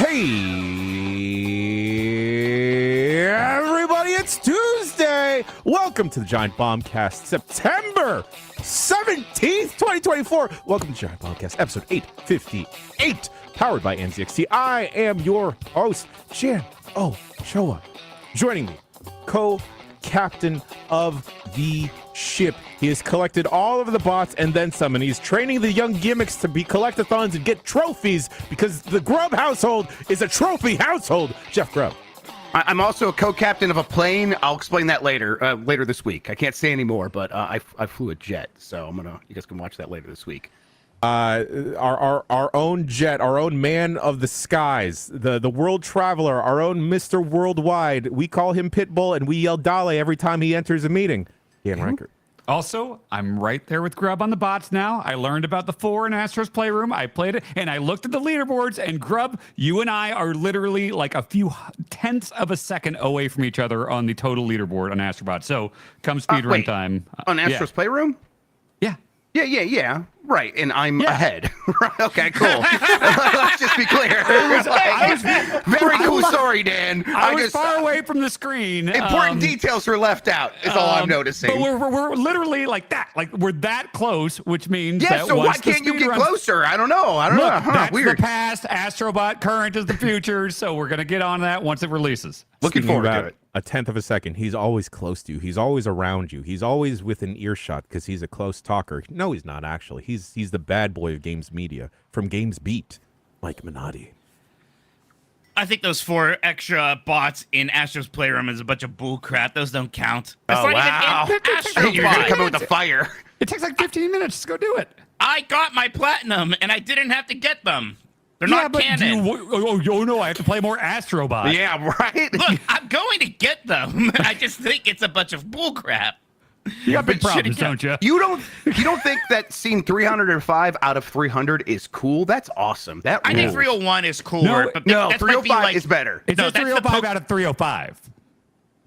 Hey, everybody, it's Tuesday. Welcome to the Giant Bombcast, September 17th, 2024. Welcome to Giant Bombcast, episode 858, powered by NZXT. I am your host, Jan Showa. Joining me, co-captain of the ship. He has collected all of the bots and then some, and he's training the young gimmicks to be collectathons and get trophies because the Grubb household is a trophy household. Jeff Grubb. I'm also a co-captain of a plane. I'll explain that later this week. I can't say anymore, but I flew a jet, so you guys can watch that later this week. Our own jet, our own man of the skies, the world traveler, our own Mr. Worldwide. We call him Pitbull, and we yell Dale every time he enters a meeting. Dan Reichert. Also, I'm right there with Grubb on the bots now. I learned about the 4 in Astro's Playroom. I played it, and I looked at the leaderboards, and Grubb, you and I are literally like a few tenths of a second away from each other on the total leaderboard on Astrobot. So come speedrun time. On Astro's Playroom? Yeah. Yeah. Right, and I'm ahead. Okay, cool. Let's just be clear. Very cool story, Dan. I was far away from the screen. Important details were left out, is all I'm noticing. But we're literally like that. Like, we're that close, which means yeah, so why can't you get closer? I don't know. Look, know. That's Weird. the past. Astrobot current is the future, so we're going to get on that once it releases. Looking forward to it. A tenth of a second. He's always close to you. He's always around you. He's always within earshot because he's a close talker. No, he's not actually. He's the bad boy of games media from Games Beat, Mike Minotti. I think those 4 extra bots in Astro's Playroom is a bunch of bull crap. Those don't count. That's Oh, wow. You're going to come in with the fire. It takes like 15 minutes to go do it. I got my platinum, and I didn't have to get them. They're not canon. Oh, no, I have to play more Astrobot. Yeah, right? Look, I'm going to get them. I just think it's a bunch of bull crap. You got big problems, don't you? You don't think that scene 305 out of 300 is cool? That's awesome. That I think rules. 301 is cooler. No, that 305 is better. It's a 305 out of 305.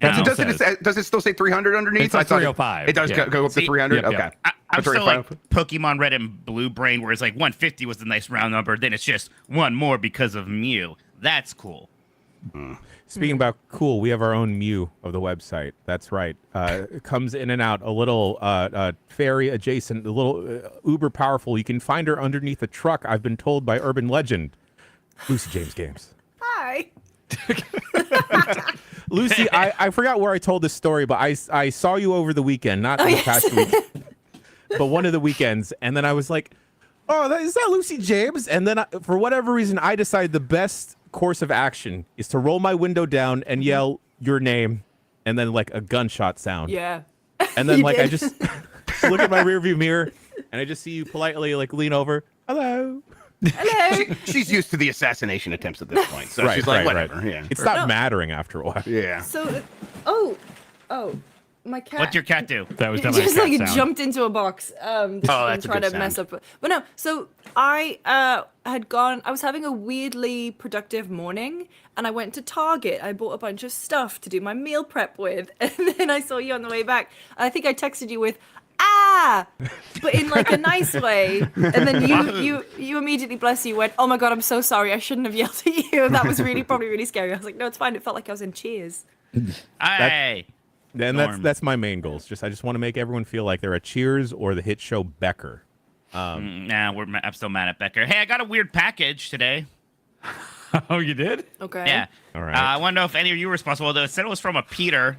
Does it still say 300 underneath? It says 305. It does go up to 300? Yep, okay. I'm still like Pokemon Red and Blue Brain, where it's like 150 was the nice round number. Then it's just one more because of Mew. That's cool. Speaking about cool, we have our own Mew of the website. That's right. It comes in and out, a little fairy adjacent, a little uber powerful. You can find her underneath a truck, I've been told by urban legend. Lucy James Games. Hi. Lucy, I forgot where I told this story, but I saw you over the weekend, not the past week, but one of the weekends, and then I was like, oh, is that Lucy James? And then for whatever reason, I decided the best course of action is to roll my window down and yell your name, and then like a gunshot sound. Yeah. And then like I just look at my rearview mirror, and I just see you politely like lean over. Hello. Hello. She's used to the assassination attempts at this point, so she's like, whatever. Right. Yeah. It stopped mattering after a while. Yeah. So, my cat. What's your cat do? That was It definitely just a cat like sound. jumped into a box. That's a trying good to mess sound. up. But no. So I I was having a weirdly productive morning, and I went to Target. I bought a bunch of stuff to do my meal prep with, and then I saw you on the way back. I think I texted you with, but in like a nice way. And then you immediately, bless you, went, oh my God, I'm so sorry. I shouldn't have yelled at you. That was probably really scary. I was like, no, it's fine. It felt like I was in Cheers. Hey. And that's my main goals. I just want to make everyone feel like they're a Cheers or the hit show Becker. I'm still mad at Becker. Hey, I got a weird package today. Oh, you did? Okay. Yeah. All right. I want to know if any of you were responsible. Though it said it was from a Peter.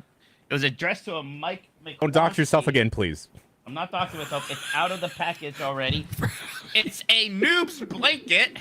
It was addressed to a Mike. Don't dox yourself again, please. I'm not doxing myself. It's out of the package already. It's a Noob's blanket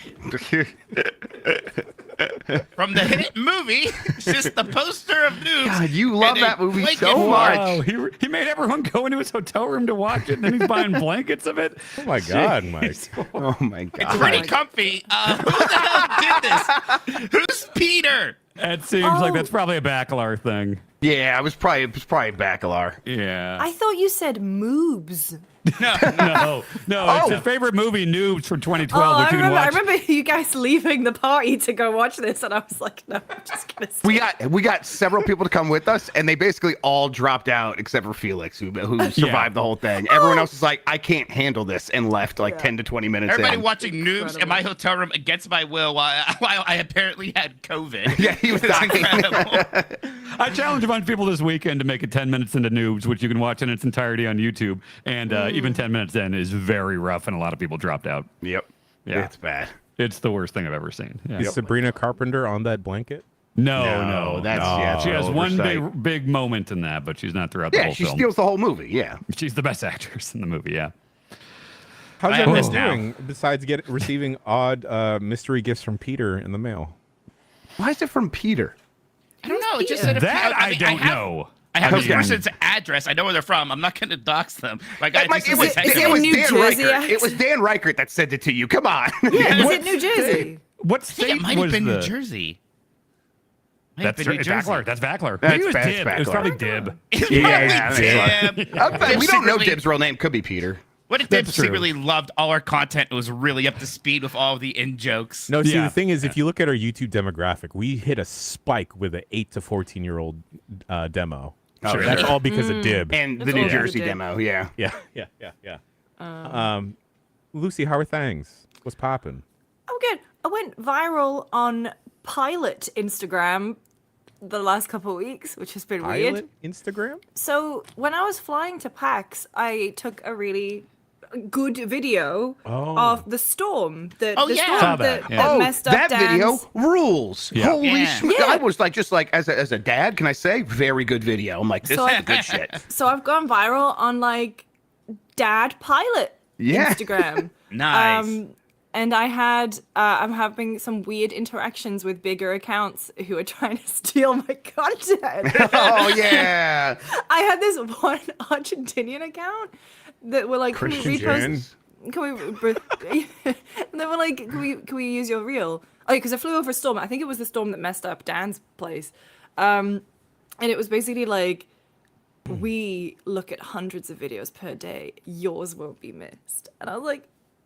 from the hit movie. It's just the poster of Noobs. God, you love and a that movie blanket so for much. Wow, he made everyone go into his hotel room to watch it, and then he's buying blankets of it. Oh my God, Mike. Oh my God. It's pretty comfy. Who the hell did this? Who's Peter? It seems like that's probably a Bacalar thing. Yeah, it was probably Bacalar. Yeah. I thought you said moobs. No. It's his favorite movie, Noobs, from 2012, Oh, which you can I watch. remember you guys leaving the party to go watch this, and I was like, no, I'm just gonna stay. We got several people to come with us, and they basically all dropped out except for Felix, who survived the whole thing. Everyone else was like, I can't handle this, and left like 10 to 20 minutes Everybody in. watching Noobs in my hotel room against my will while I apparently had COVID. Yeah, he was It's dying. incredible. I challenge a bunch of people this weekend to make it 10 minutes into Noobs, which you can watch in its entirety on YouTube. And even 10 minutes in is very rough, and a lot of people dropped out. Yep. Yeah. It's bad. It's the worst thing I've ever seen. Yeah. Is Sabrina Carpenter on that blanket? No. That's She has one oversight. big moment in that, but she's not throughout the Yeah, whole she film. steals the whole movie. Yeah. She's the best actress in the movie, yeah. How's I have everyone this now. doing besides receiving odd mystery gifts from Peter in the mail? Why is it from Peter? I don't know. It just said That I mean, don't have- know. I have this Okay. person's address. I know where they're from. I'm not going to dox them. Like, I Mike, just it was, text it them. in New Dan Jersey, Reichert. It was Dan Reichert that sent it to you. Come on. Yeah, is What it New Jersey? What I think state it might was have been the... New Jersey. Might have That's been New Jersey. Vackler. That's Vackler. That's Maybe it was Vac- Dib. It was Vackler. probably Dib. It's Yeah, probably yeah, Dib. we don't know Secretly- Dib's real name. Could be Peter. What if That's Dib true. secretly loved all our content and was really up to speed with all the in jokes? No, see, Yeah. the thing is, if you look at our YouTube demographic, we hit a spike with an 8 to 14-year-old demo. Sure. That's all because of Dib. And the That's New all Jersey Dib. demo. Yeah. Yeah. Lucy, how are things? What's popping? I'm good. I went viral on Pilot Instagram the last couple of weeks, which has been weird. Pilot Instagram? So when I was flying to PAX, I took a really good video of the storm. The Oh, the yeah. storm Saw that, that, yeah. that messed up that video Dan's. rules. Yeah. Holy Yeah. shit. Yeah. I was like, just like as a dad, can I say, very good video. I'm like, this So is I- good shit. So I've gone viral on Dad Pilot Yeah. Instagram. Nice. And I'm having some weird interactions with bigger accounts who are trying to steal my content. Oh yeah. I had this one Argentinian account that were like, Christian can we they were like, can we use your reel? Oh, because I flew over a storm. I think it was the storm that messed up Dan's place. And it was basically like, we look at hundreds of videos per day. Yours won't be missed. And I was like,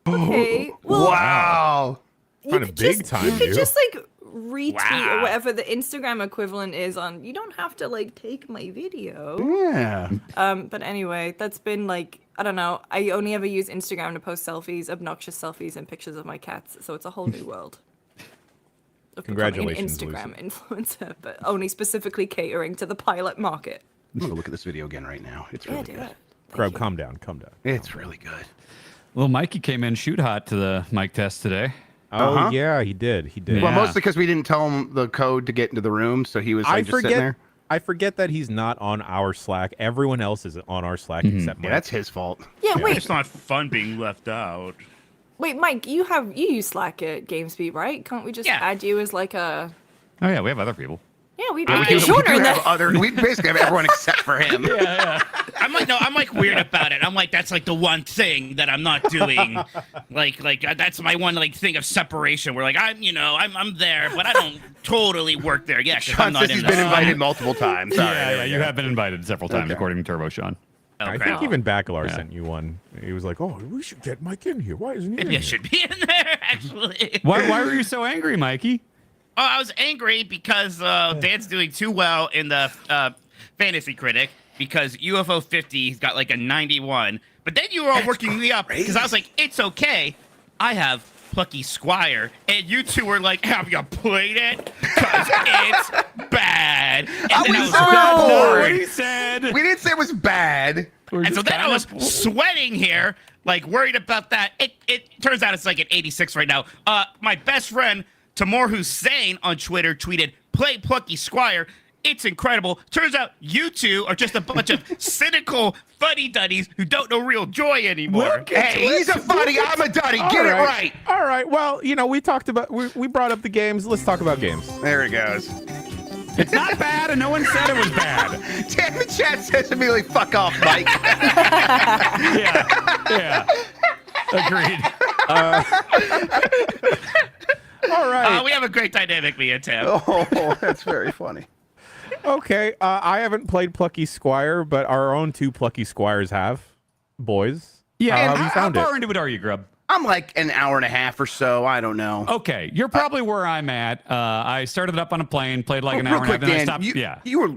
okay, well, Wow. you Kinda could big just, time, you could dude. just like retweet Wow. or whatever the Instagram equivalent is on. You don't have to like take my video. Yeah. But anyway, that's been like, I don't know. I only ever use Instagram to post selfies, obnoxious selfies, and pictures of my cats. So it's a whole new world. Of becoming Congratulations, an Instagram influencer, but only specifically catering to the pilot market. I'm gonna look at this video again right now. It's really do good. it. Grub, calm down, calm down. It's really good. Well, Mikey came in shoot hot to the mic test today. Oh, Uh-huh. yeah, he did. He did. Yeah. Well, mostly because we didn't tell him the code to get into the room, so he was I like, just sitting forget. there. I forget that he's not on our Slack. Everyone else is on our Slack except Yeah, Mike. that's his fault. Yeah, wait, It's not fun being left out. Mike, you use Slack at GameSpeed, right? Can't we just Yeah. add you as like a? Oh, yeah, we have other people. Yeah, we We get do Shorter in have there. other. We basically have everyone except for him. I'm like weird about it. I'm like, that's like the one thing that I'm not doing. like that's my one like thing of separation where like I'm there, but I don't totally work there. Yeah, 'cause Sean I'm not says in he's the been invited multiple times. Sorry, Yeah, there we you go. have been invited several times, Okay. according to Turbo Sean. I Okay. think even Bacalar Yeah. sent you one. He was like, "Oh, we should get Mike in here. Why isn't he in Maybe I here?" should be in there actually. Why were you so angry, Mikey? Oh, I was angry because Dan's doing too well in the fantasy critic because UFO 50 he's got like a 91. But then you were all working me up because I was like, it's okay. I have Plucky Squire. And you two were like, have you played it? Because it's bad. And I then was That's not bored. what he said. We didn't say it was bad. And so then I was sweating here, like worried about that. It turns out it's like at 86 right now. My best friend, Tamor Hussein on Twitter tweeted, play Plucky Squire. It's incredible. Turns out you two are just a bunch of cynical fuddy-duddies who don't know real joy anymore. Hey, he's a funny. I'm a duddy. Get it right. All right. Well, we talked about we brought up the games. Let's talk about games. There he goes. It's not bad, and no one said it was bad. Damn, the chat says immediately, fuck off, Mike. Yeah. Agreed. All right. We have a great dynamic, me and Tim. Oh, that's very funny. Okay. I haven't played Plucky Squire, but our own two Plucky Squires have. Boys. Yeah, How and have you found how it? far into it are you, Grub? I'm like an hour and a half or so. I don't know. Okay, you're probably where I'm at. I started it up on a plane, played like an hour Real and a half, quick, then I Dan, stopped. you were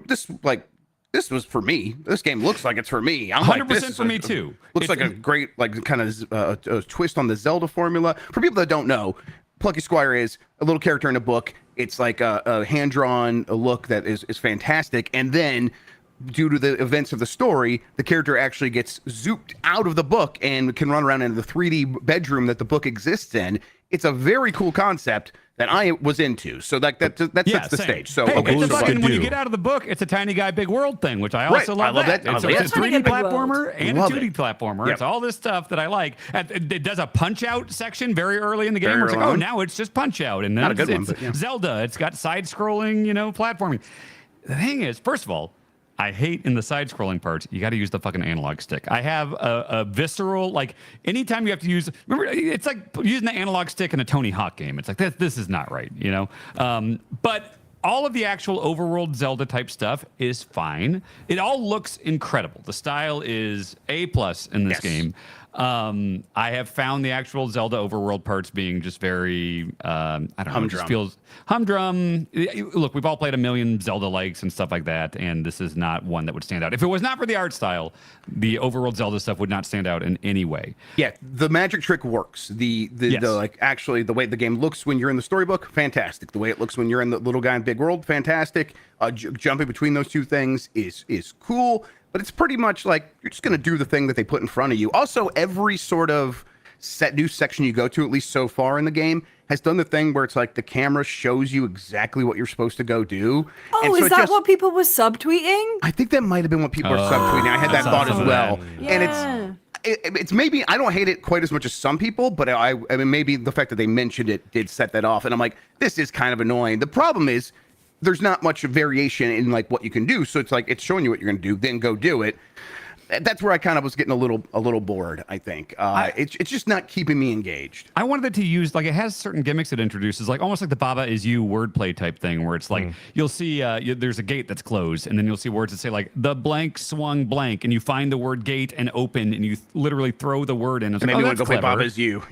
this was for me. This game looks like it's for me. I'm 100% like, this is for me, too. Looks like a great kind of a twist on the Zelda formula. For people that don't know, Plucky Squire is a little character in a book. It's like a hand-drawn look that is fantastic, and then due to the events of the story, the character actually gets zooped out of the book and can run around in the 3D bedroom that the book exists in. It's a very cool concept that I was into. So that sets the same. stage. So hey, okay, it's a so fucking, when you do. get out of the book, it's a tiny guy, big world thing, which I also Right, love. I love that. I It's, love it's a that. 3D Tiny guy, big platformer world. and a Love 2D it. platformer. Yep. It's all this stuff that I like. And it does a punch out section very early in the game. Very Where it's like, early oh, on. now it's just punch out, and then Not a good one, it's but yeah. Zelda. It's got side scrolling, platforming. The thing is, first of all, I hate in the side-scrolling parts, you got to use the fucking analog stick. I have a visceral, like, anytime you have to use, remember, it's like using the analog stick in a Tony Hawk game. It's like, this is not right, But all of the actual overworld Zelda type stuff is fine. It all looks incredible. The style is A+ in this Yes. game. I have found the actual Zelda overworld parts being just very, I don't know, it Humdrum. just feels humdrum. Look, we've all played a million Zelda likes and stuff like that, and this is not one that would stand out. If it was not for the art style, the overworld Zelda stuff would not stand out in any way. Yeah, the magic trick works. Yes. Actually the way the game looks when you're in the storybook, fantastic. The way it looks when you're in the little guy in big world, fantastic. Jumping between those two things is cool. But it's pretty much like you're just going to do the thing that they put in front of you. Also, every sort of new section you go to, at least so far in the game, has done the thing where it's like the camera shows you exactly what you're supposed to go do. Oh, And so is it that just- what people were subtweeting? I think that might have been what people are subtweeting. I had that thought as something well. like that. And Yeah. it's maybe I don't hate it quite as much as some people, but I mean maybe the fact that they mentioned it did set that off. And I'm like, this is kind of annoying. The problem is there's not much variation in like what you can do. So it's like it's showing you what you're going to do, then go do it. That's where I kind of was getting a little bored. I think it's just not keeping me engaged. I wanted it to use, like, it has certain gimmicks it introduces, like almost like the Baba is you wordplay type thing, where it's like you'll see there's a gate that's closed, and then you'll see words that say like the blank swung blank, and you find the word gate and open, and you literally throw the word in. It's And like, maybe oh, want to that's go play clever. Bob as you.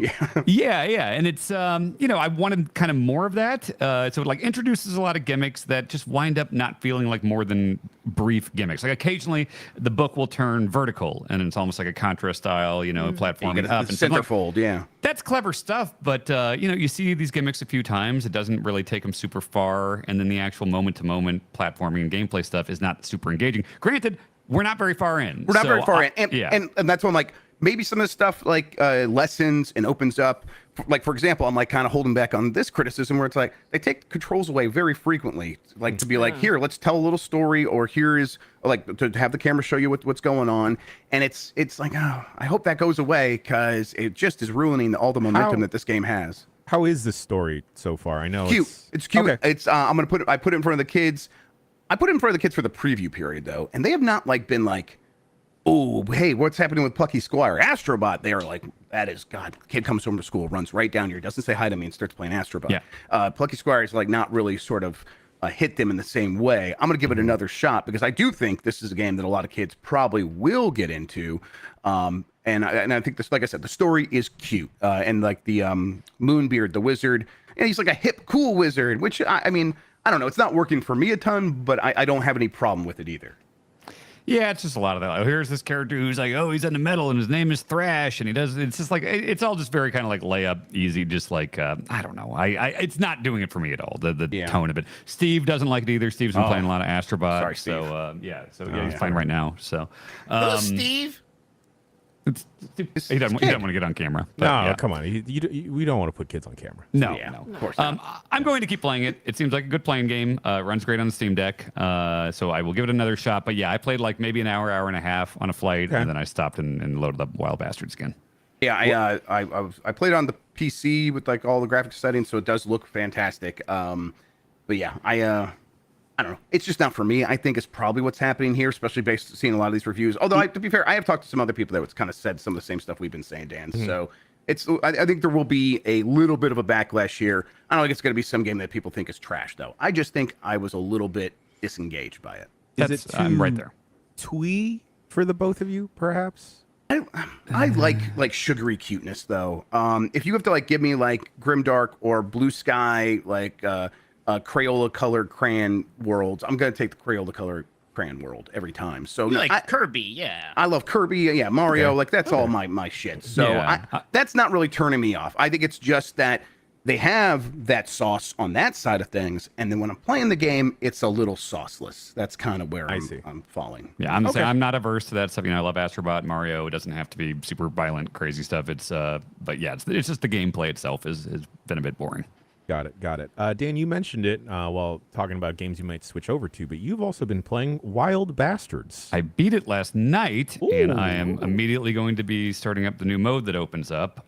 Yeah. Yeah, and it's I wanted kind of more of that. So it like introduces a lot of gimmicks that just wind up not feeling like more than brief gimmicks. Like occasionally the book will turn vertical, and it's almost like a Contra style, platforming You get up a and stuff. Like, centerfold, yeah. that's clever stuff, but you see these gimmicks a few times. It doesn't really take them super far, and then the actual moment-to-moment platforming and gameplay stuff is not super engaging. Granted, we're not very far in. We're not so very far in. And that's when like maybe some of the stuff like lessons and opens up. Like for example, I'm like kind of holding back on this criticism where it's like they take controls away very frequently, like to be like, here, let's tell a little story, or here is like to have the camera show you what's going on, and it's like, oh, I hope that goes away because it just is ruining all the momentum that this game has. How is this story so far? I know Cute. It's cute. Okay. It's I put it in front of the kids. I put it in front of the kids for the preview period though, and they have not like been like, oh, hey, what's happening with Plucky Squire? Astrobot. They are like, that is, God, kid comes home from school, runs right down here, doesn't say hi to me, and starts playing Astrobot. Yeah. Plucky Squire is like not really sort of hit them in the same way. I'm going to give it another shot because I do think this is a game that a lot of kids probably will get into. And I think this, like I said, the story is cute. And like the Moonbeard, the wizard, and he's like a hip, cool wizard, which I mean, I don't know. It's not working for me a ton, but I don't have any problem with it either. Yeah, it's just a lot of that. Like, here's this character who's like, oh, he's into metal and his name is Thrash, and he does. It's just like it's all just very kind of like layup, easy. Just like I don't know. it's not doing it for me at all. The tone of it. Steve doesn't like it either. Steve's been playing a lot of Astrobot. Sorry, Steve. So he's fine right now. So Who's Steve? he doesn't want to get on camera. But, No, yeah. come on. We don't want to put kids on camera. No, Yeah, no. of course not. I'm going to keep playing it. It seems like a good playing game. Runs great on the Steam Deck. So I will give it another shot. But yeah, I played like maybe an hour and a half on a flight, and then I stopped and loaded up Wild Bastards again. Yeah, I played on the PC with like all the graphics settings, so it does look fantastic. But yeah, I don't know. It's just not for me. I think it's probably what's happening here, especially based seeing a lot of these reviews. Although, to be fair, I have talked to some other people that kind of said some of the same stuff we've been saying, Dan. So I think there will be a little bit of a backlash here. I don't think it's going to be some game that people think is trash, though. I just think I was a little bit disengaged by it. Is it I'm right there. twee for the both of you, perhaps? I like sugary cuteness though. If you have to like give me like Grimdark or Blue Sky, like Crayola colored crayon worlds, I'm gonna take the Crayola colored crayon world every time. So You like Kirby, yeah. I love Kirby, yeah, Mario, Okay. like that's all my shit. So Yeah. that's not really turning me off. I think it's just that they have that sauce on that side of things, and then when I'm playing the game, it's a little sauceless. That's kind of where I'm falling. Yeah, I'm saying I'm not averse to that stuff. You know, I love Astrobot, Mario. It doesn't have to be super violent, crazy stuff. It's but yeah, it's just the gameplay itself has been a bit boring. Got it. Dan, you mentioned it while talking about games you might switch over to, but you've also been playing Wild Bastards. I beat it last night, and I am immediately going to be starting up the new mode that opens up.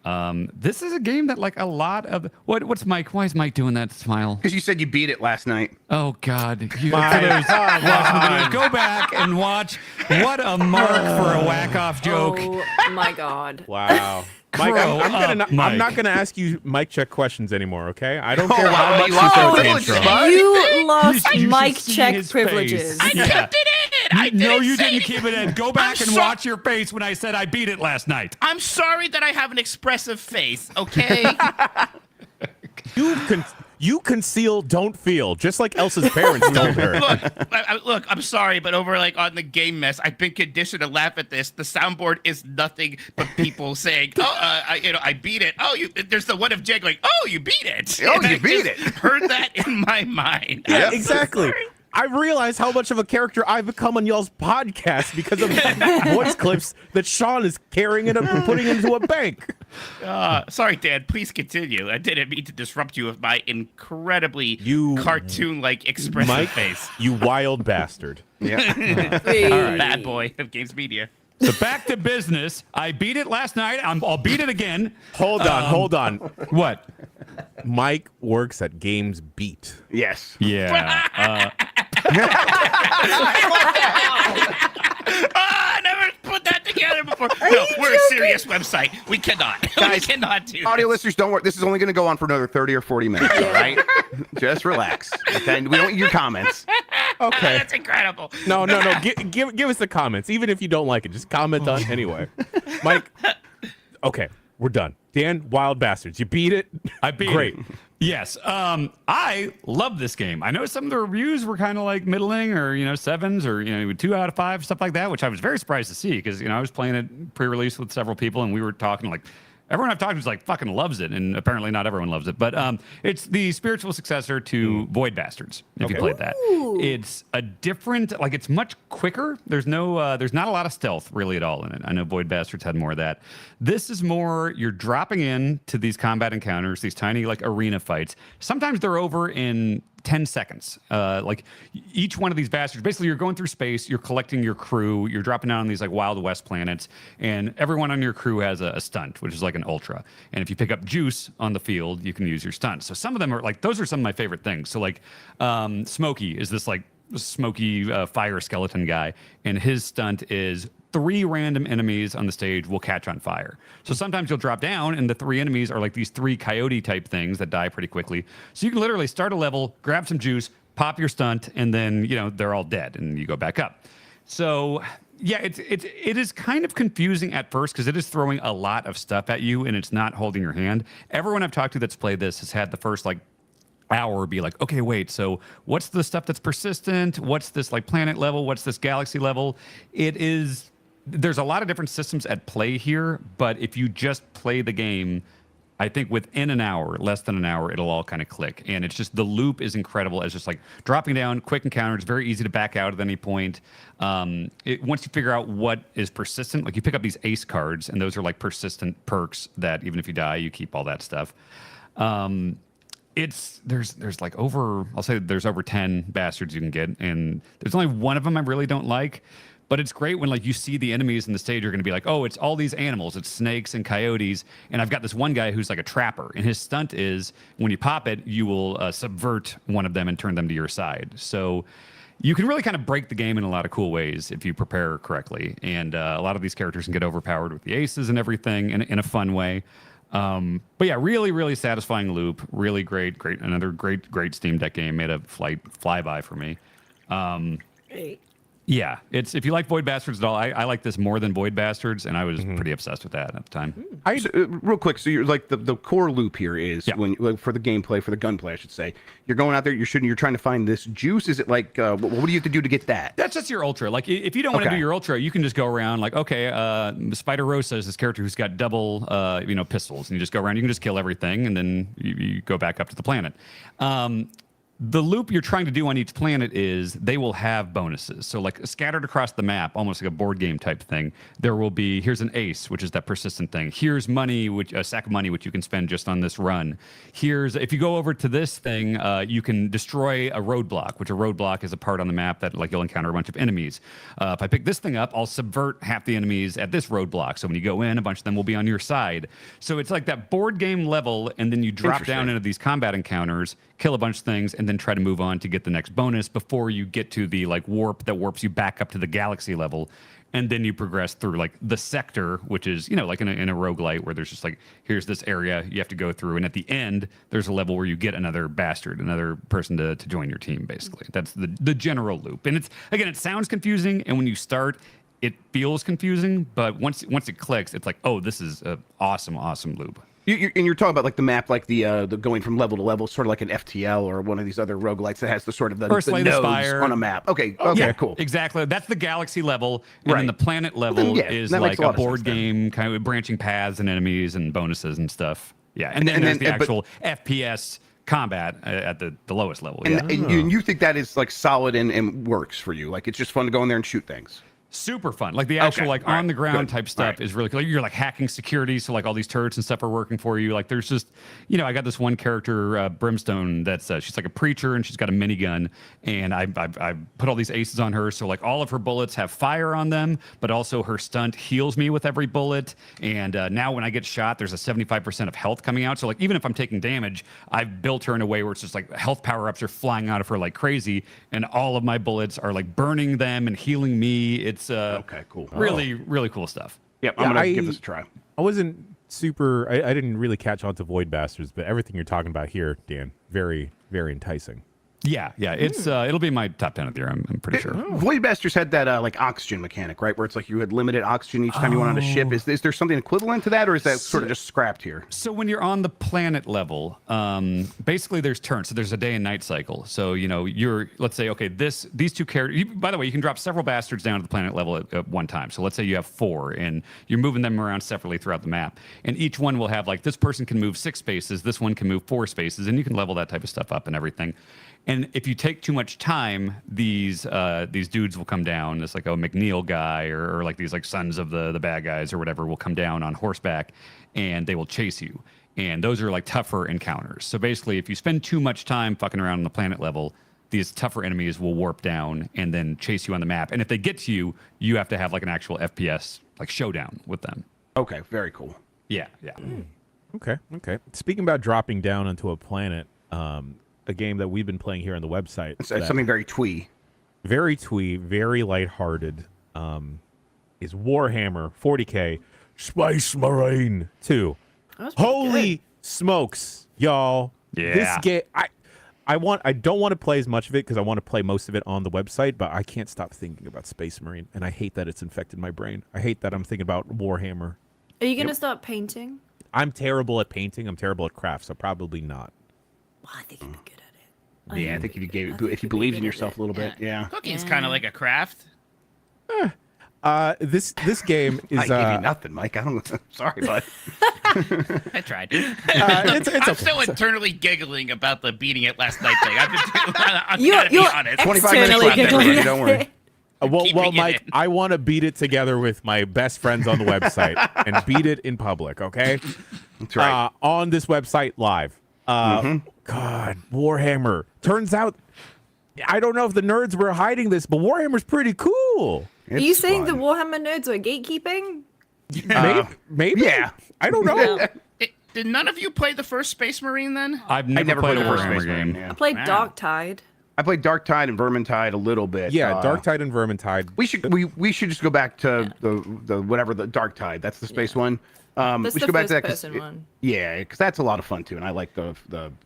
This is a game that, like, a lot of what's Mike? Why is Mike doing that smile? Because you said you beat it last night. Oh God! You My God. go back and watch. What a mark for a whack-off joke. Oh my god. Wow. Mike, I'm Mike. not gonna ask you Mike check questions anymore, okay? I don't Oh, care wow, how much you you lost throw your tantrums. privilege, bud. You lost You should mic see check his privileges. face. I kept it in. I No, didn't you say didn't keep it in. Go back and watch your face when I said I beat it last night. I'm sorry that I have an expressive face, okay? You conceal, don't feel, just like Elsa's parents told her. Look, I'm sorry, but over like on the game mess, I've been conditioned to laugh at this. The soundboard is nothing but people saying, "Oh, I beat it." Oh, there's the one of Jay going, "Oh, you beat it." Oh, And you I beat just it. Heard that in my mind. Yeah, I'm so exactly. sorry. I realize how much of a character I've become on y'all's podcast because of voice clips that Sean is carrying it up and putting into a bank. Sorry, Dan. Please continue. I didn't mean to disrupt you with my incredibly You- cartoon-like expressive Mike, face. you wild bastard. Yeah. Bad boy of Games Media. So back to business. I beat it last night. I'll beat it again. Hold on. What? Mike works at Games Beat. Yes. Yeah. I never put that together before. No, we're a serious website. We cannot. Guys, we cannot do Audio this. listeners, don't worry. This is only going to go on for another 30 or 40 minutes, all right? Just relax. Okay? We don't need your comments. Okay. That's incredible. No. Give us the comments, even if you don't like it. Just comment on anyway. Mike. Okay, we're done. Dan, Wild Bastards. You beat it. I beat Great. it. Yes. I love this game. I know some of the reviews were kind of like middling or, sevens or, 2 out of 5, stuff like that, which I was very surprised to see because, I was playing it pre-release with several people and we were talking like, everyone I've talked to is like fucking loves it, and apparently not everyone loves it. But it's the spiritual successor to Void Bastards. If you played that, it's a different, like it's much quicker. There's not a lot of stealth really at all in it. I know Void Bastards had more of that. This is more you're dropping in to these combat encounters, these tiny like arena fights. Sometimes they're over in 10 seconds. Like each one of these bastards, basically you're going through space, you're collecting your crew, you're dropping down on these like Wild West planets, and everyone on your crew has a stunt, which is like an ultra. And if you pick up juice on the field, you can use your stunt. So some of them are like, those are some of my favorite things. So like Smokey is this like smoky fire skeleton guy, and his stunt is 3 random enemies on the stage will catch on fire. So sometimes you'll drop down and the 3 enemies are like these 3 coyote type things that die pretty quickly. So you can literally start a level, grab some juice, pop your stunt, and then, they're all dead and you go back up. So yeah, it is kind of confusing at first because it is throwing a lot of stuff at you and it's not holding your hand. Everyone I've talked to that's played this has had the first like hour be like, okay, wait, so what's the stuff that's persistent? What's this like planet level? What's this galaxy level? There's a lot of different systems at play here, but if you just play the game, I think within an hour, less than an hour, it'll all kind of click. And it's just, the loop is incredible. It's just like dropping down, quick encounters, very easy to back out at any point. Once you figure out what is persistent, like you pick up these ace cards, and those are like persistent perks that even if you die, you keep all that stuff. There's like I'll say there's over 10 bastards you can get, and there's only one of them I really don't like. But it's great when like you see the enemies in the stage are going to be like, oh, it's all these animals, it's snakes and coyotes, and I've got this one guy who's like a trapper, and his stunt is when you pop it, you will subvert one of them and turn them to your side. So you can really kind of break the game in a lot of cool ways if you prepare correctly, and a lot of these characters can get overpowered with the aces and everything in a fun way. But yeah, really, really satisfying loop. Really great. Another great Steam Deck game. Made a flyby for me. Great. Yeah, it's if you like Void Bastards at all, I like this more than Void Bastards, and I was pretty obsessed with that at the time. Real quick, so you're like the core loop here is Yeah. when like, for the gameplay, for the gunplay, I should say, you're going out there, you're shooting, you're trying to find this juice. Is it like what do you have to do to get that? That's just your ultra. Like if you don't want to Okay. do your ultra, you can just go around like, okay, Spider Rosa is this character who's got double, pistols, and you just go around. You can just kill everything, and then you go back up to the planet. The loop you're trying to do on each planet is they will have bonuses. So like scattered across the map, almost like a board game type thing, there will be, here's an ace, which is that persistent thing. Here's money, which a sack of money, which you can spend just on this run. Here's, if you go over to this thing, you can destroy a roadblock, which a roadblock is a part on the map that like you'll encounter a bunch of enemies. If I pick this thing up, I'll subvert half the enemies at this roadblock. So when you go in, a bunch of them will be on your side. So it's like that board game level, and then you drop down into these combat encounters, kill a bunch of things, and then try to move on to get the next bonus before you get to the like warp that warps you back up to the galaxy level. And then you progress through like the sector, which is, like in a roguelite where there's just like, here's this area you have to go through. And at the end, there's a level where you get another bastard, another person to join your team, basically. That's the general loop. And it sounds confusing. And when you start, it feels confusing. But once it clicks, it's like, oh, this is an awesome loop. You're talking about like the map, like the going from level to level, sort of like an FTL or one of these other roguelites that has the sort of the Slay the nodes Spire. on a map. Okay, Yeah, cool. Exactly. That's the galaxy level, and then Right. the planet level Yeah, is that makes like a lot a of sense board then. game, kind of branching paths and enemies and bonuses and stuff. Yeah, and then there's the but- actual FPS combat at the lowest level. And, Yeah, and you think that is like solid and works for you? Like it's just fun to go in there and shoot things. super fun. Like the actual Okay, like all right, on the ground good, type all stuff right. is really cool. You're like hacking security, so like all these turrets and stuff are working for you. Like there's just, I got this one character, Brimstone, that's she's like a preacher and she's got a minigun, and I put all these aces on her, so like all of her bullets have fire on them, but also her stunt heals me with every bullet. And now when I get shot, there's a 75% of health coming out. So like even if I'm taking damage, I've built her in a way where it's just like health power ups are flying out of her like crazy, and all of my bullets are like burning them and healing me. It's Okay, cool. really cool stuff. Yep, Yeah, I'm gonna I- give this a try. I wasn't super. I didn't really catch on to Void Bastards, but everything you're talking about here, Dan, very, very enticing. Yeah. It's it'll be my top 10 of the year. I'm pretty sure. Void Bastards had that like oxygen mechanic, right? Where it's like you had limited oxygen each time you went on a ship. Is there something equivalent to that, or is that sort of just scrapped here? So when you're on the planet level, basically there's turns. So there's a day and night cycle. So let's say, okay, these two characters. By the way, you can drop several bastards down to the planet level at one time. So let's say you have 4, and you're moving them around separately throughout the map, and each one will have like this person can move 6 spaces, this one can move 4 spaces, and you can level that type of stuff up and everything. And if you take too much time, these dudes will come down. It's like a McNeil guy or like these like sons of the bad guys or whatever will come down on horseback, and they will chase you. And those are like tougher encounters. So basically, if you spend too much time fucking around on the planet level, these tougher enemies will warp down and then chase you on the map. And if they get to you, you have to have like an actual FPS like showdown with them. Okay, very cool. Yeah. Okay. Speaking about dropping down onto a planet, a game that we've been playing here on the website. It's that- something very twee. very twee, very lighthearted, is Warhammer 40K Space Marine 2. That's pretty Holy good. smokes, y'all. Yeah. This game, I don't want to play as much of it because I want to play most of it on the website, but I can't stop thinking about Space Marine, and I hate that it's infected my brain. I hate that I'm thinking about Warhammer. Are you gonna start painting? I'm terrible at painting. I'm terrible at craft, so probably not. Well, I think you'd be good at it. Yeah, I think if you believed in yourself a little bit, yeah. Cooking's kind of like a craft. This game is I gave you nothing, Mike. I don't. Sorry, bud. I tried. it's I'm okay. still internally giggling about the beating it last night thing. I'm You're- gonna be you're honest. 25 minutes externally left, giggling. everybody, don't worry. Well, keeping it Mike, in. I want to beat it together with my best friends on the website and beat it in public, okay? That's right. On this website live. God, Warhammer. Turns out, I don't know if the nerds were hiding this, but Warhammer's pretty cool. Are you It's saying fun. the Warhammer nerds were gatekeeping? Maybe? yeah. I don't know. Did none of you play the first Space Marine then? I've I never played a the first Warhammer Space Marine, game. I played Wow. Darktide. I played Dark Tide and Vermintide a little bit. Yeah, Dark Tide and Vermintide. We should just go back to the Dark Tide. That's the space one. That's we should the go back to that first-person one. Yeah, because that's a lot of fun too, and I like the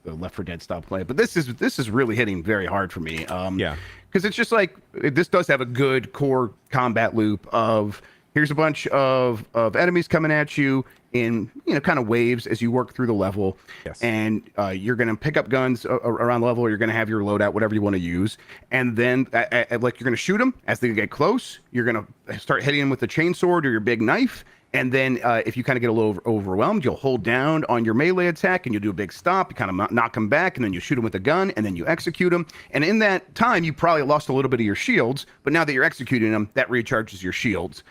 Left 4 Dead style play. But this is really hitting very hard for me. Yeah, because it's just like this does have a good core combat loop of here's a bunch of enemies coming at you in kind of waves as you work through the level. Yes. And you're gonna pick up guns around the level, or you're gonna have your loadout, whatever you want to use, and then like you're gonna shoot them as they get close. You're gonna start hitting them with the chainsword or your big knife. And then if you kind of get a little overwhelmed, you'll hold down on your melee attack and you'll do a big stop. You kind of knock them back, and then you shoot them with a gun, and then you execute them. And in that time, you probably lost a little bit of your shields, but now that you're executing them, that recharges your shields.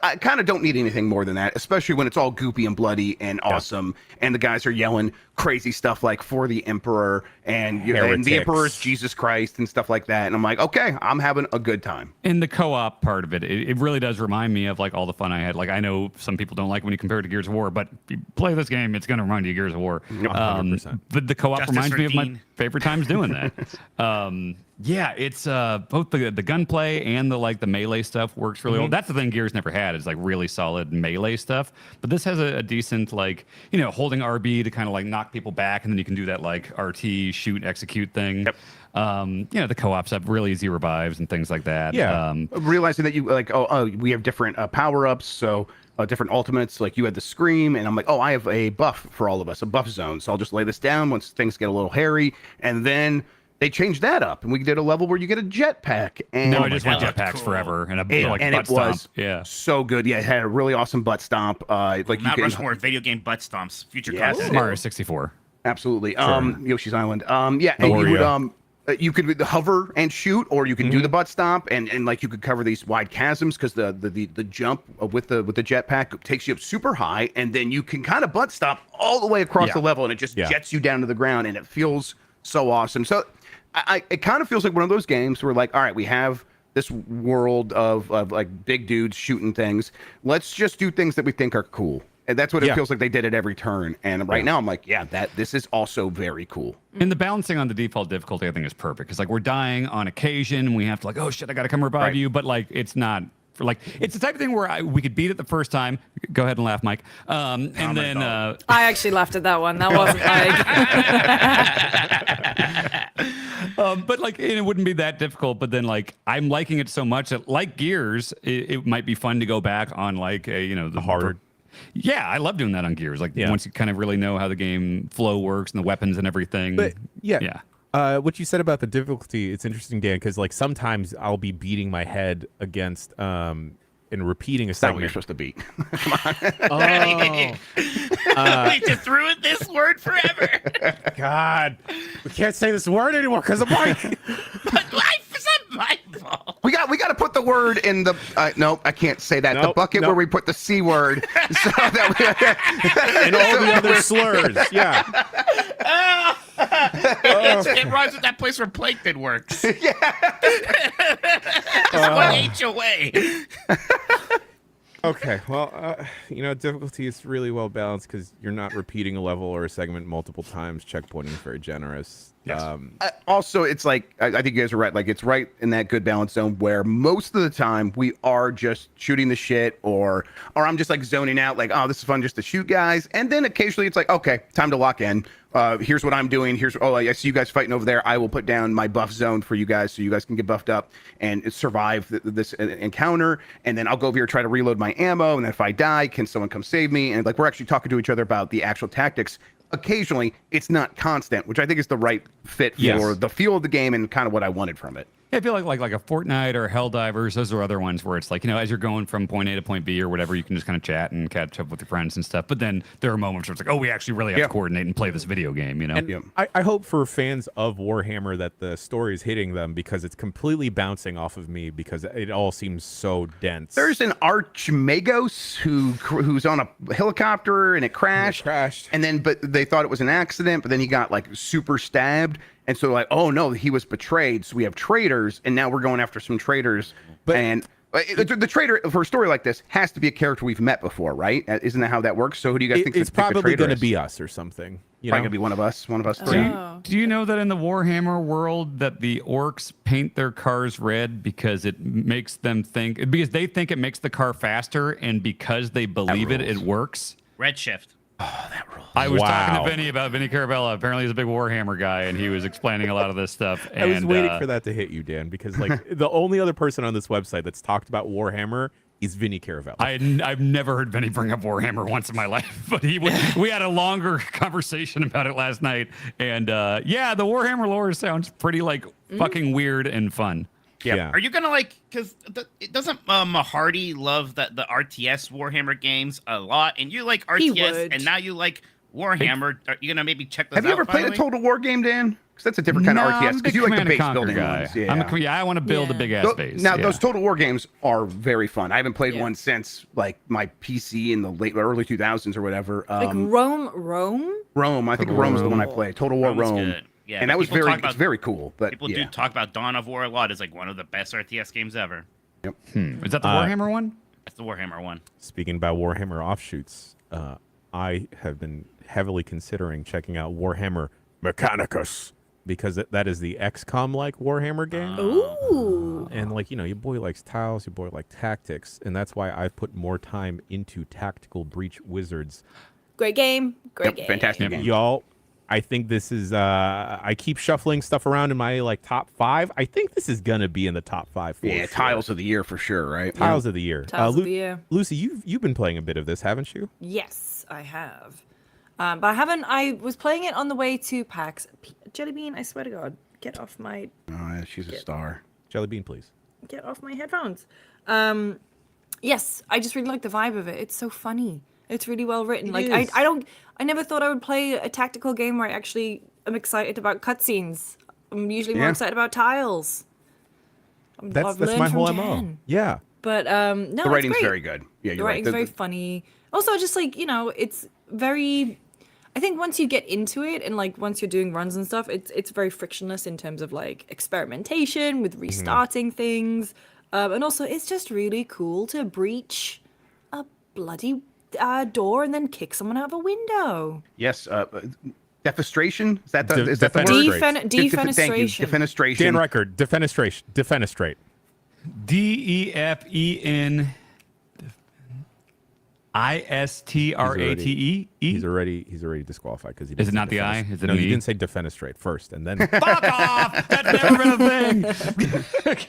I kind of don't need anything more than that, especially when it's all goopy and bloody and awesome, and the guys are yelling crazy stuff like "for the Emperor" and the Emperor's Jesus Christ and stuff like that. And I'm like, okay, I'm having a good time. In the co-op part of it, it really does remind me of like all the fun I had. Like I know some people don't like when you compare it to Gears of War, but if you play this game, it's going to remind you of Gears of War. 100%. But the co-op Justice reminds me for of my Dean. favorite times doing that. Yeah, it's both the gunplay and the melee stuff works really well. That's the thing Gears never had, is like really solid melee stuff. But this has a decent holding RB to kind of like knock people back, and then you can do that like RT shoot execute thing. Yep. The co-op stuff, really easy revives and things like that. Yeah. Realizing that you we have different power-ups, so different ultimates. Like you had the Scream, and I'm like, I have a buff for all of us, a buff zone. So I'll just lay this down once things get a little hairy, and then they changed that up, and we did a level where you get a jetpack. And No, I just went God, jetpacks cool. forever and and butt it stomp. was Yeah. so good. Yeah, it had a really awesome butt stomp. Like you Mount can Rushmore video game butt stomps. Future Yes. content. Mario 64. absolutely Yoshi's Island. And you Wario. would you could hover and shoot, or you can do the butt stomp, and like you could cover these wide chasms because the jump with the jetpack takes you up super high, and then you can kind of butt stomp all the way across the level, and it just jets you down to the ground, and it feels so awesome. So it kind of feels like one of those games where like, all right, we have this world of like big dudes shooting things. Let's just do things that we think are cool. And that's what it feels like they did at every turn. And right now I'm like, this is also very cool. And the balancing on the default difficulty, I think, is perfect. Because like we're dying on occasion. We have to like, oh shit, I got to come revive you. But like, it's not for like, it's the type of thing where we could beat it the first time. Go ahead and laugh, Mike. And then I actually laughed at that one. That wasn't like. but like it wouldn't be that difficult. But then like I'm liking it so much that like Gears, it might be fun to go back on like the hard. Yeah, I love doing that on Gears. Like once you kind of really know how the game flow works and the weapons and everything. But yeah. What you said about the difficulty, it's interesting, Dan, because like sometimes I'll be beating my head against and repeating a That's not what you're segment. supposed to beat. We just ruined this word forever. God, we can't say this word anymore because of Mike. But life is not my fault. We got to put the word in the no, I can't say that. The Nope, bucket nope. where we put the C word, so that And all the other slurs. Yeah. It rhymes with that place where plankton works. It's one HOA. Okay. Well, difficulty is really well balanced because you're not repeating a level or a segment multiple times. Checkpointing is very generous. Yes. also, it's like I think you guys are right. Like it's right in that good balance zone where most of the time we are just shooting the shit, or I'm just like zoning out. Like, oh, this is fun just to shoot guys, and then occasionally it's like, okay, time to lock in. Here's what I'm doing. I see you guys fighting over there. I will put down my buff zone for you guys so you guys can get buffed up and survive this encounter. And then I'll go over here, try to reload my ammo. And then if I die, can someone come save me? And like, we're actually talking to each other about the actual tactics. Occasionally, it's not constant, which I think is the right fit for the feel of the game and kind of what I wanted from it. I feel like a Fortnite or Helldivers, those are other ones where it's like, as you're going from point A to point B or whatever, you can just kind of chat and catch up with your friends and stuff. But then there are moments where it's like, oh, we actually really have to coordinate and play this video game, And I hope for fans of Warhammer that the story is hitting them because it's completely bouncing off of me because it all seems so dense. There's an Archmagos who's on a helicopter and it crashed. And then, but they thought it was an accident, but then he got like super stabbed. And so like, oh no, he was betrayed. So we have traitors, and now we're going after some traitors. And The traitor for a story like this has to be a character we've met before, right? Isn't that how that works? So who do you guys think It's the probably traitor going to is? be us or something. You Probably know? gonna be one of us three. Oh. Do you know that in the Warhammer world that the orcs paint their cars red because it makes them think, because they think it makes the car faster, and because they believe it works? Redshift. Oh, that rules. I was talking Wow. to Vinny about Vinny Carabella. Apparently, he's a big Warhammer guy, and he was explaining a lot of this stuff. I was and, waiting for that to hit you, Dan, because like the only other person on this website that's talked about Warhammer is Vinny Caravella. I've never heard Vinny bring up Warhammer once in my life, but we had a longer conversation about it last night. And yeah, the Warhammer lore sounds pretty like fucking weird and fun. Yeah. Are you gonna it doesn't Mahardy love the RTS Warhammer games a lot, and you like He RTS, would. and now you like Warhammer? Are you gonna maybe check those out? Have you ever played a finally? Total War game, Dan? Because that's a different kind of I'm a RTS. big Because you like the Command base and Conquer building guy. ones. Yeah. I want to build a Yeah. big ass base. Now yeah. those Total War games are very fun. I haven't played Yeah. one since like my PC in the early 2000s or whatever. Like Rome? Rome. I think Rome's the one I played. Total War Rome's Rome. good. Yeah, and but that was people talk about- it's very cool. But People yeah. do talk about Dawn of War a lot. It's like one of the best RTS games ever. Is that the Warhammer one? That's the Warhammer one. Speaking about Warhammer offshoots, I have been heavily considering checking out Warhammer Mechanicus because that is the XCOM-like Warhammer game. Ooh. And like, you know, your boy likes tiles, your boy likes tactics, and that's why I've put more time into Tactical Breach Wizards. Great game. Great game. Fantastic game. Y'all, I think this is I keep shuffling stuff around in my like top 5. I think this is gonna be in the top 5 for Yeah, sure. Tiles of the Year for sure, right? Tiles of the Year. Tiles of the Year. Lucy, you've been playing a bit of this, haven't you? Yes, I have. But I haven't. I was playing it on the way to PAX. Jellybean, I swear to God, get off my Oh, she's a star. Jelly Bean, please. headphones. Yes, I just really like the vibe of it. It's so funny. It's really well written. is. I never thought I would play a tactical game where I actually am excited about cutscenes. I'm usually more Yeah. excited about tiles. That's I've my learned whole from MO. Jen. Yeah. But no, The it's writing's great. very good. Yeah, The you're right. writing's very funny. Also, just like, you know, it's very. I think once you get into it and like once you're doing runs and stuff, it's very frictionless in terms of like experimentation with restarting things, and also it's just really cool to breach a bloody door and then kick someone out of a window. Yes. Defenestration? Is that the De- is that the word? defenestrate. Thank you. Defenestration. Defenestration. Dan Record, defenestrate. DEFEN ISTRATE. He's already disqualified because he. Is didn't it not say the I? defenestrate. Is it no, an you E? didn't say defenestrate first, and then Fuck off! That's never been a thing.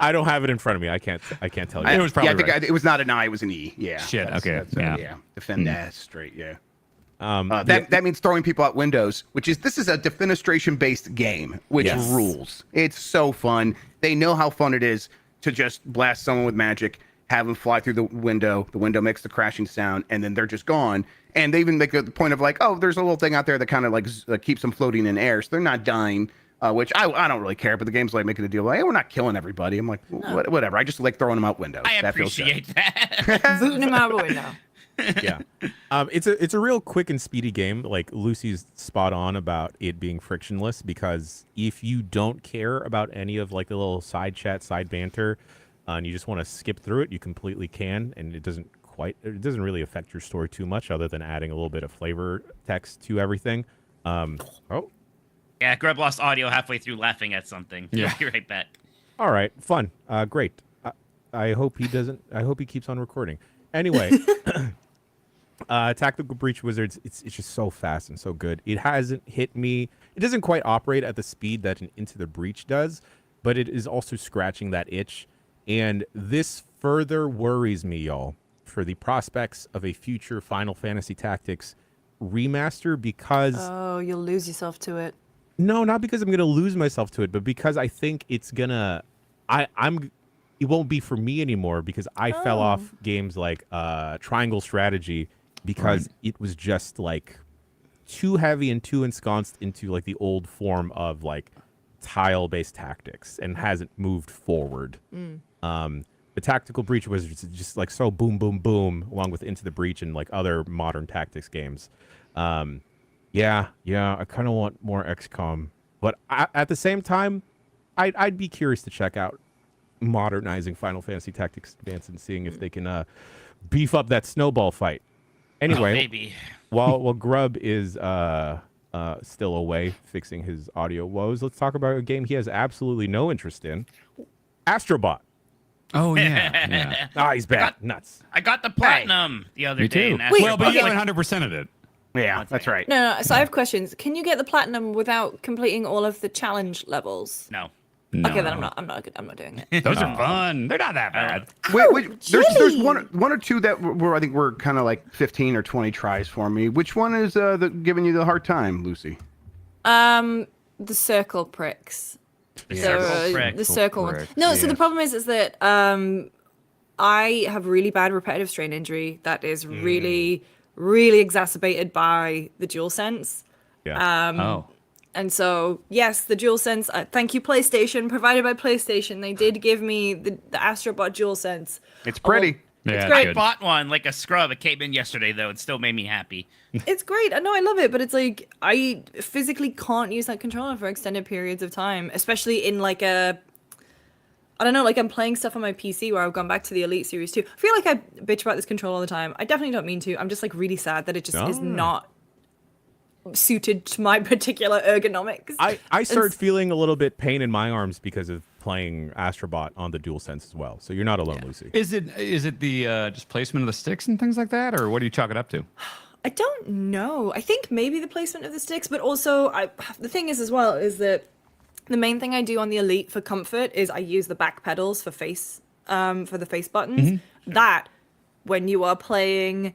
I don't have it in front of me. I can't tell you. It was probably I think right. it was not an I, it was an E. Yeah. Shit, okay, yeah. Yeah. Defenestrate. Yeah. The- That means throwing people out windows, this is a defenestration based game, which Yes. rules. It's so fun. They know how fun it is to just blast someone with magic, have them fly through the window. The window makes the crashing sound, and then they're just gone. And they even make the point of like, oh, there's a little thing out there that kind of like keeps them floating in air, so they're not dying. Which I don't really care, but the game's like making a deal like, hey, we're not killing everybody. I'm like, whatever. I just like throwing them out windows. I That feels good. appreciate that. Booting him out the window. Yeah. It's a real quick and speedy game. Like Lucy's spot on about it being frictionless, because if you don't care about any of like the little side chat, side banter, and you just want to skip through it, you completely can, and it doesn't really affect your story too much, other than adding a little bit of flavor text to everything. Yeah, Grub lost audio halfway through laughing at something. Yeah. You're right back. All right, fun, great. I hope he doesn't. I hope he keeps on recording. Anyway, Tactical Breach Wizards. It's just so fast and so good. It hasn't hit me. It doesn't quite operate at the speed that an Into the Breach does, but it is also scratching that itch. And this further worries me, y'all, for the prospects of a future Final Fantasy Tactics remaster, because Oh, you'll lose yourself to it. no, not because I'm gonna lose myself to it, but because I think it's gonna. It won't be for me anymore, because I fell off games like Triangle Strategy because it was just like too heavy and too ensconced into like the old form of like tile-based tactics and hasn't moved forward. The Tactical Breach Wizards is just like so boom, boom, boom, along with Into the Breach and like other modern tactics games. Yeah, I kind of want more XCOM, but at the same time, I'd be curious to check out modernizing Final Fantasy Tactics Advance and seeing if they can beef up that snowball fight. Anyway, maybe. while Grub is still away fixing his audio woes, let's talk about a game he has absolutely no interest in, Astrobot. Oh yeah. Ah, he's back. Nuts. I got the platinum the other Me day. too. in Astro Well, but you Bot. haven't 100%ed it. Yeah, that's right. No, so I have questions. Can you get the platinum without completing all of the challenge levels? No. No. Okay, then I'm not doing it. Those are fun. They're not that bad. There's one or two that were I think were kind of like 15 or 20 tries for me. Which one is giving you the hard time, Lucy? The circle pricks. The circle prick. The circle one. pricks, No, so yeah. the problem is that I have really bad repetitive strain injury that is really, really exacerbated by the DualSense. Yeah. Oh. And so, yes, the DualSense, thank you, PlayStation, provided by PlayStation. They did give me the Astrobot DualSense. It's pretty. Yeah, It's it's great. I good. bought one like a scrub. It came in yesterday though. It still made me happy. It's great. I know, I love it, but it's like I physically can't use that controller for extended periods of time, especially in like I don't know, like I'm playing stuff on my PC where I've gone back to the Elite Series 2. I feel like I bitch about this controller all the time. I definitely don't mean to. I'm just like really sad that it just is not suited to my particular ergonomics. I started feeling a little bit pain in my arms because of playing Astrobot on the DualSense as well. So you're not alone, Lucy. Is it the just placement of the sticks and things like that, or what do you chalk it up to? I don't know. I think maybe the placement of the sticks, but also the thing is as well is that the main thing I do on the Elite for comfort is I use the back pedals for the face buttons. That when you are playing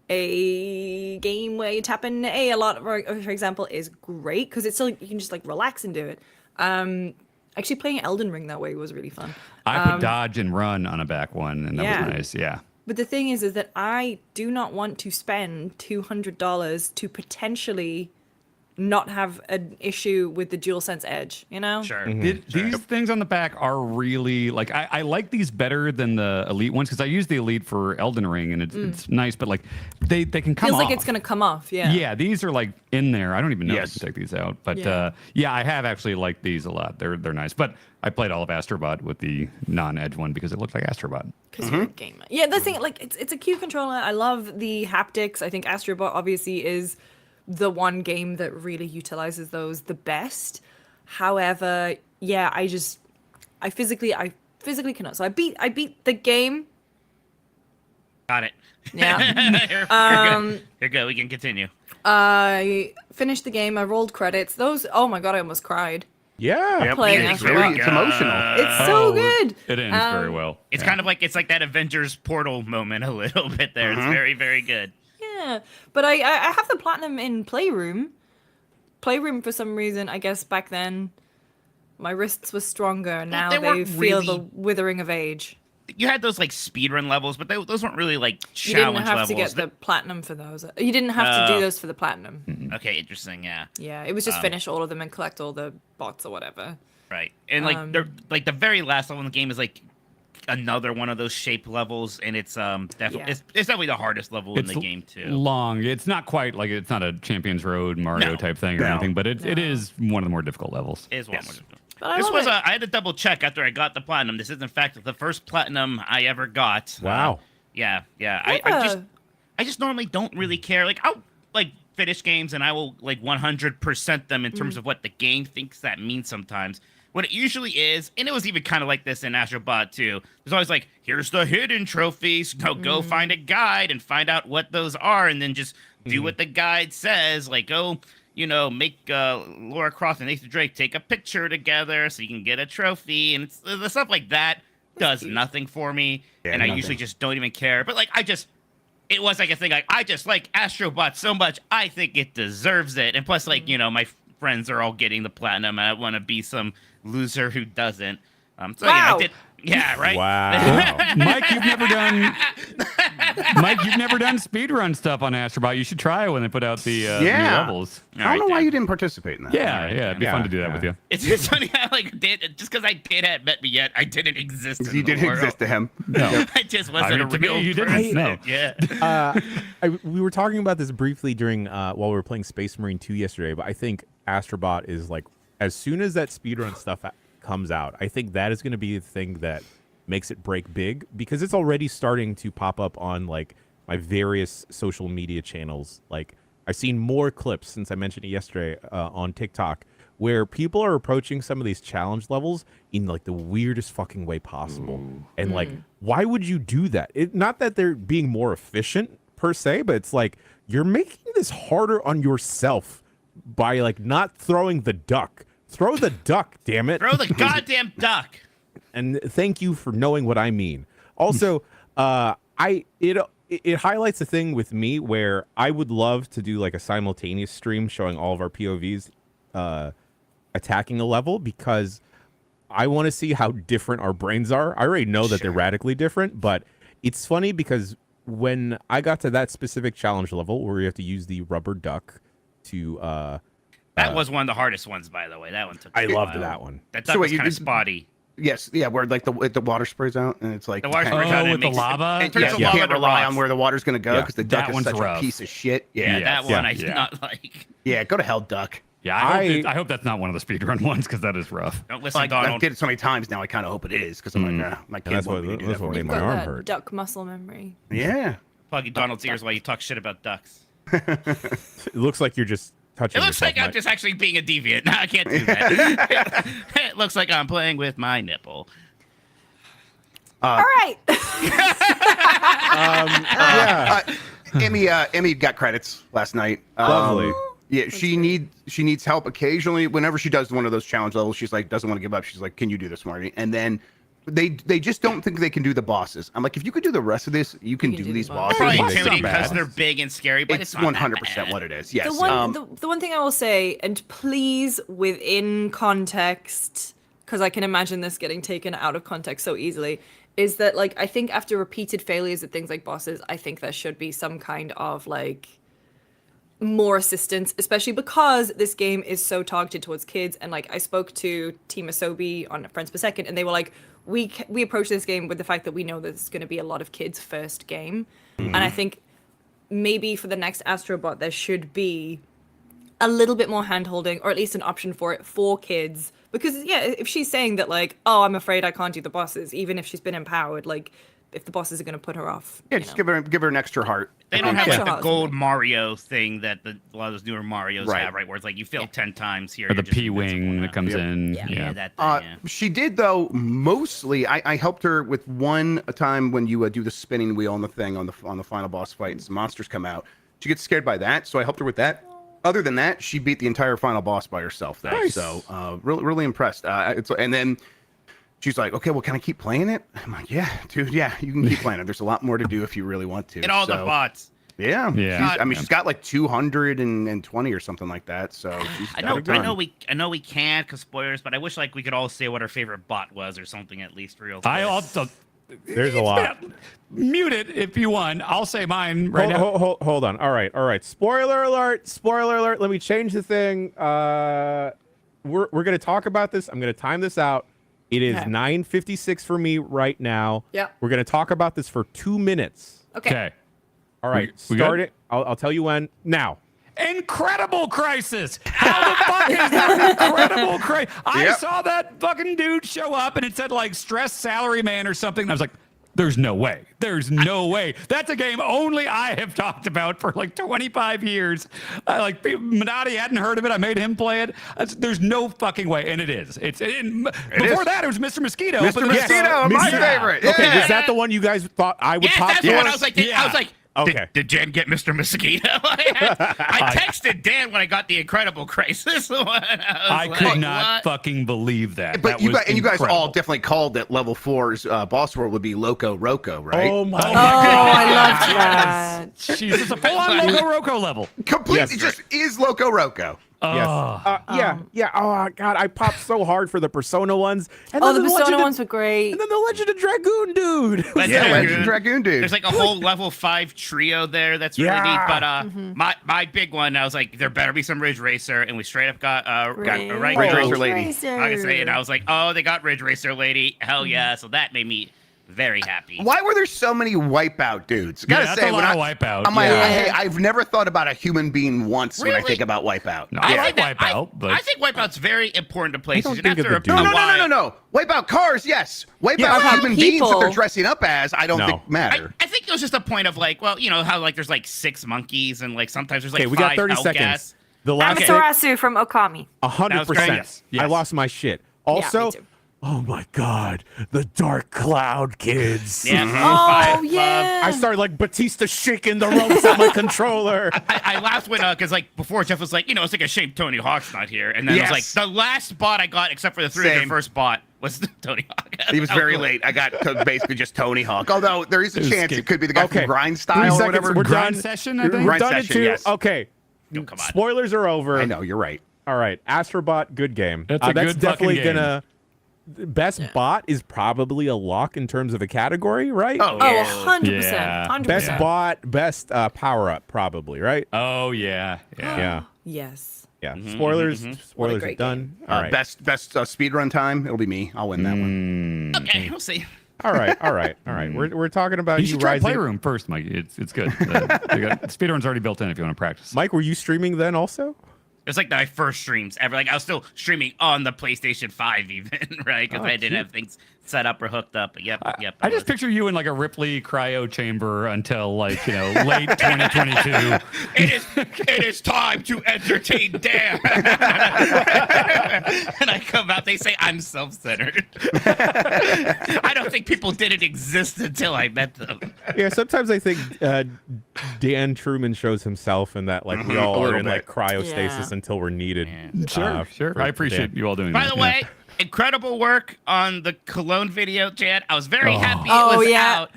a game where you tap in A a lot, for example, is great because it's still you can just like relax and do it. Actually, playing Elden Ring that way was really fun. I put dodge and run on a back one, and that Yeah. was nice. Yeah. But the thing is that I do not want to spend $200 to potentially not have an issue with the DualSense Edge, you know? Sure. These things on the back are really like I like these better than the Elite ones because I use the Elite for Elden Ring and it's nice, but like they can come Feels off. like it's gonna come off, yeah. Yeah, these are like in there. I don't even know Yes. if I can take these out, but Yeah. I have actually liked these a lot. They're nice, but I played all of Astrobot with the non-Edge one because it looked like Astrobot. Because you're a gamer. Yeah, the thing, like, it's a cute controller. I love the haptics. I think Astrobot obviously is the one game that really utilizes those the best. However, yeah, I physically cannot. So I beat the game. Got it. Yeah. You're good. We can continue. I finished the game. I rolled credits. Those, oh my god, I almost cried. Yeah. Playing It's Astrobot. It's emotional. It's so good. It ends very well. It's kind of like it's like that Avengers Portal moment a little bit there. It's very, very good. Yeah, but I have the platinum in Playroom. Playroom, for some reason, I guess back then, my wrists were stronger, and now They they weren't feel the really- withering of age. You had those like speedrun levels, but those weren't really like You didn't challenge have levels. to get the platinum for those. You didn't have to do those for the platinum. Okay, interesting. Yeah. Yeah, it was just finish all of them and collect all the bots or whatever. Right. And like they're like the very last level in the game is like another one of those shape levels, and it's definitely Yeah. it's definitely the hardest level in the game too. Long. It's not quite like it's not a Champions Road Mario No. type thing or No. anything, but it is one of the more difficult levels. It is one Yes. more difficult. But I This love was it. I had to double check after I got the platinum. This is in fact the first platinum I ever got. Wow. Yeah. Yeah. I just normally don't really care. Like I'll like finish games and I will like 100% them in terms of what the game thinks that means sometimes. What it usually is, and it was even kind of like this in Astrobot too. There's always like, here's the hidden trophies. Now go find a guide and find out what those are, and then just do what the guide says. Like, go, make Laura Croft and Nathan Drake take a picture together so you can get a trophy, and it's the stuff like that does nothing for me, and I usually just don't even care. But like, it was like a thing. Like, I just like Astrobot so much, I think it deserves it. And plus, like, my friends are all getting the platinum, and I want to be some loser who doesn't. So yeah, Wow. I did. Yeah, right. Wow. Mike, you've never done speedrun stuff on Astrobot. You should try it when they put out the new levels. I don't know why you didn't participate in that. Yeah, it'd be fun to do that with you. It's funny how like just because I hadn't met me yet, I didn't exist. In You the didn't world. exist to him. No. I just wasn't I mean, a to me, real you didn't. person. No. Yeah. We were talking about this briefly during while we were playing Space Marine 2 yesterday, but I think Astrobot is like as soon as that speedrun stuff comes out. I think that is going to be the thing that makes it break big, because it's already starting to pop up on like my various social media channels. Like I've seen more clips since I mentioned it yesterday on TikTok, where people are approaching some of these challenge levels in like the weirdest fucking way possible. And like, why would you do that? Not that they're being more efficient per se, but it's like you're making this harder on yourself by like not throwing the duck. Throw the duck, damn it. Throw the goddamn duck. And thank you for knowing what I mean. Also, it highlights a thing with me where I would love to do like a simultaneous stream showing all of our POVs attacking a level, because I want to see how different our brains are. I already know that they're radically different, but it's funny because when I got to that specific challenge level where you have to use the rubber duck to that was one of the hardest ones, by the way. That one took. I loved that one. That duck was kind of spotty. Yes, yeah, where like the water sprays out and it's like The water sprays out and with it the lava. and turns you the lava can't to rely rocks. on where the water's gonna go because the duck That is one's such rough. a piece of shit. Yeah, Yeah, that one I did yeah. not like. yeah, go to hell, duck. Yeah, I hope that's not one of the speedrun ones, because that is rough. Don't listen, Like, I've Donald. did it so many times now. I kind of hope it is because I'm like, my kid that's won't what- let me do that's that what for made me. my Got arm that hurt. duck muscle memory. Yeah. Pluggy Donald's ears while you talk shit about ducks. It looks like you're just touching It looks yourself, like I'm Mike. just actually being a deviant. No, I can't do that. It looks like I'm playing with my nipple. All right. Emmy got credits last night. Lovely. Yeah, she needs help occasionally. Whenever she does one of those challenge levels, she's like doesn't want to give up. She's like, "Can you do this, Marty?" And then they just don't think they can do the bosses. I'm like, if you could do the rest of this, you can do do these the bosses. Probably It's not intimidating bad. because they're big and scary, but It's it's not 100% what it is. Yes. The one thing I will say, and please within context, because I can imagine this getting taken out of context so easily, is that like I think after repeated failures at things like bosses, I think there should be some kind of like more assistance, especially because this game is so targeted towards kids. And like I spoke to Team Asobi on Friends Per Second, and they were like, we approach this game with the fact that we know that it's going to be a lot of kids' first game, and I think maybe for the next Astrobot there should be a little bit more hand-holding, or at least an option for it for kids. Because yeah, if she's saying that like, oh, I'm afraid I can't do the bosses, even if she's been empowered, like if the bosses are going to put her off. yeah, just give her an extra heart. They don't have Yeah. like the Yeah. gold Mario thing that a lot of those newer Marios Right. have, right? Where it's like you fail 10 times here. Or the you're just P-wing invincible that now. comes in. Yeah. Yeah, that thing, yeah. She did though. Mostly, I helped her with one time when you do the spinning wheel on the thing on the final boss fight, and some monsters come out. She gets scared by that, so I helped her with that. Other than that, she beat the entire final boss by herself. Though, Nice. so really impressed. And then she's like, "Okay, well, can I keep playing it?" I'm like, "Yeah, dude, yeah, you can keep playing it. There's a lot more to do if you really want to." And all the So, bots. Yeah, Yeah. she's got like 220 or something like that. So she's I got know, a ton. I know we can't because spoilers, but I wish like we could all say what our favorite bot was or something at least real. I quick. also There's a lot. mute it if you want. I'll say mine right now. Hold on. All right. Spoiler alert. Let me change the thing. We're going to talk about this. I'm going to time this out. It is Okay. 9:56 for me right now. Yep. We're going to talk about this for 2 minutes. Okay. All right. We Start good? it. I'll tell you when. Now. Incredible Crisis. How the fuck is that Incredible Crisis? I Yep. saw that fucking dude show up and it said like stressed salary man or something. And I was like, there's no way. There's no way. That's a game only I have talked about for like 25 years. Minotti hadn't heard of it. I made him play it. There's no fucking way. And it is. Before that, it was Mr. Mosquito. Mr. but Mosquito, my Yeah. favorite. Okay. Yeah. Was that the one you guys thought I would Yes, pop that's for? what I was like. I was like, Okay. Did Dan get Mr. Mosquito? I texted Dan when I got the Incredible Crisis one. I was could like, not what? fucking believe that. But That you was guys all incredible. definitely called that level 4's boss world would be Loco Roco, right? Oh my Oh, god. I loved that. Jesus, a full-on Loco Roco level. Completely Yes. just is Loco Roco. Yes. Yeah. Oh god, I popped so hard for the Persona ones. And Oh, then the Persona Legend of- ones were great. And then the Legend of Dragoon, dude. But Yeah, Dragoon- Legend Dragoon dude. There's like a whole level 5 trio there that's really Yeah. neat. But my big one, I was like, there better be some Ridge Racer, and we straight up got a right Ridge girl. Racer lady. I was saying, I was like, oh, they got Ridge Racer lady, hell yeah! So that made me very happy. Why were there so many Wipeout dudes? Gotta that's say, a when lot of Wipeout. I'm like, Yeah. hey, I've never thought about a human being once when I Really? think about Wipeout. No, Yeah. I like think that- Wipeout, but I think Wipeout's very important to PlayStation. don't think of After the a dude. No, while, no. Wipeout cars, yes. Wipeout about human beings that they're people? dressing up as, I don't No. think matter. I think it was just a point of like, well, you know how like there's like 6 monkeys and like sometimes there's like Okay, we got 5 30 Hellcats. seconds. The I'm last Sarasu from Okami. 100%. Yes. I lost my shit. Also, me too. oh my god, the Dark Cloud kids. Yeah. Oh, Five, yeah. I started like Batista shaking the ropes at my controller. I laughed when because like before Jeff was like, you know, it's like a shame Tony Hawk's not here, and then it was like Yes. the last bot I got except for the Same. 301st bot was Tony Hawk. He was very late. I got to basically just Tony Hawk. Although there is a chance it could be the guy Okay. from Grind 3 Style or seconds, whatever. we're Grind done. session, I think. Grind Done session, in 2. yes. Okay. Oh, come on. Spoilers are over. I know, you're right. All right, Astrobot, good game. That's a that's good definitely fucking game. gonna. Best bot is probably a lock in terms of a category, right? Oh, Oh, 100%. Yeah. 100%. Best bot, best power up, probably, right? Oh yeah. Yeah, Yes. yeah. Spoilers, spoilers are great done. All right, Best speed run time. It'll be me. I'll win that one. Okay, we'll see. all right. We're talking about You you should try rising. Playroom first, Mike. It's good. Speedrun's already built in if you want to practice. Mike, were you streaming then also? It was like my first streams ever. Like I was still streaming on the PlayStation 5 even, right? Because I didn't have things set up or hooked up. But yep. I just picture you in like a Ripley cryo chamber until like late 2022. It is time to entertain Dan. And I come out, they say I'm self-centered. I don't think people didn't exist until I met them. Yeah, sometimes I think Dan Truman shows himself in that like we all A are little in like bit. cryostasis Yeah. until we're needed. Sure. for I appreciate Dan. you all doing By that. the yeah. way, incredible work on the Cologne video, Chad. I was very happy it Oh, was yeah. out.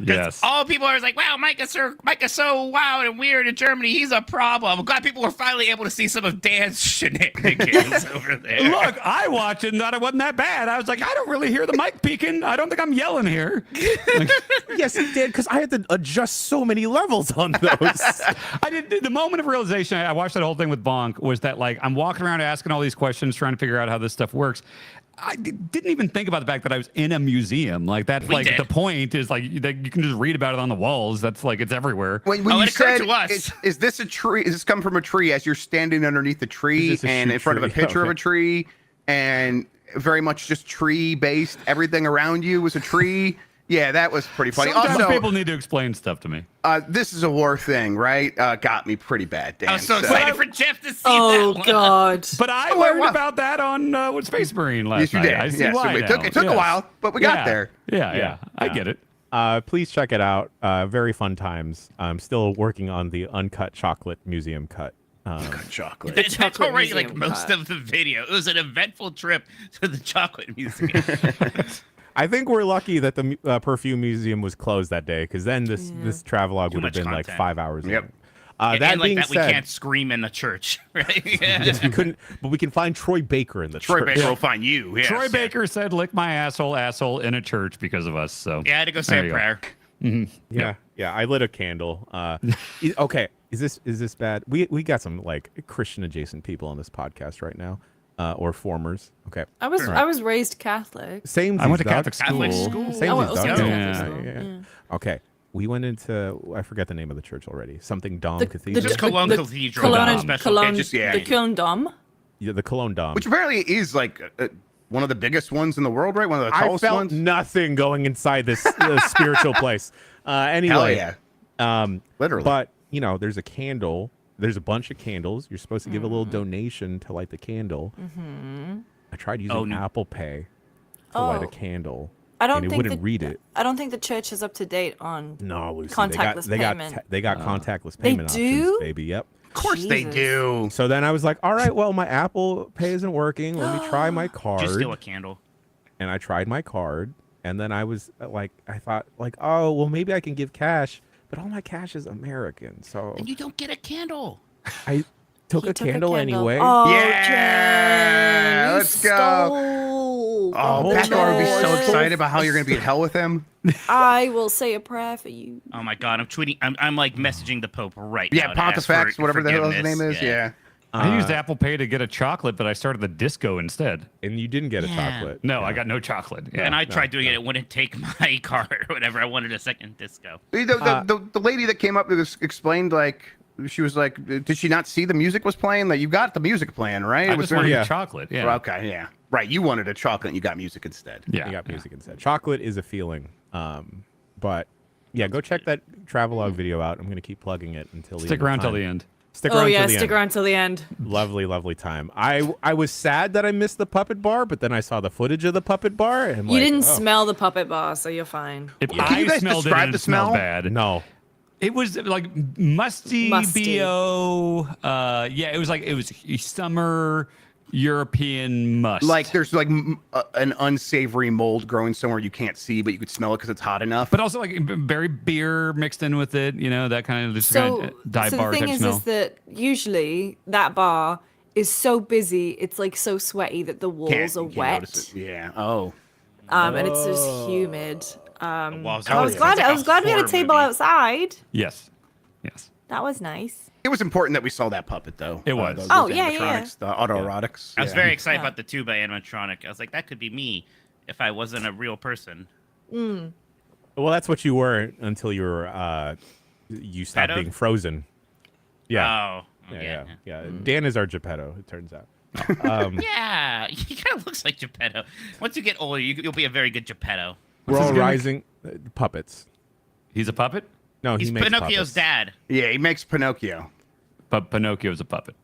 Yes. All people are like, wow, Mike is so wild and weird in Germany. He's a problem. I'm glad people were finally able to see some of Dan's shenanigans over there. Look, I watched it and thought it wasn't that bad. I was like, I don't really hear the mic peaking. I don't think I'm yelling here. Like, Yes, it did because I had to adjust so many levels on those. I did. The moment of realization, I watched that whole thing with Bonk, was that like I'm walking around asking all these questions, trying to figure out how this stuff works. I didn't even think about the fact that I was in a museum. Like that's We like did. the point is like that you can just read about it on the walls. That's like it's everywhere. When Oh, you it occurred said, to us. is this a tree? Is this come from a tree as you're standing underneath the tree Is this a and shoot in front of a tree? picture of a Okay. tree and very much just tree based? Everything around you was a tree. Yeah, that was pretty funny. Sometimes Also, people need to explain stuff to me. this is a war thing, right? Got me pretty bad, Dan. I was so excited for Jeff to see Oh, that one. God. But I Oh, learned wow. about that on with Space Marine last Yes, you night. did. I see Yes, why it took now. a Yes. while, but we got there. Yeah. I get it. Please check it out. Very fun times. I'm still working on the uncut chocolate museum cut. Chocolate. That's chocolate already like museum most cut. of the video. It was an eventful trip to the chocolate museum. I think we're lucky that the perfume museum was closed that day because then this travelogue would have much been like content. 5 hours. Yep. long. And That like being that, we said, can't scream in a church, right? yes, we couldn't, but we can find Troy Baker in the Troy church. Baker will find you. Yes. Troy Baker said, "Lick my asshole in a church because of us." So Yeah, I had to go say There a you go. prayer. Yeah. I lit a candle. Okay, is this bad? We got some like Christian adjacent people on this podcast right now, or formers. Okay, I was raised Catholic. same. I went to Dog. Catholic Catholic school. school. Same I as went also Dog. to Yeah. Catholic school. Yeah. Okay, we went into I forget the name of the church already. Something Dom The- Cathedral. Just Cologne Cathedral. Cologne, Special. Cologne, Yeah, just- yeah. the Cologne Dom. Yeah, the Cologne Dom. Which apparently is like one of the biggest ones in the world, right? One of the I tallest felt ones. nothing going inside this spiritual place. Anyway, Hell yeah. Literally. But there's a candle. There's a bunch of candles. You're supposed to give a little donation to light the candle. I tried using Apple Pay to light a Oh. candle. I don't and it think wouldn't read it. I don't think the church is up to date on. No, Lucy, Contactless they got payment. they got contactless They payment do? options, baby. Yep. Of course they Jesus. do. So then I was like, all right, well, my Apple Pay isn't working. Let me try my card. Just steal a candle. And I tried my card, and then I was like, I thought like, oh, well, maybe I can give cash, but all my cash is American, so And you don't get a candle. I took He a took candle anyway. Oh, Yeah, Jen, you let's go. stole Oh, the Pastor would be so Lord. excited about how you're going to be in hell with him. I will say a prayer for you. Oh my God, I'm tweeting. I'm like messaging the Pope right now. Yeah, to ask Pontifex, for whatever the hell his forgiveness. name is. Yeah. I used Apple Pay to get a chocolate, but I started the disco instead. And you didn't get a chocolate. No, I got no chocolate. Yeah. And I tried doing it. It wouldn't take my card or whatever. I wanted a second disco. The lady that came up explained, like, she was like, did she not see the music was playing? Like, you got the music playing, right? I just wanted chocolate. Yeah. Okay, yeah. Right, you wanted a chocolate and you got music instead. Yeah. You got music instead. Chocolate is a feeling. But yeah, go check that travelogue video out. I'm going to keep plugging it until the Stick end of around till time. the end. Stick around till the stick end. around till the end. Lovely, lovely time. I was sad that I missed the puppet bar, but then I saw the footage of the puppet bar. And You like, didn't oh, smell the puppet bar, so you're fine. If Can I you guys smelled describe it, the it smelled smell? bad. No. It was like musty, bo. Yeah, it was summer European must. Like, there's like an unsavory mold growing somewhere you can't see, but you could smell it because it's hot enough. but also like very beer mixed in with it. You know, that kind of just kind So, of dive so bar the thing type is smell. that usually that bar is so busy, it's like so sweaty that the walls are Can't wet. notice it. Yeah. Oh. And it's just humid. Walls I are- was it's glad. like I a was glad we had a horror table movie. outside. Yes. That was nice. It was important that we saw that puppet, though. It was. Those Oh, yeah, yeah. animatronics, the autoerotics. I was Yeah. very excited Yeah. about the tuba animatronic. I was like, that could be me if I wasn't a real person. Well, that's what you were until you were you stopped Geppetto? being frozen. Yeah. Oh. Yeah. Dan is our Geppetto, it turns out. Yeah, he kind of looks like Geppetto. Once you get older, you'll be a very good Geppetto. We're his all gimmick? rising puppets. He's a puppet, No, He's he makes Pinocchio's puppets. dad. Yeah, he makes Pinocchio. but Pinocchio's a puppet.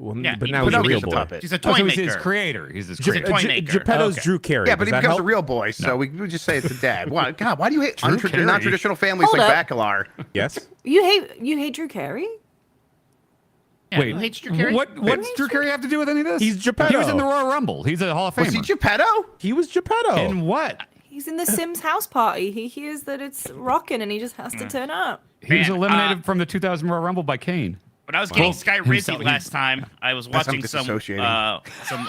Well, Yeah, but he- now he's a real Pinocchio's a boy. puppet. He's a Oh, toy so he's maker. his creator. He's his He's a creator. toy maker. Geppetto's Okay. Drew Carey. Yeah, but he Does that becomes help? a real boy, so we just say it's a dad. Why? God, why do you hate Drew Carey. non-traditional families Hold like up. Bacalar? Yes. You hate Drew Carey? Yeah, Wait, who hates Drew Carey? what's Drew Carey have to do with any of this? He's Geppetto. He was in the Royal Rumble. He's a Hall of Famer. Was he Geppetto? He was Geppetto. In what? He's in the Sims house party. He hears that it's rocking and he just has to turn up. He was Man, eliminated from the 2000 Royal Rumble by Kane. When I was getting Sky Rizzy himself- last time, I was That's watching some disassociating. some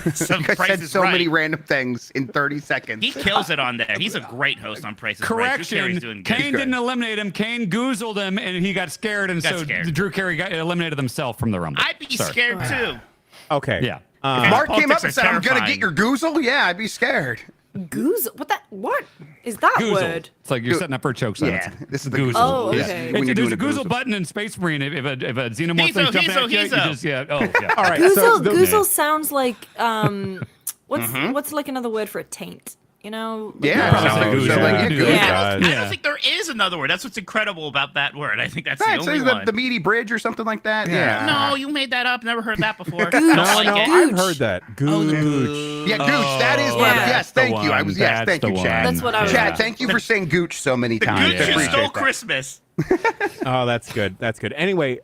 You guys Price said is so Right. many random things in 30 seconds. He kills it on there. He's a great host on Price is Right. Drew Correction. Carey's doing good. Kane good. didn't eliminate him. Kane goozled him, and he got scared, and Got so scared. Drew Carey eliminated himself from the Rumble. I'd be Sorry. scared too. Okay. Yeah. If Mark came up Politics and are said, "I'm gonna terrifying. get your goozle," yeah, I'd be scared. Goose? What is that Goozle. word? It's like you're setting up for a choke sign. Yeah, It's this is the goozle. Oh, Yeah. okay. When you're There's doing a a goozle goozle. button in Space Marine. If a xenomorph wants to Heezo, jump heezo, at you, you heezo. just yeah. Oh yeah. All right. Goozle, so goozle sounds like what's like another word for a taint? You know? Yeah, Probably so- say so goozle. like, yeah, Goozle. goozle. Yeah. I Yeah. don't think there is another word. That's what's incredible about that word. I think that's Right, the so only is one. the meaty bridge or something like that. Yeah. Yeah. No, you made that up. Never heard that before. Gooch. Don't No, like no, it. I've Gooch. heard that. Gooch. Yeah, gooch. That is what. Yeah. Yes, thank you. I one. was. Yes, That's thank the you, one. Chad. That's what I was- Chad, thank you for saying gooch so many The times. Gooch I who appreciate stole that. Christmas. Oh, that's good. That's good. Anyway,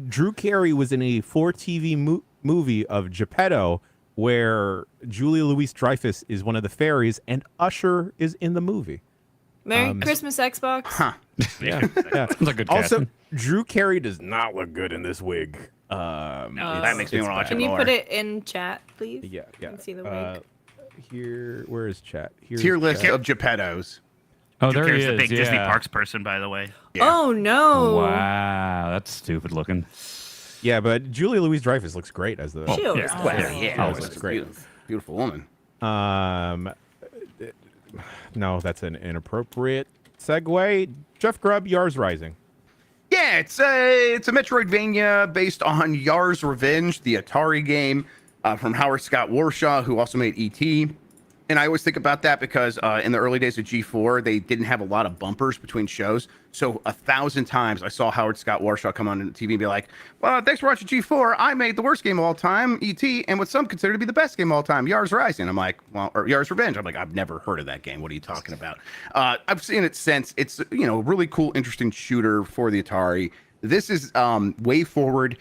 Drew Carey was in a 4 TV movie of Geppetto where Julia Louis-Dreyfus is one of the fairies and Usher is in the movie. Merry Christmas, Xbox. Huh. Yeah. yeah. Sounds like good Also, casting. Drew Carey does not look good in this wig. That makes me want to watch it Can you more. put it in chat, please? Yeah, yeah. Can see the wig. Here, where is chat? Here's Tier list chat. of Geppettos. Oh, Drew there he Carey's is. the big yeah. Disney Parks person, by the way. Yeah. Oh no! Wow, that's stupid looking. Yeah, but Julia Louis-Dreyfus looks great as the. She always yeah. does. Well, yeah, Always. looks great. Beautiful woman. No, that's an inappropriate segue. Jeff Grubb, Yars Rising. Yeah, it's a Metroidvania based on Yars Revenge, the Atari game from Howard Scott Warshaw, who also made E.T. And I always think about that because in the early days of G4, they didn't have a lot of bumpers between shows. So 1,000 times I saw Howard Scott Warshaw come on the TV and be like, well, thanks for watching G4. I made the worst game of all time, E.T., and what some consider to be the best game of all time, Yars Rising. I'm like, well, or Yars Revenge. I'm like, I've never heard of that game. What are you talking about? I've seen it since. It's, you know, really cool, interesting shooter for the Atari. This is way forward,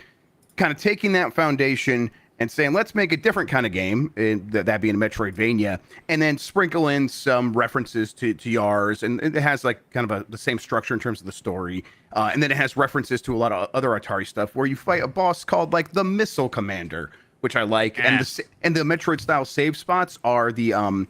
kind of taking that foundation and saying, let's make a different kind of game, that being a Metroidvania, and then sprinkle in some references to Yars, and it has like kind of the same structure in terms of the story, and then it has references to a lot of other Atari stuff where you fight a boss called like the Missile Commander, which I like, and the Metroid style save spots are the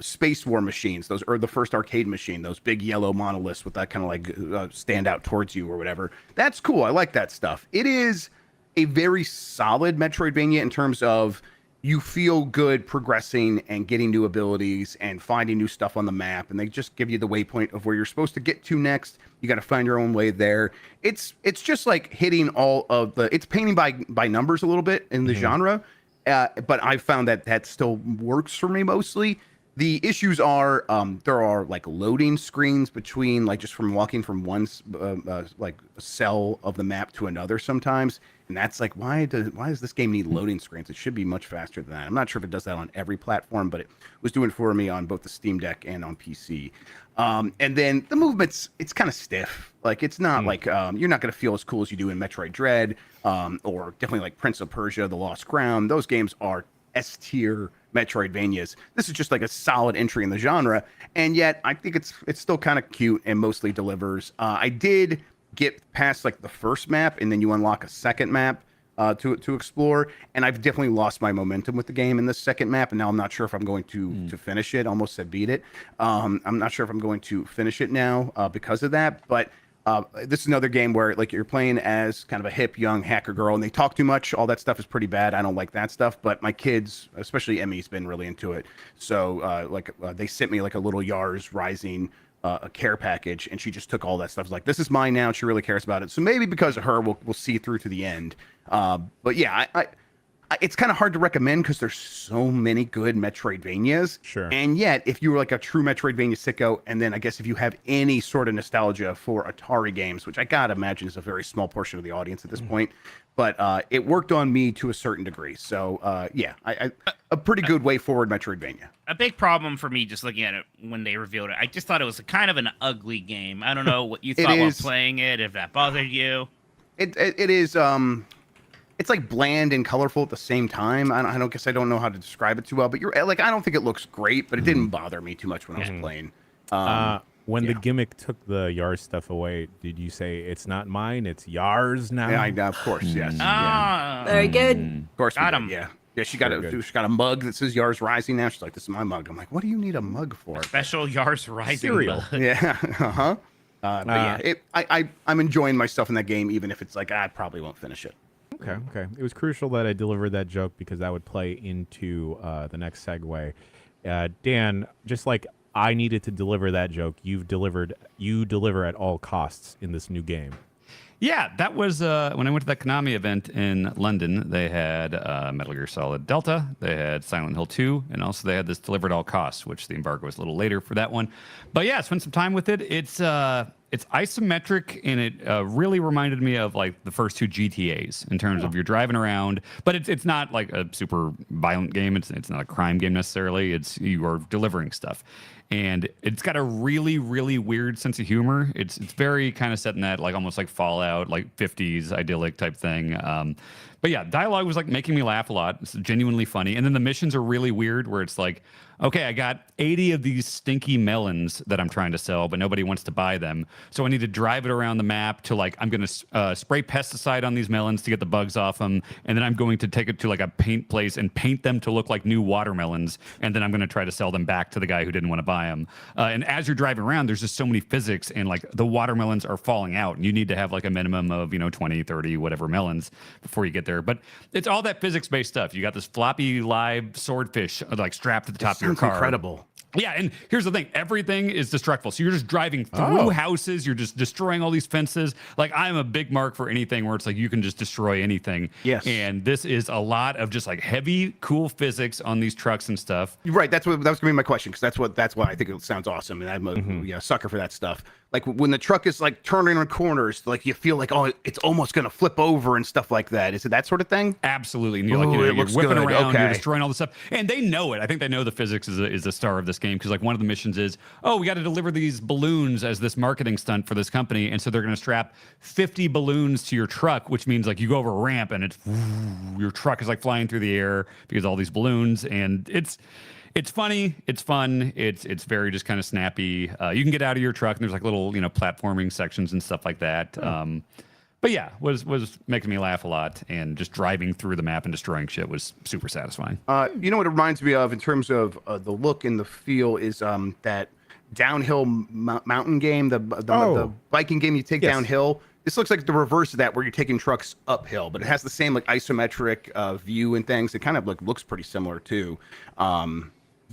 Space War machines, those are the first arcade machine, those big yellow monoliths with that kind of like stand out towards you or whatever. That's cool. I like that stuff. It is a very solid Metroidvania in terms of you feel good progressing and getting new abilities and finding new stuff on the map, and they just give you the waypoint of where you're supposed to get to next. You got to find your own way there. It's just like hitting all of the. It's painting by numbers a little bit in the genre, but I found that still works for me mostly. The issues are there are like loading screens between like just from walking from one like cell of the map to another sometimes, and that's like why does this game need loading screens? It should be much faster than that. I'm not sure if it does that on every platform, but it was doing it for me on both the Steam Deck and on PC. And then the movement's it's kind of stiff. Like it's not like you're not going to feel as cool as you do in Metroid Dread or definitely like Prince of Persia: The Lost Crown. Those games are S tier Metroidvanias. This is just like a solid entry in the genre, and yet I think it's still kind of cute and mostly delivers. I did get past like the first map, and then you unlock a second map to explore, and I've definitely lost my momentum with the game in this second map, and now I'm not sure if I'm going to finish it. Almost said beat it. I'm not sure if I'm going to finish it now because of that, but this is another game where like you're playing as kind of a hip young hacker girl and they talk too much. All that stuff is pretty bad. I don't like that stuff, but my kids, especially Emmy's been really into it. So they sent me like a little Yars Rising a care package, and she just took all that stuff. Like, this is mine now. She really cares about it. So maybe because of her, we'll see through to the end. But yeah, it's kind of hard to recommend because there's so many good Metroidvanias. Sure. And yet, if you were like a true Metroidvania sicko, and then I guess if you have any sort of nostalgia for Atari games, which I gotta imagine is a very small portion of the audience at this point, but it worked on me to a certain degree. So yeah, a pretty good way forward Metroidvania. A big problem for me just looking at it when they revealed it, I just thought it was kind of an ugly game. I don't know what you thought while playing it, if that bothered you. It is it's like bland and colorful at the same time. I don't guess I don't know how to describe it too well, but you're like, I don't think it looks great, but it didn't bother me too much when I was playing. When the gimmick took the Yars stuff away, did you say it's not mine, it's Yars now? Yeah, of course, yes. Ah, Very good. Of course, Got we him. did, yeah. Yeah, she got a mug that says Yars Rising now. She's like, this is my mug. I'm like, what do you need a mug for? special Yars Rising Cereal. mug. Yeah, but yeah, I'm enjoying myself in that game, even if it's like I probably won't finish it. Okay. It was crucial that I delivered that joke because that would play into the next segue. Dan, just like I needed to deliver that joke, you deliver at all costs in this new game. Yeah, that was when I went to that Konami event in London. They had Metal Gear Solid Delta, they had Silent Hill 2, and also they had this deliver at all costs, which the embargo was a little later for that one. But yeah, spent some time with it. It's isometric, and it really reminded me of like the first two GTAs in terms of you're driving around, but it's not like a super violent game. It's not a crime game necessarily. It's you are delivering stuff. And it's got a really, really weird sense of humor. It's very kind of set in that like almost like Fallout, like 50s idyllic type thing. But yeah, dialogue was like making me laugh a lot. It's genuinely funny. And then the missions are really weird where it's like, okay, I got 80 of these stinky melons that I'm trying to sell, but nobody wants to buy them. So I need to drive it around the map to like, I'm going to spray pesticide on these melons to get the bugs off them. And then I'm going to take it to like a paint place and paint them to look like new watermelons. And then I'm going to try to sell them back to the guy who didn't want to buy them. And as you're driving around, there's just so many physics and like the watermelons are falling out. And you need to have like a minimum of, 20, 30, whatever melons before you get there. But it's all that physics-based stuff. You got this floppy live swordfish like strapped to the top of your car. Incredible. Yeah, and here's the thing. Everything is destructible. So you're just driving through houses. You're just destroying all these fences. Like, I'm a big mark for anything where it's like you can just destroy anything. Yes. And this is a lot of just like heavy, cool physics on these trucks and stuff. Right. That was going to be my question, because that's why I think it sounds awesome, and I'm a sucker for that stuff. Like when the truck is like turning on corners, like you feel like, it's almost going to flip over and stuff like that. Is it that sort of thing? Absolutely. And you're it you're looks whipping good. around, Okay. you're destroying all this stuff. And they know it. I think they know the physics is the star of this game, because like one of the missions is, we got to deliver these balloons as this marketing stunt for this company. And so they're going to strap 50 balloons to your truck, which means like you go over a ramp and your truck is like flying through the air because of all these balloons. And it's funny, it's fun, it's very just kind of snappy. You can get out of your truck and there's like little, platforming sections and stuff like that. But yeah, was making me laugh a lot, and just driving through the map and destroying shit was super satisfying. You know what it reminds me of in terms of the look and the feel is that downhill mountain game, the biking game you take downhill. This looks like the reverse of that, where you're taking trucks uphill, but it has the same like isometric view and things. It kind of like looks pretty similar too.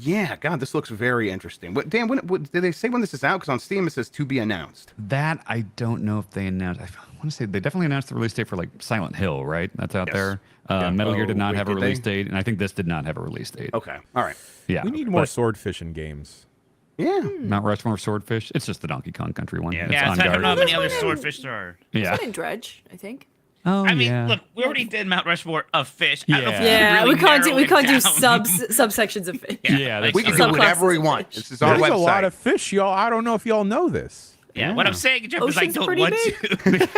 Yeah, God, this looks very interesting. What, Dan? What did they say when this is out? Because on Steam it says to be announced. That I don't know if they announced. I want to say they definitely announced the release date for like Silent Hill, right? That's out Yes. there. Yeah. Metal Gear did not wait, have a did release they? date, and I think this did not have a release date. Okay, all right. Yeah, We need more but swordfish in games. Yeah. Mount Rushmore Swordfish. It's just the Donkey Kong Country one. Yeah, It's yeah, on so I don't know how guard. many other swordfish there are. Yeah. It's in Dredge, I think. Oh, I mean, yeah. look, we already did Mount Rushmore of fish. I don't know if Yeah. Yeah, really we can't do narrow it down. subsections of fish. Yeah, like, We can do Subclasses whatever we of want. fish. This is our There's website. a lot of fish, y'all. I don't know if y'all know this. Yeah, what I'm saying, Jeff, is I Ocean's don't pretty want big. to.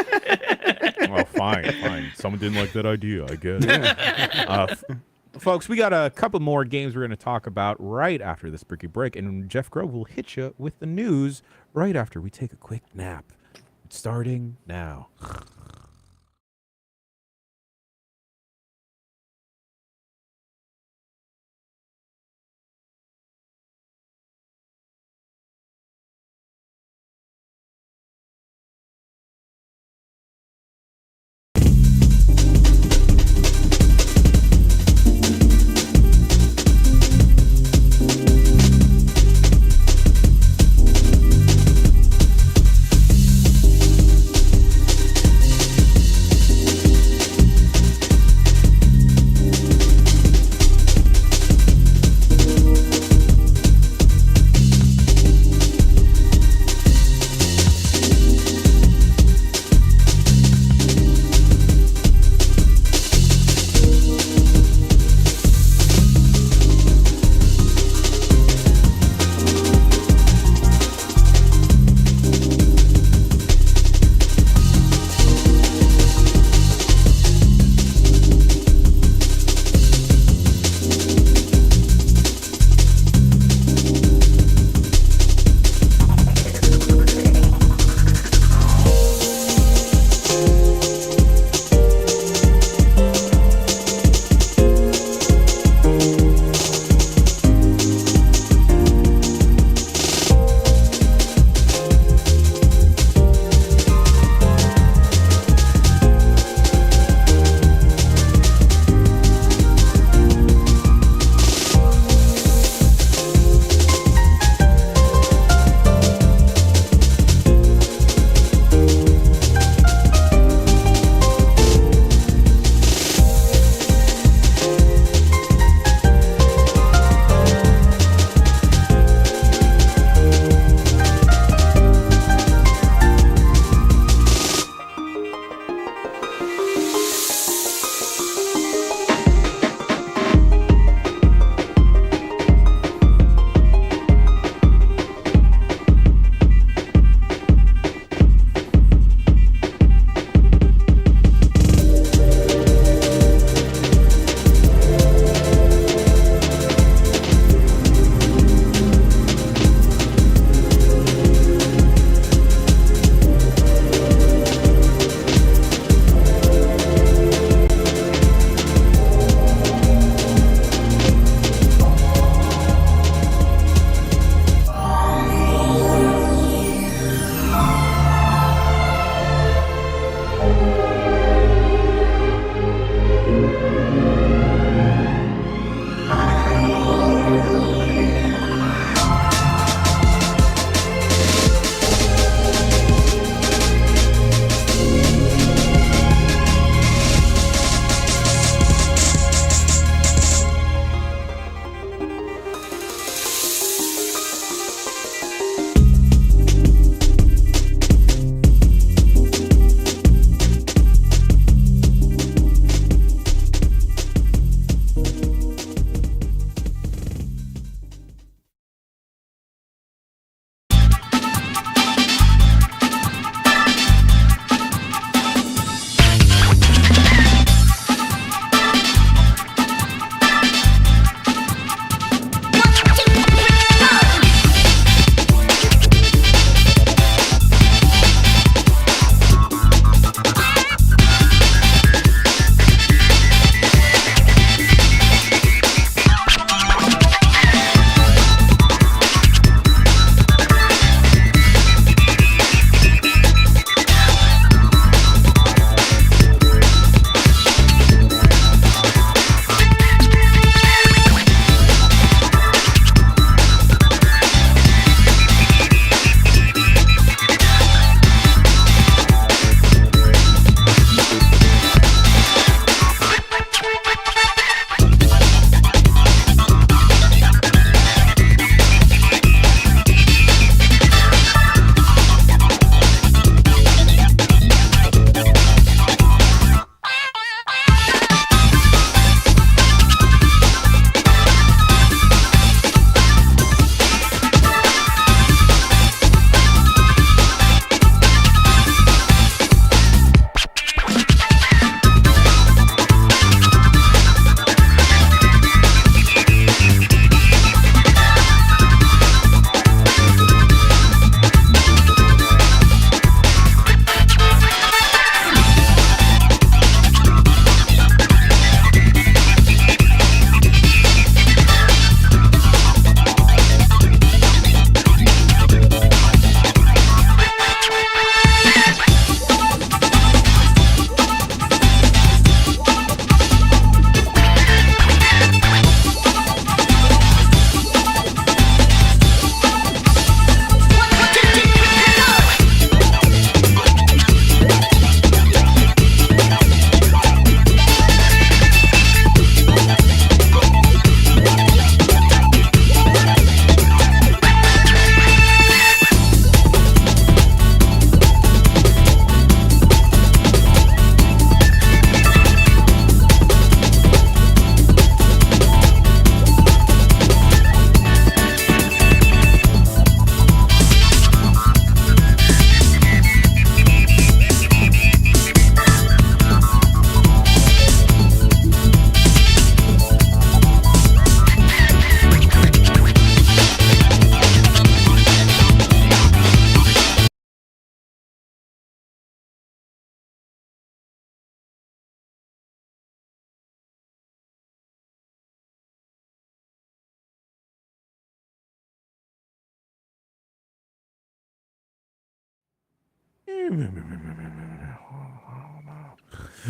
Well, fine. Someone didn't like that idea, I guess. Folks, we got a couple more games we're going to talk about right after this bricky break, and Jeff Grove will hit you with the news right after we take a quick nap. Starting now.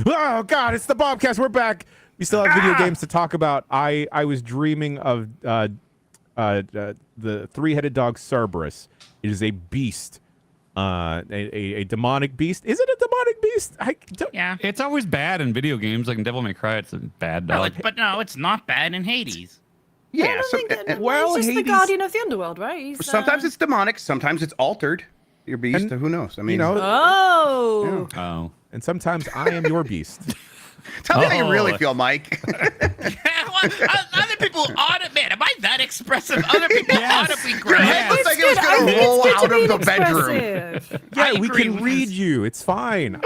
Oh God, it's the Bombcast. We're back. We still have video games to talk about. I was dreaming of the three-headed dog Cerberus. It is a beast. A demonic beast. Is it a demonic beast? Yeah. It's always bad in video games. Like in Devil May Cry, it's a bad dog. But no, it's not bad in Hades. I Yeah. don't So, think that, well, he's just the Hades- guardian of the underworld, right? He's, sometimes it's demonic. Sometimes it's altered. Your beast. Who knows? I mean, Oh. Oh. and sometimes I am your beast. tell me how you Oh. really feel, Mike. Other people man, am I that expressive? Other people Yes. audibly Your groan. head looks like it was I going think to roll it's good out to be of the bedroom. expressive. Yeah, I we agree can with read this. you. It's fine.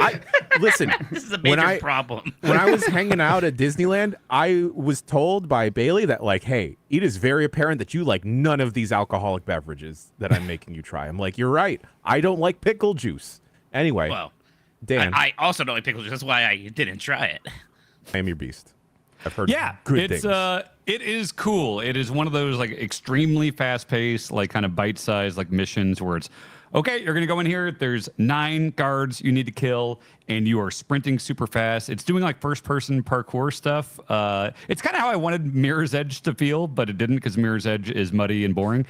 Listen. This is a when major I- problem. When I was hanging out at Disneyland, I was told by Bailey that, like, hey, it is very apparent that you like none of these alcoholic beverages that I'm making you try. I'm like, you're right. I don't like pickle juice. Anyway, Well, Dan, I I also don't like pickle juice. That's why I didn't try it. am your beast. I've heard Yeah, good it's things. it is cool. It is one of those like extremely fast-paced, like kind of bite-sized like missions where it's okay, you're gonna go in here. There's 9 guards you need to kill, and you are sprinting super fast. It's doing like first-person parkour stuff. It's kind of how I wanted Mirror's Edge to feel, but it didn't because Mirror's Edge is muddy and boring.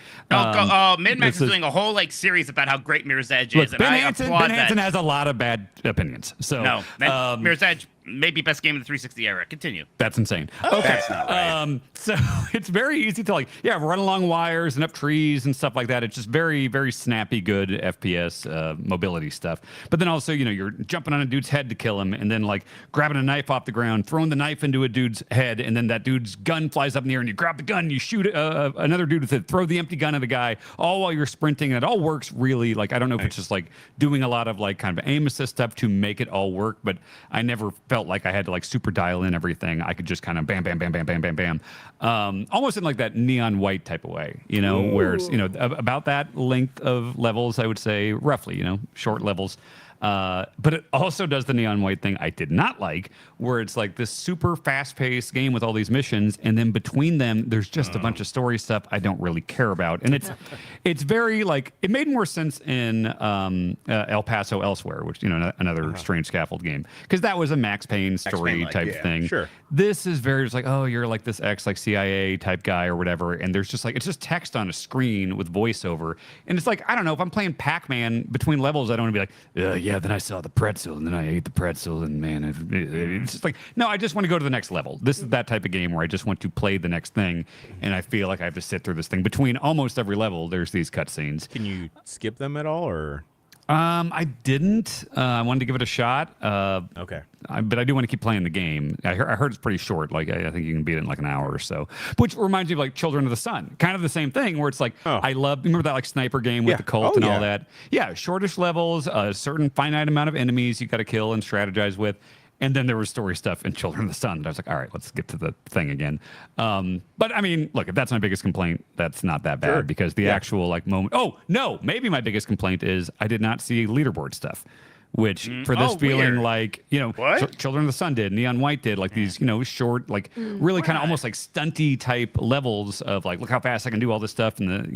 Min Max this is doing a whole like series about how great Mirror's Edge Look, is, and Ben I Hansen, applaud Ben that. Hansen has a lot of bad opinions. So No, Mirror's Edge maybe best game of the 360 era. Continue. that's insane. Okay. That's not right. So it's very easy to like, run along wires and up trees and stuff like that. It's just very, very snappy, good FPS mobility stuff. But then also, you're jumping on a dude's head to kill him and then like grabbing a knife off the ground, throwing the knife into a dude's head, and then that dude's gun flies up in the air and you grab the gun, you shoot another dude with it, throw the empty gun at a guy, all while you're sprinting. And it all works really like, I don't know if it's just like doing a lot of like kind of aim assist stuff to make it all work, but I never felt like I had to like super dial in everything. I could just kind of bam, bam, bam, bam, bam, bam, bam. Almost in like that neon white type of way, where it's, about that length of levels, I would say roughly, short levels. But it also does the neon white thing I did not like, where it's like this super fast-paced game with all these missions, and then between them, there's just a bunch of story stuff I don't really care about, and it's very like it made more sense in El Paso Elsewhere, which another strange scaffold game, because that was a Max Payne story Payne-like, type yeah, thing. sure. This is very just like, oh, you're like this like CIA type guy or whatever, and there's just like it's just text on a screen with voiceover, and it's like I don't know if I'm playing Pac-Man between levels, I don't want to be like, yeah, then I saw the pretzel, and then I ate the pretzel, and man, it's just like, no, I just want to go to the next level. This is that type of game where I just want to play the next thing, and I feel like I have to sit through this thing. Between almost every level, there's these cutscenes. Can you skip them at all, or I didn't. I wanted to give it a shot. okay? But I do want to keep playing the game. I heard it's pretty short. Like I think you can beat it in like an hour or so. Which reminds me of like Children of the Sun, kind of the same thing. Where it's like I love. Remember that like sniper game with Yeah. the cult Oh, and yeah. all that? Yeah, shortish levels, a certain finite amount of enemies you got to kill and strategize with. And then there was story stuff in Children of the Sun. And I was like, all right, let's get to the thing again. But I mean, look, if that's my biggest complaint, that's not that bad Sure. because the actual like moment. Oh no, maybe my biggest complaint is I did not see leaderboard stuff. Which for this feeling weird. like, What? Children of the Sun did, Neon White did, like these, short, like really kind of almost like stunty type levels of like, look how fast I can do all this stuff. And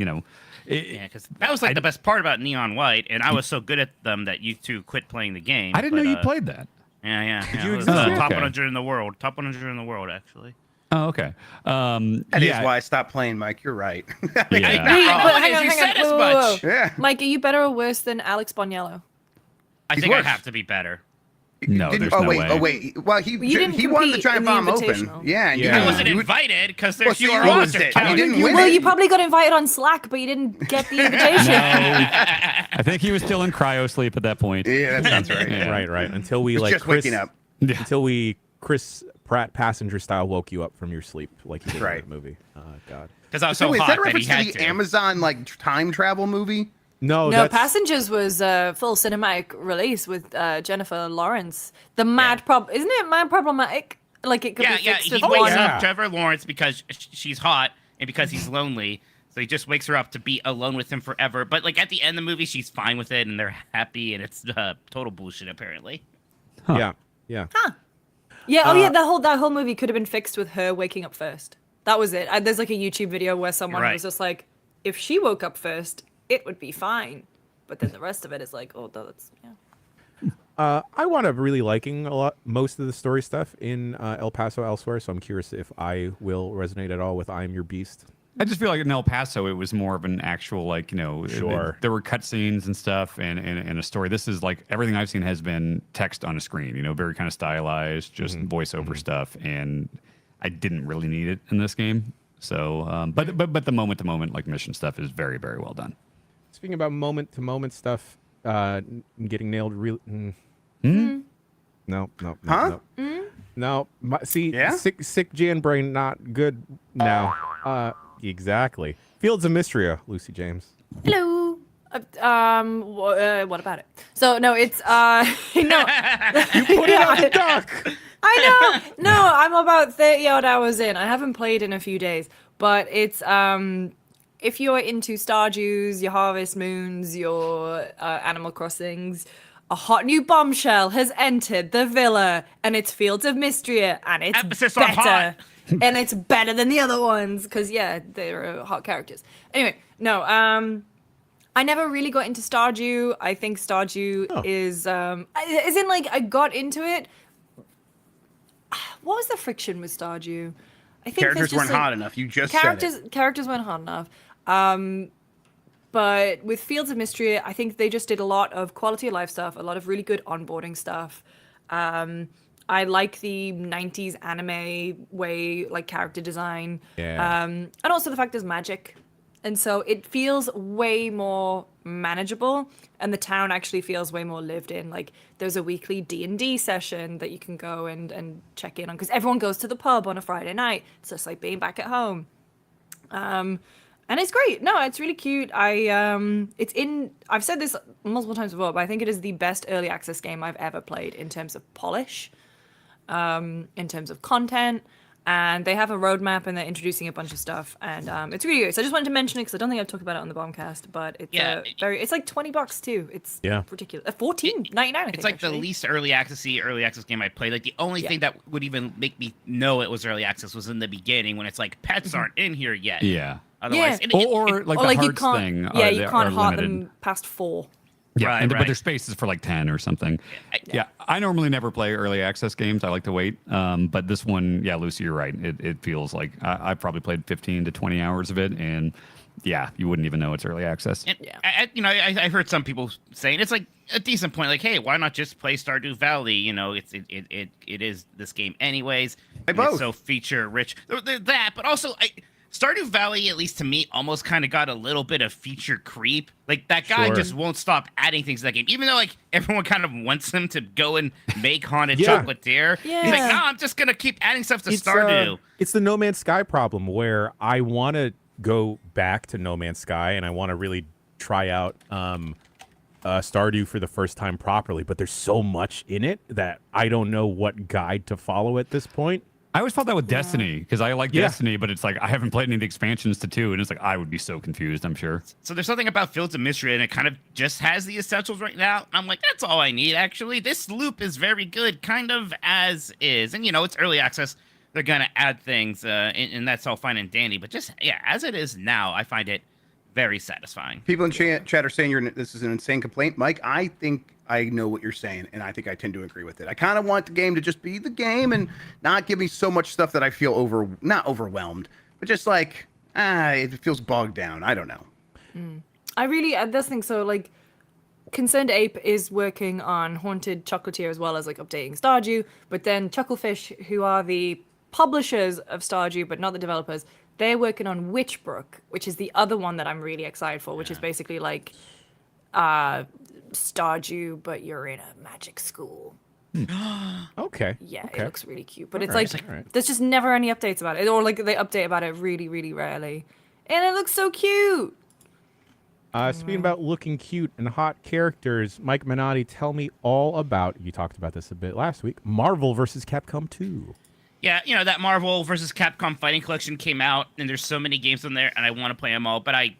Yeah, because that was like the best part about Neon White, and I was so good at them that you two quit playing the game. I didn't know but, you played that. Yeah. you It was, exist? top Okay. 100 in the world. Top 100 in the world, actually. Oh, okay. That is why I stopped playing, Mike. You're right. Yeah. Wait, Oh, but hang on, you hang said on. as Whoa, much. Yeah. Mike, are you better or worse than Alex Boniello? I He's think I worse. have to be better. No, Didn't- there's no way. Oh wait. Well, he didn't won the compete Giant in the Bomb Open. Invitational. Yeah. and Yeah. you I didn't- wasn't you- invited because Well, there's so you fewer lost roster it. You didn't challenges. win Well, it. you probably got invited on Slack, but you didn't get the invitation. I think he was still in cryo sleep at that point. Yeah, that sounds right. Yeah. Right. Until we It's like just waking up. Until we Chris Pratt passenger style woke you up from your sleep like he did Right. in that movie. Oh God. Because I was So so wait, is hot that a that he reference to had the to. Amazon like time travel movie? No, No, that's Passengers was a full cinematic release with Jennifer Lawrence. The mad isn't it mad problematic? Like it could Yeah, be yeah. fixed He with wakes one. yeah. up Trevor Lawrence because she's hot and because he's lonely. So he just wakes her up to be alone with him forever. But like at the end of the movie, she's fine with it and they're happy, and it's total bullshit apparently. yeah. Yeah, yeah. That whole movie could have been fixed with her waking up first. That was it. There's like a YouTube video where someone Right. was just like, if she woke up first, it would be fine. But then the rest of it is like, oh, that's yeah. I wound up really liking most of the story stuff in El Paso elsewhere, so I'm curious if I will resonate at all with I Am Your Beast. I just feel like in El Paso, it was more of an actual, like, Sure. there were cutscenes and stuff and a story. This is like everything I've seen has been text on a screen, very kind of stylized, just voiceover stuff. And I didn't really need it in this game. So, but the moment to moment, like mission stuff is very, very well done. Speaking about moment to moment stuff, getting nailed really. No. Huh? No. See, Yeah? sick Jan brain not good now. Exactly. Fields of Mistria, Lucy James. Hello. What about it? So no, it's no. You put it on the dock. I know. No, I'm about 30 odd hours in. I haven't played in a few days, but it's if you're into Stardew's, your Harvest Moons, your Animal Crossings, a hot new bombshell has entered the villa, and it's Fields of Mistria, and it's Emphasis on hot. better. And it's better than the other ones, because, yeah, they're hot characters. Anyway, no, I never really got into Stardew. I think Stardew is, as in, like, I got into it. What was the friction with Stardew? I think Characters weren't hot enough. You just said it. Characters weren't hot enough. But with Fields of Mystery, I think they just did a lot of quality of life stuff, a lot of really good onboarding stuff. I like the 90s anime way, like character design. Yeah. And also the fact there's magic. And so it feels way more manageable, and the town actually feels way more lived in. Like there's a weekly D&D session that you can go and check in on, because everyone goes to the pub on a Friday night. It's just like being back at home. And it's great. No, it's really cute. I've said this multiple times before, but I think it is the best early access game I've ever played in terms of polish, in terms of content. And they have a roadmap, and they're introducing a bunch of stuff, and it's really good. So I just wanted to mention it because I don't think I've talked about it on the Bombcast, but it's it's like $20 too. It's ridiculous. $14.99. It's like the least early access game I played. Like the only thing that would even make me know it was early access was in the beginning when it's like pets aren't in here yet. Yeah. Otherwise, or like the hearts thing. Yeah, you can't heart them past 4. Yeah, right, but there's spaces for like 10 or something. Yeah, I normally never play early access games. I like to wait. But this one, yeah, Lucy, you're right. It feels like I probably played 15 to 20 hours of it, and yeah, you wouldn't even know it's early access. And, I've heard some people saying it's like a decent point. Like, hey, why not just play Stardew Valley? It is this game anyways. It's so feature rich. That, but also Stardew Valley, at least to me, almost kind of got a little bit of feature creep. Like, that guy just won't stop adding things to that game. Even though, like, everyone kind of wants him to go and make Haunted Chocolatier. Yeah. He's like, no, I'm just going to keep adding stuff to Stardew. It's the No Man's Sky problem, where I want to go back to No Man's Sky, and I want to really try out Stardew for the first time properly. But there's so much in it that I don't know what guide to follow at this point. I always felt that with Destiny, because I like Destiny, but it's like I haven't played any of the expansions to 2, and it's like I would be so confused, I'm sure. So there's something about Fields of Mystery, and it kind of just has the essentials right now. I'm like, that's all I need, actually. This loop is very good, kind of as is. And, it's early access. They're going to add things, and that's all fine and dandy. But just, as it is now, I find it very satisfying. People in chat are saying this is an insane complaint. Mike, I think I know what you're saying, and I think I tend to agree with it. I kind of want the game to just be the game and not give me so much stuff that I feel not overwhelmed, but just like, it feels bogged down. I don't know. I really, this thing, so like, Concerned Ape is working on Haunted Chocolatier as well as like updating Stardew, but then Chucklefish, who are the publishers of Stardew, but not the developers, they're working on Witchbrook, which is the other one that I'm really excited for, which is basically like Stardew, but you're in a magic school. Okay. Yeah, okay. it looks really cute. But All it's right, all right. there's just never any updates about it. Or like they update about it really, really rarely. And it looks so cute. Speaking about looking cute and hot characters, Mike Minotti, tell me all about, you talked about this a bit last week, Marvel vs. Capcom 2. Yeah, that Marvel vs. Capcom Fighting Collection came out, and there's so many games on there, and I want to play them all, but I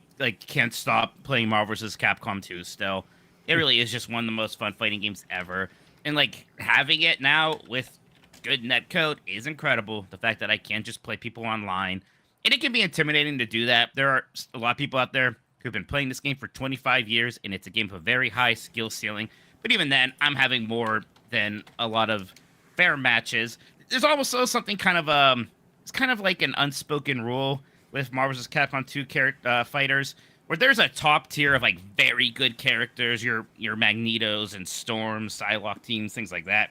can't stop playing Marvel vs. Capcom 2 still. It really is just one of the most fun fighting games ever. And, having it now with good netcode is incredible. The fact that I can just play people online. And it can be intimidating to do that. There are a lot of people out there who've been playing this game for 25 years, and it's a game with a very high skill ceiling. But even then, I'm having more than a lot of fair matches. There's also something kind of it's kind of like an unspoken rule with Marvel vs. Capcom 2 fighters, where there's a top tier of like very good characters, your Magnetos and Storms, Psylocke teams, things like that.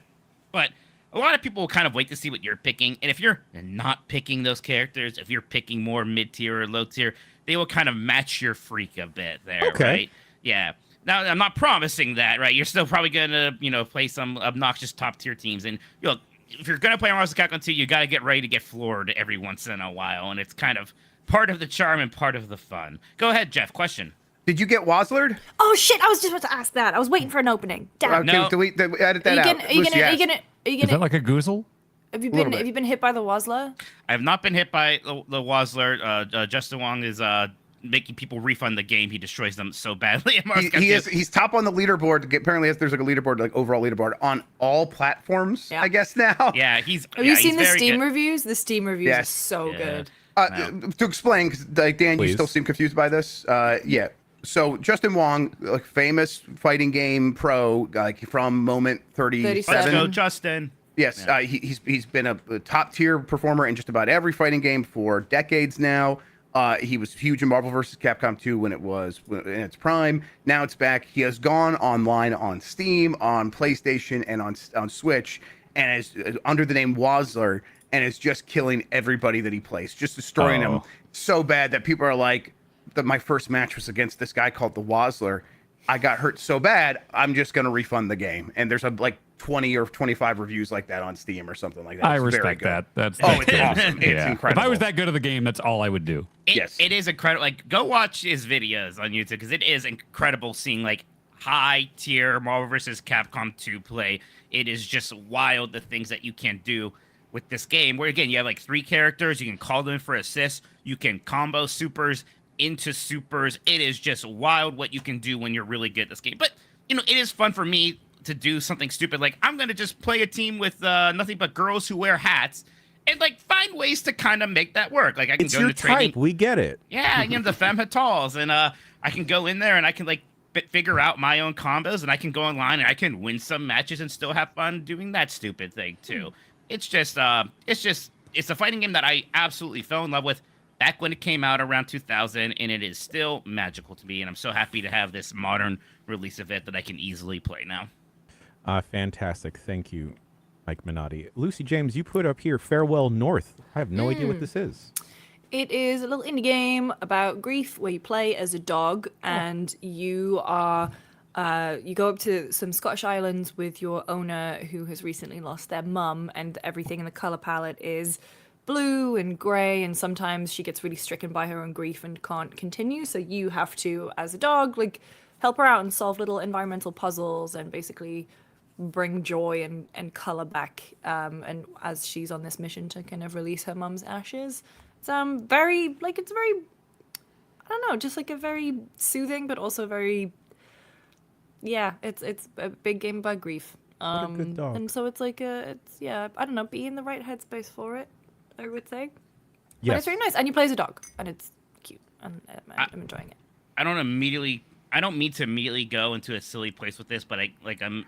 But a lot of people will kind of wait to see what you're picking, and if you're not picking those characters, if you're picking more mid-tier or low-tier, they will kind of match your freak a bit there, Okay. right? Yeah. Now, I'm not promising that, right? You're still probably going to, play some obnoxious top-tier teams, and, if you're going to play Marvel vs. Capcom 2, you got to get ready to get floored every once in a while, and it's kind of part of the charm and part of the fun. Go ahead, Jeff, question. Did you get Wazlered? Oh shit! I was just about to ask that. I was waiting for an opening. Damn. Okay, No. edit that out. Are you Lucy asked. gonna? Is that like a goozle? Have you little been? bit. Have you been hit by the Wazla? I have not been hit by the Wazler. Justin Wong is making people refund the game. He destroys them so badly. In Marvel vs. Capcom 2. He's top on the leaderboard. Apparently, there's like a leaderboard, like overall leaderboard on all platforms. Yeah. I guess now. Yeah, Have you seen the very Steam good. reviews? The Steam reviews Yes. are so Yeah. good. To explain, because like Dan, Please. you still seem confused by this. Yeah. So Justin Wong, like famous fighting game pro, like from Moment 37. Let's 37. go, Justin. Yes, Yeah. he's been a top tier performer in just about every fighting game for decades now. He was huge in Marvel vs. Capcom 2 when it was in its prime. Now it's back. He has gone online on Steam, on PlayStation, and on Switch, and is under the name Wazler, and is just killing everybody that he plays, just destroying them so bad that people are like, my first match was against this guy called the Wazler. I got hurt so bad, I'm just going to refund the game. And there's like 20 or 25 reviews like that on Steam or something like that. I It's very respect good. that. That's It's good. awesome. It's Yeah. incredible. If I was that good at the game, that's all I would do. Yes. It is incredible. Like, go watch his videos on YouTube, because it is incredible seeing like high tier Marvel vs. Capcom 2 play. It is just wild the things that you can do with this game. Where again, you have like 3 characters. You can call them in for assists. You can combo supers into supers. It is just wild what you can do when you're really good at this game. But it is fun for me to do something stupid like I'm gonna just play a team with nothing but girls who wear hats, and like find ways to kind of make that work. Like I can It's go your into trading. type. We get it. Yeah, the femme fatales, and I can go in there and I can like figure out my own combos, and I can go online and I can win some matches and still have fun doing that stupid thing too. It's a fighting game that I absolutely fell in love with back when it came out around 2000, and it is still magical to me, and I'm so happy to have this modern release of it that I can easily play now. Fantastic. Thank you, Mike Minotti. Lucy James, you put up here Farewell North. I have no idea what this is. It is a little indie game about grief where you play as a dog and you are you go up to some Scottish islands with your owner who has recently lost their mum, and everything in the color palette is blue and gray, and sometimes she gets really stricken by her own grief and can't continue, so you have to, as a dog, like help her out and solve little environmental puzzles and basically bring joy and color back, and as she's on this mission to kind of release her mum's ashes. It's very I don't know, just like a very soothing but also very, yeah, it's a big game about grief. What a good dog. And so it's like I don't know, be in the right headspace for it, I would say. But Yes. it's very nice, and you play as a dog, and it's cute, and I'm enjoying it. I don't mean to immediately go into a silly place with this, but I'm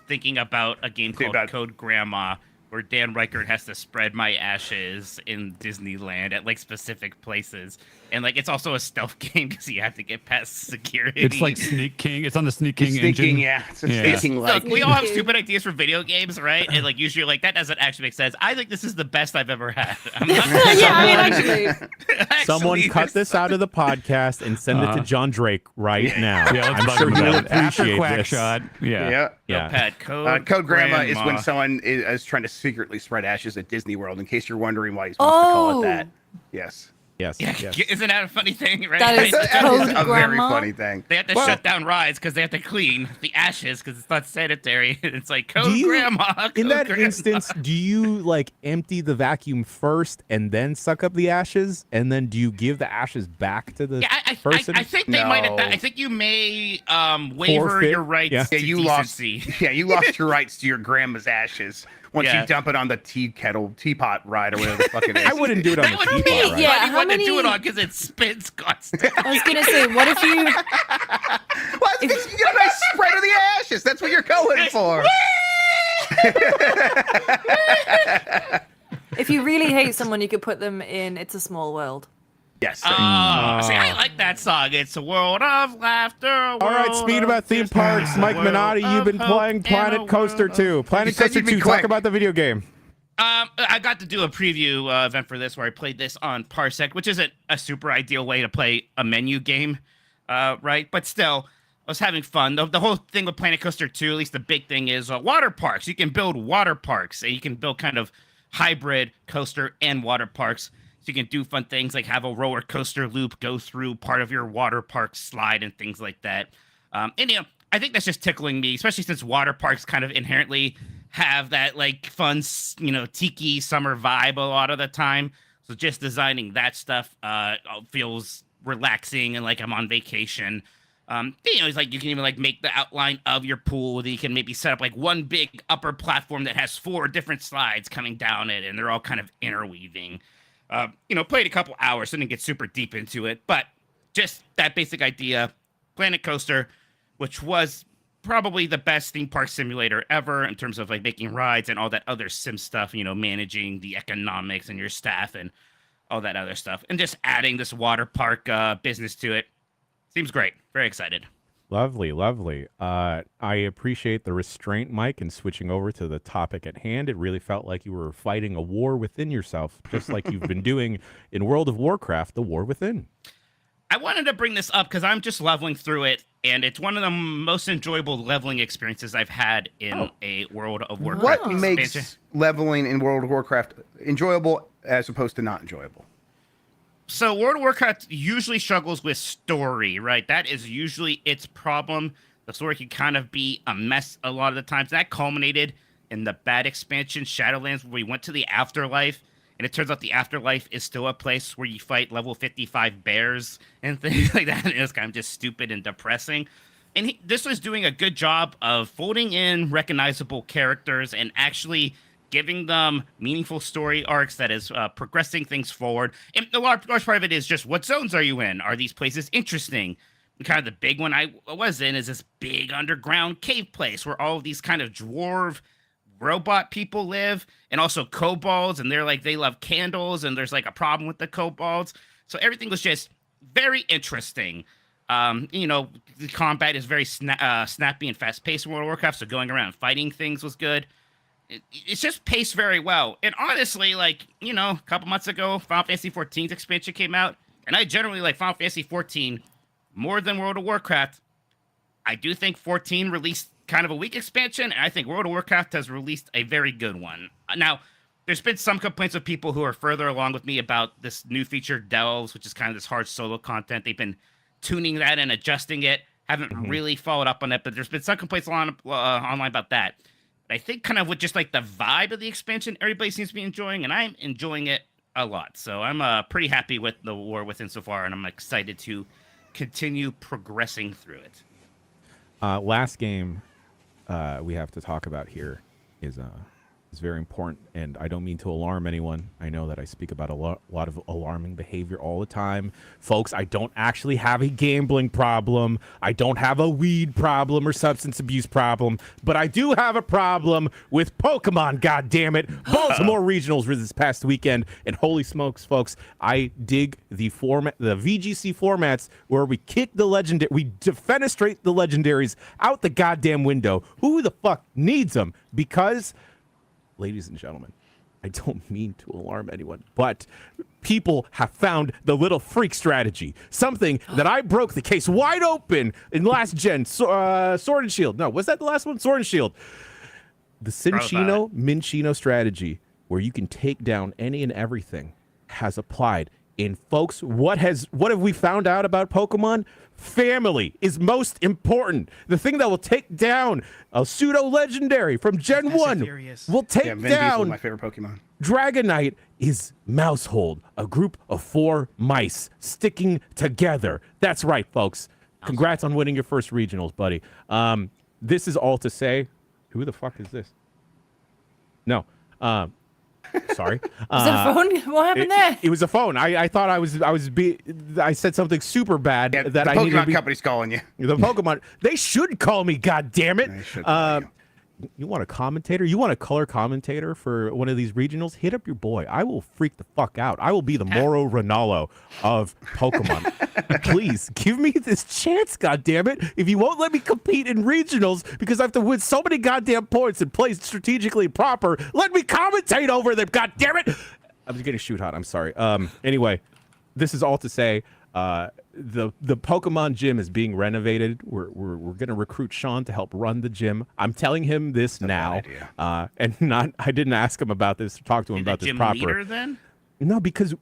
thinking about a game called Code Grandma, where Dan Reichert has to spread my ashes in Disneyland at like specific places, and like it's also a stealth game because you have to get past security. It's like Sneak King. It's on the Sneak King engine. Sneaking, yeah. It's a sneaking Look, like. we all have stupid ideas for video games, right? And like usually, like that doesn't actually make sense. I think this is the best I've ever had. I'm not Yeah, I mean, actually. Someone Actually, cut this out of the podcast and send it to John Drake right now. Yeah, let's I'm talk sure about he'll it. After appreciate Quack this. Shot. Yeah. Yeah. Yeah. Notepad, Code Grandma is when someone is trying to secretly spread ashes at Disney World, in case you're wondering why he's supposed to call it that. Yes. Yes. Yeah, Yes. isn't that a funny thing, right? That is That Code is a very Grandma? funny thing. They have to shut down rides because they have to clean the ashes because it's not sanitary. It's like Code Do you- Grandma. In Code that Grandma. instance, do you like empty the vacuum first and then suck up the ashes, and then do you give the ashes back to the Yeah, person? I think they might have. No. I think you may waiver Forfeit? your rights Yeah. to Yeah, you lost. decency. Yeah, you lost your rights to your grandma's ashes. once Yeah. you dump it on the teapot ride or whatever the fuck it is. I wouldn't do it on the That would be teapot, right? Yeah, funny how one to do it many- on because it spins constantly. I was gonna say, what if you? Well, it's because you get a nice spread of the ashes. That's what you're going for. If you really hate someone, you could put them in "It's a Small World." Yes. See, I like that song. It's a world of laughter. All right, speaking about theme parks, Mike Minotti, you've been playing Planet Coaster 2. Planet said Coaster you'd be 2, quick. talk about the video game. I got to do a preview event for this where I played this on Parsec, which isn't a super ideal way to play a menu game, right? But still, I was having fun. The whole thing with Planet Coaster 2, at least the big thing is water parks. You can build water parks, and you can build kind of hybrid coaster and water parks. So you can do fun things like have a roller coaster loop go through part of your water park slide and things like that. And I think that's just tickling me, especially since water parks kind of inherently have that like fun, tiki summer vibe a lot of the time. So just designing that stuff feels relaxing and like I'm on vacation. It's like you can even like make the outline of your pool. You can maybe set up like one big upper platform that has 4 different slides coming down it, and they're all kind of interweaving. Played a couple hours, so didn't get super deep into it, but just that basic idea. Planet Coaster, which was probably the best theme park simulator ever in terms of like making rides and all that other sim stuff, managing the economics and your staff and all that other stuff, and just adding this water park business to it. Seems great. Very excited. Lovely, lovely. I appreciate the restraint, Mike, and switching over to the topic at hand. It really felt like you were fighting a war within yourself, just like you've been doing in World of Warcraft, the War Within. I wanted to bring this up because I'm just leveling through it, and it's one of the most enjoyable leveling experiences I've had in a World of Warcraft What expansion. makes leveling in World of Warcraft enjoyable as opposed to not enjoyable? So World of Warcraft usually struggles with story, right? That is usually its problem. The story can kind of be a mess a lot of the times. That culminated in the bad expansion, Shadowlands, where we went to the Afterlife, and it turns out the Afterlife is still a place where you fight level 55 bears and things like that. And it was kind of just stupid and depressing. And this was doing a good job of folding in recognizable characters and actually giving them meaningful story arcs that is progressing things forward. And the large part of it is just, what zones are you in? Are these places interesting? And kind of the big one I was in is this big underground cave place where all of these kind of dwarf robot people live, and also kobolds, and they love candles, and there's like a problem with the kobolds. So everything was just very interesting. The combat is very snappy and fast-paced in World of Warcraft, so going around fighting things was good. It's just paced very well. And honestly, a couple months ago, Final Fantasy XIV's expansion came out, and I generally like Final Fantasy XIV more than World of Warcraft. I do think 14 released kind of a weak expansion, and I think World of Warcraft has released a very good one. Now, there's been some complaints of people who are further along with me about this new feature, Delves, which is kind of this hard solo content. They've been tuning that and adjusting it. Haven't really followed up on it, but there's been some complaints online about that. I think kind of with just like the vibe of the expansion, everybody seems to be enjoying, and I'm enjoying it a lot. So I'm pretty happy with the War Within so far, and I'm excited to continue progressing through it. Last game we have to talk about here is very important, and I don't mean to alarm anyone. I know that I speak about a lot of alarming behavior all the time. Folks, I don't actually have a gambling problem. I don't have a weed problem or substance abuse problem, but I do have a problem with Pokemon, goddammit. Baltimore Regionals were this past weekend, and holy smokes, folks, I dig the VGC formats where we kick the legendary, we defenestrate the legendaries out the goddamn window. Who the fuck needs them? Because, ladies and gentlemen, I don't mean to alarm anyone, but people have found the little freak strategy. Something that I broke the case wide open in last gen. Sword and Shield. No, was that the last one? Sword and Shield. The Minchino strategy, where you can take down any and everything, has applied. And folks, what have we found out about Pokemon? Family is most important. The thing that will take down a pseudo legendary from Gen 1 will take Vin Diesel, down my favorite Pokemon. Dragonite is Mousehold, a group of 4 mice sticking together. That's right, folks. Congrats on winning your first regionals, buddy. This is all to say, who the fuck is this? No. Sorry. Was it a phone? What happened there? It was a phone. I thought I said something super bad Yeah, that the I needed to Pokemon be. company's calling you. The Pokemon. They should call me. God damn it. They should call you. You want a commentator? You want a color commentator for one of these regionals? Hit up your boy. I will freak the fuck out. I will be the Moro Ronaldo of Pokemon. Please give me this chance, God damn it! If you won't let me compete in regionals because I have to win so many goddamn points and play strategically proper, let me commentate over them. God damn it! I'm just getting shoot hot. I'm sorry. Anyway, this is all to say. The Pokemon gym is being renovated. We're gonna recruit Sean to help run the gym. I'm telling him this now, and I didn't ask him about this. Talk to him about this gym proper. leader, then? No, because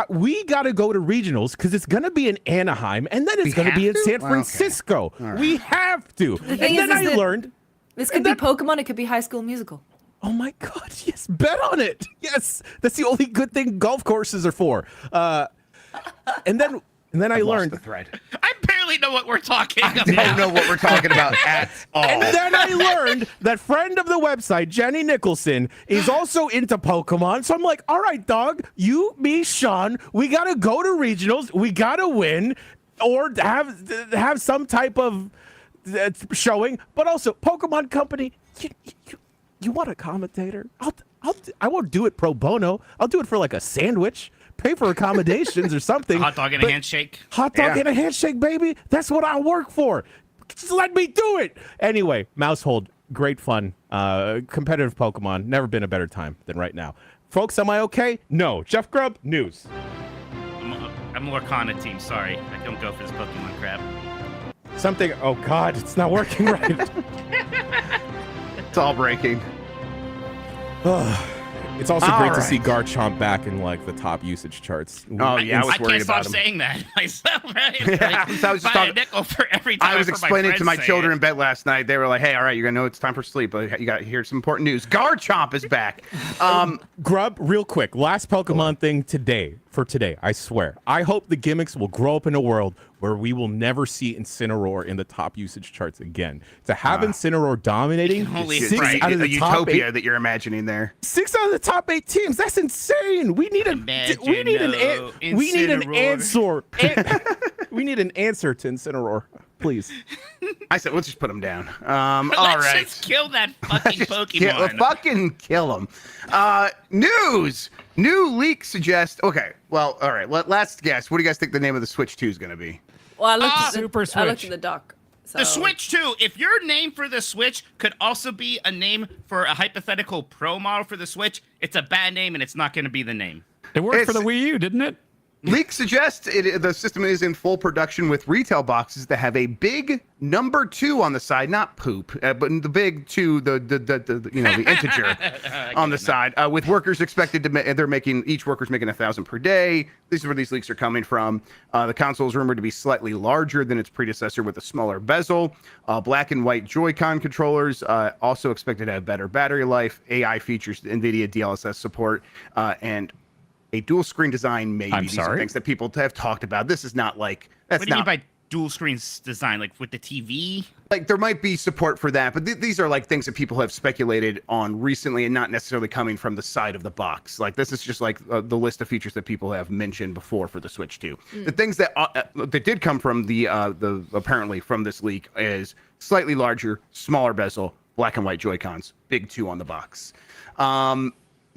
we gotta go to regionals because it's gonna be in Anaheim and then it's gonna be in San Francisco. Right. We have to. The thing and then is I that learned. This could be Pokemon. It could be High School Musical. Oh my God! Yes, bet on it. Yes, that's the only good thing golf courses are for. And then I learned the thread. I barely know what we're talking about. I don't know what we're talking about at all. And then I learned that friend of the website, Jenny Nicholson, is also into Pokemon. So I'm like, all right, dog, you, me, Sean, we got to go to regionals. We got to win or have some type of showing. But also, Pokemon Company, you want a commentator? I won't do it pro bono. I'll do it for like a sandwich. Pay for accommodations or something. Hot dog and a handshake. Hot dog and a handshake, baby. That's what I work for. Just let me do it. Anyway, Mousehold, great fun. Competitive Pokemon. Never been a better time than right now. Folks, am I okay? No. Jeff Grubb, news. I'm more Lorcana team. Sorry, I don't go for this Pokemon crap. Something. Oh God, it's not working right. It's all breaking. It's also All great to right. see Garchomp back in like the top usage charts. Oh yeah, I was I worried can't stop about him. saying that myself, right? Yeah, Like, so I was just buy a talking- nickel for every time I was heard explaining to my friends say children it. in bed last night. They were like, "Hey, all right, you're gonna know it's time for sleep, but you got to hear some important news. Garchomp is back." Grub, real quick, last Pokemon thing for today, I swear. I hope the gimmicks will grow up in a world where we will never see Incineroar in the top usage charts again. To have Incineroar dominating Holy six right. out of a the top utopia eight, that you're imagining there. 6 out of the top 8 teams, that's insane. We need an answer. We need an answer to Incineroar, please. I said, let's just put him down. Let's All right. just kill that fucking Pokemon. Yeah, fucking kill him. News. New leak suggests. Okay, well, all right. Last guess. What do you guys think the name of the Switch 2 is going to be? Well, I looked, Super I looked Switch. at the doc. So. The Switch 2, if your name for the Switch could also be a name for a hypothetical Pro model for the Switch, it's a bad name and it's not going to be the name. It worked for It's- the Wii U, didn't it? Leak suggests the system is in full production with retail boxes that have a big number 2 on the side, not poop, but the big 2, the integer on the side, with workers expected to each worker's making 1,000 per day. This is where these leaks are coming from. The console is rumored to be slightly larger than its predecessor with a smaller bezel. Black and white Joy-Con controllers also expected to have better battery life, AI features, NVIDIA DLSS support, and a dual screen design. Maybe these are things that people have talked about. This is not like that's What do you not mean by dual screens design? Like with the TV? like there might be support for that, but these are like things that people have speculated on recently and not necessarily coming from the side of the box. Like this is just like the list of features that people have mentioned before for the Switch 2. The things that did come from the apparently from this leak is slightly larger, smaller bezel, black and white Joy-Cons, big 2 on the box.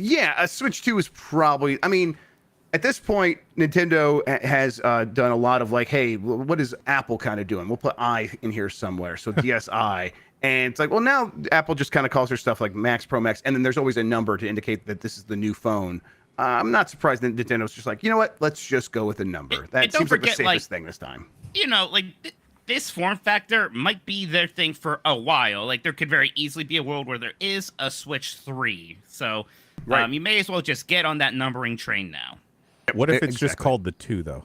Yeah, a Switch 2 is probably, I mean, at this point, Nintendo has done a lot of like, hey, what is Apple kind of doing? We'll put I in here somewhere. So DSi. And it's like, well, now Apple just kind of calls their stuff like Max, Pro Max. And then there's always a number to indicate that this is the new phone. I'm not surprised that Nintendo's just like, you know what? Let's just go with a number. That don't seems like the forget, safest thing this time. You know, like this form factor might be their thing for a while. Like there could very easily be a world where there is a Switch 3. So Right. you may as well just get on that numbering train now. What if it's just Exactly. called the 2 though?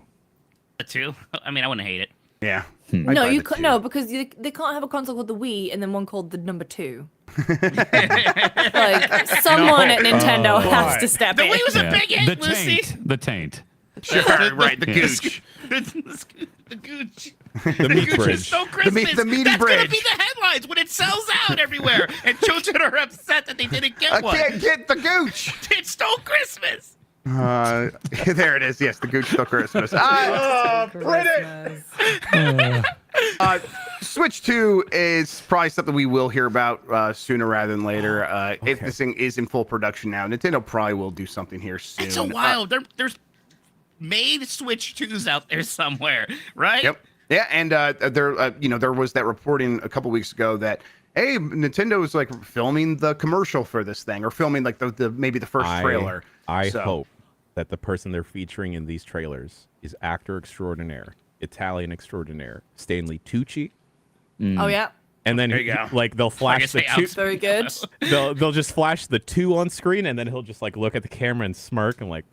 The 2? I mean, I wouldn't hate it. Yeah. No, you can't. No, because they can't have a console called the Wii and then one called the number 2. Like someone at Nintendo has to step The in. Wii was a big hit, The Lucy. taint. The taint. Sure, right. The gooch. The gooch. The meat Gooch is bridge. so Christmas. the meaty That's gonna be bridge. the headlines when it sells out everywhere, and children are upset that they didn't get I one. can't get the Gooch. It stole Christmas. There it is. Yes, the Gooch till Christmas. Switch 2 is probably something we will hear about sooner rather than later. If this thing is in full production now, Nintendo probably will do something here soon. It's so wild. There's made Switch 2s out there somewhere, right? Yep. Yeah, and there was that reporting a couple weeks ago that hey, Nintendo is like filming the commercial for this thing, or filming like the maybe the first trailer. I hope that the person they're featuring in these trailers is actor extraordinaire, Italian extraordinaire, Stanley Tucci. Oh yeah. And then There you go. like they'll flash the two. Very good. They'll just flash the 2 on screen, and then he'll just like look at the camera and smirk and like.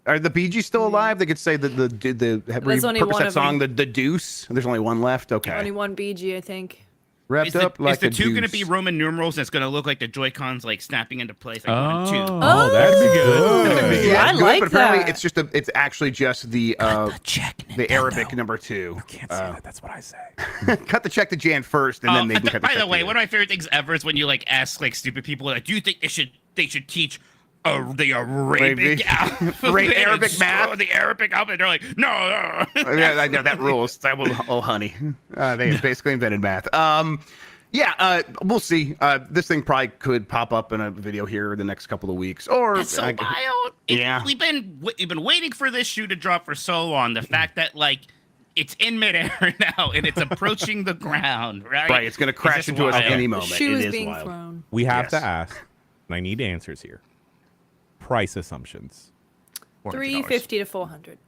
Are the Bee Gees still alive? They could say the There's only repurpose one that of song, them. the Deuce. There's only one left. Okay. Only one BG, I think. Wrapped Is up like the a 2 going to deuce. be Roman numerals? And it's going to look like the Joy-Cons like snapping into place like 1 and 2. Oh, that'd be good. Yeah, I it's good, like but apparently that. it's actually just the Arabic number 2. Can't say that. That's what I say. Cut the check to Jan first, and then they can cut the by check the to way, you. one of my favorite things ever is when you like ask like stupid people like, do you think they should teach the Arabic alphabet, Arabic and math? or the Arabic alphabet? They're like, no. Yeah, I know that rules. Oh, honey, they basically invented math. We'll see. This thing probably could pop up in a video here in the next couple of weeks, or That's so wild. Yeah. We've been waiting for this shoe to drop for so long. The fact that like it's in midair now and it's approaching the ground, right? right, it's going to crash just into us wild. any The moment. shoe It is is being wild. thrown. We have to Yes. ask, and I need answers here. Price assumptions. $400. 350 to 400.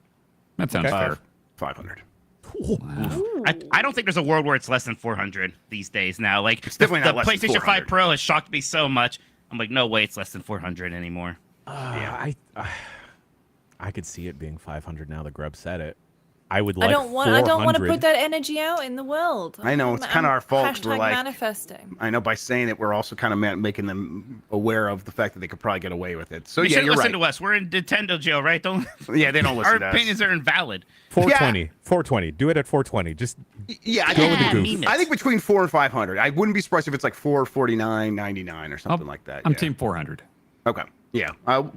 That sounds fair. 500. I don't think there's a world where it's less than 400 these days now. Like definitely the not less than PlayStation 5 400. Pro has shocked me so much. I'm like, no way, it's less than 400 anymore. I could see it being 500 now that Grub said it. I would I like don't want to 400. put that energy out in the world. I know, it's kinda our fault. Hashtag We're like- manifesting. I know by saying it, we're also kind of making them aware of the fact that they could probably get away with it. So You yeah, should you're listen right. to us. We're in Nintendo jail, right? Don't. Yeah, they don't Our listen to us. opinions are invalid. 420. 420. Do it at 420. Just Yeah, I Go think, with the Yeah, goof. mean it. I think between 400 and 500. I wouldn't be surprised if it's like 449.99 or something like that. I'm yeah. team 400. Okay. Yeah.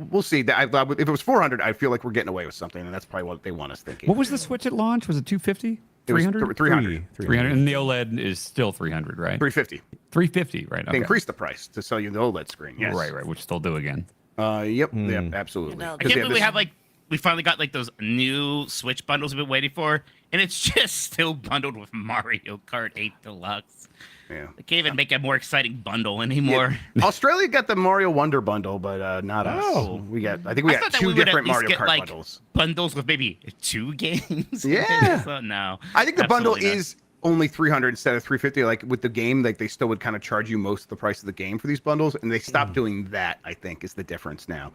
We'll see. If it was 400, I feel like we're getting away with something, and that's probably what they want us thinking. What was the Switch at launch? Was it 250? It was 300? 300. 300. And the OLED is still 300, right? 350. 350, right? They Okay. increased the price to sell you the OLED screen. Yes. Right, which they'll do again. Yep. Absolutely. You know, I can't believe we finally got like those new Switch bundles we've been waiting for, and it's just still bundled with Mario Kart 8 Deluxe. Yeah. They can't even make a more exciting bundle anymore. Australia got the Mario Wonder bundle, but not us. Oh. I think we I got thought that 2 we would at different least Mario get, Kart like, bundles. Bundles with maybe 2 games. Yeah. So, no. I think the bundle absolutely not. is only 300 instead of 350. Like with the game, like they still would kind of charge you most of the price of the game for these bundles, and they stopped doing that. I think is the difference now.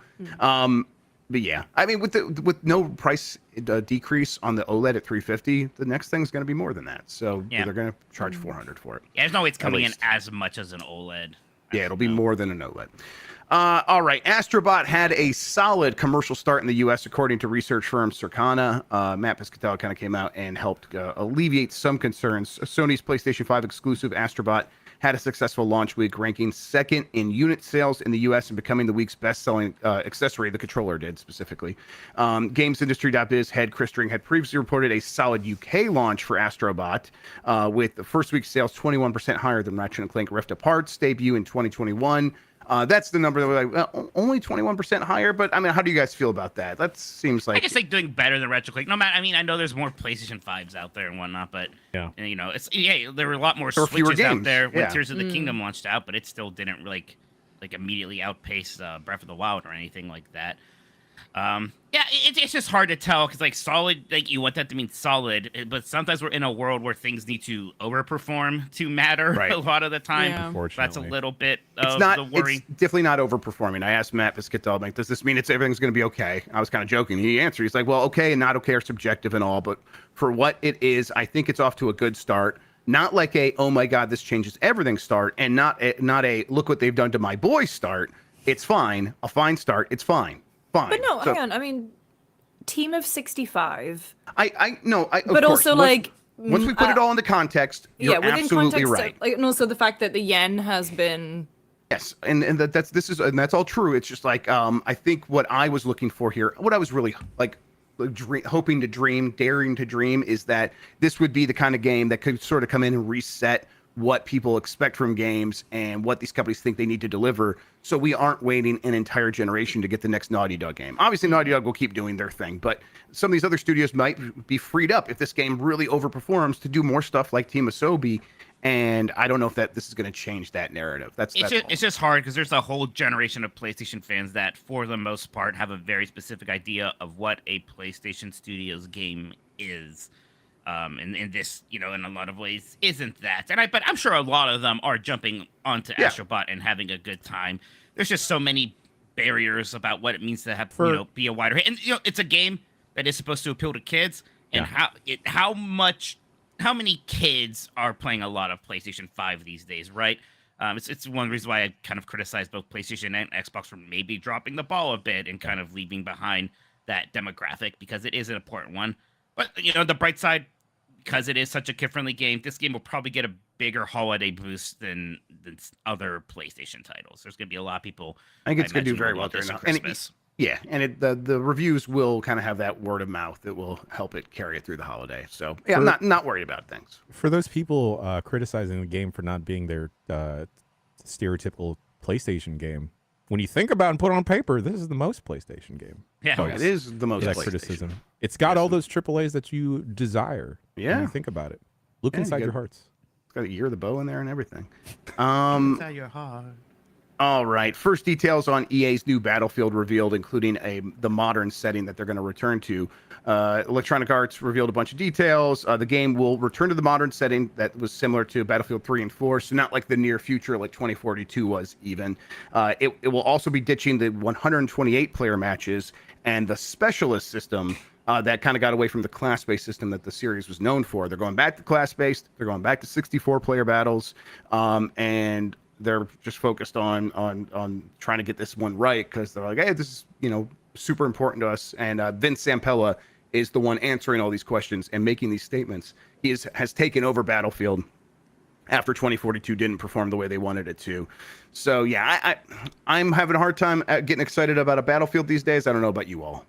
But yeah, I mean, with no price decrease on the OLED at 350, the next thing's going to be more than that. So Yeah. they're going to charge 400 for it. Yeah, there's no way it's coming in least. as much as an OLED. Yeah, it'll be more than an OLED. All right, Astrobot had a solid commercial start in the U.S. according to research firm Circana. Matt Piscatella kind of came out and helped alleviate some concerns. Sony's PlayStation 5 exclusive Astrobot had a successful launch week, ranking 2nd in unit sales in the U.S. and becoming the week's best-selling accessory. The controller did specifically. GamesIndustry.biz head Chris String had previously reported a solid UK launch for Astrobot, with the first week's sales 21% higher than Ratchet & Clank Rift Apart's debut in 2021. That's the number that we're like, well, only 21% higher. But I mean, how do you guys feel about that? That seems I like guess like doing better than Retro Click. No matter, I mean, I know there's more PlayStation 5s out there and whatnot, but Yeah. you know, there were a lot more There were fewer Switches out games, there when yeah. Tears of the Kingdom launched out, but it still didn't like immediately outpace Breath of the Wild or anything like that. It's just hard to tell because like solid, like you want that to mean solid, but sometimes we're in a world where things need to overperform to matter Right. a lot of the time. Yeah. That's a little bit it's of not. the worry. It's definitely not overperforming. I asked Matt Piscatella, like, does this mean everything's going to be okay? I was kind of joking. He answered. He's like, well, okay and not okay are subjective and all, but for what it is, I think it's off to a good start. Not like a oh my god, this changes everything start, and not a look what they've done to my boy start. It's fine, a fine start. It's fine. Fine. But no, So, hang on. I mean, team of 65. I know. Of But course, also, like, Once we put it all into context, you're within absolutely context right. and also the fact that the yen has been. Yes, and that's all true. It's just like I think what I was looking for here, what I was really like hoping to dream, daring to dream, is that this would be the kind of game that could sort of come in and reset what people expect from games and what these companies think they need to deliver, so we aren't waiting an entire generation to get the next Naughty Dog game. Obviously, Naughty Dog will keep doing their thing, but some of these other studios might be freed up if this game really overperforms to do more stuff like Team Asobi. And I don't know if this is going to change that narrative. It's just hard because there's a whole generation of PlayStation fans that, for the most part, have a very specific idea of what a PlayStation Studios game is. And this, in a lot of ways, isn't that. But I'm sure a lot of them are jumping onto Astrobot and having a good time. There's just so many barriers about what it means to have, be a wider hit. And it's a game that is supposed to appeal to kids. And how many kids are playing a lot of PlayStation 5 these days, right? It's one reason why I kind of criticize both PlayStation and Xbox for maybe dropping the ball a bit and kind of leaving behind that demographic, because it is an important one. But, the bright side, because it is such a kid-friendly game, this game will probably get a bigger holiday boost than other PlayStation titles. There's going to be a lot of people. I think it's going to do very well during Christmas. The reviews will kind of have that word of mouth that will help it carry it through the holiday. So I'm not worried about things. For those people criticizing the game for not being their stereotypical PlayStation game, when you think about and put it on paper, this is the most PlayStation game. Yeah, it is the most that criticism. It's got all those AAAs that you desire. Yeah, when you think about it. Look inside your hearts. It's got a Year of the Bow in there and everything. Inside your heart. All right. First details on EA's new Battlefield revealed, including the modern setting that they're going to return to. Electronic Arts revealed a bunch of details. The game will return to the modern setting that was similar to Battlefield 3 and 4, so not like the near future like 2042 was even. It will also be ditching the 128-player matches and the specialist system that kind of got away from the class-based system that the series was known for. They're going back to class-based. They're going back to 64-player battles, and they're just focused on trying to get this one right, because they're like, hey, this is super important to us. And Vince Zampella is the one answering all these questions and making these statements. He has taken over Battlefield after 2042 didn't perform the way they wanted it to. So yeah, I'm having a hard time getting excited about a Battlefield these days. I don't know about you all.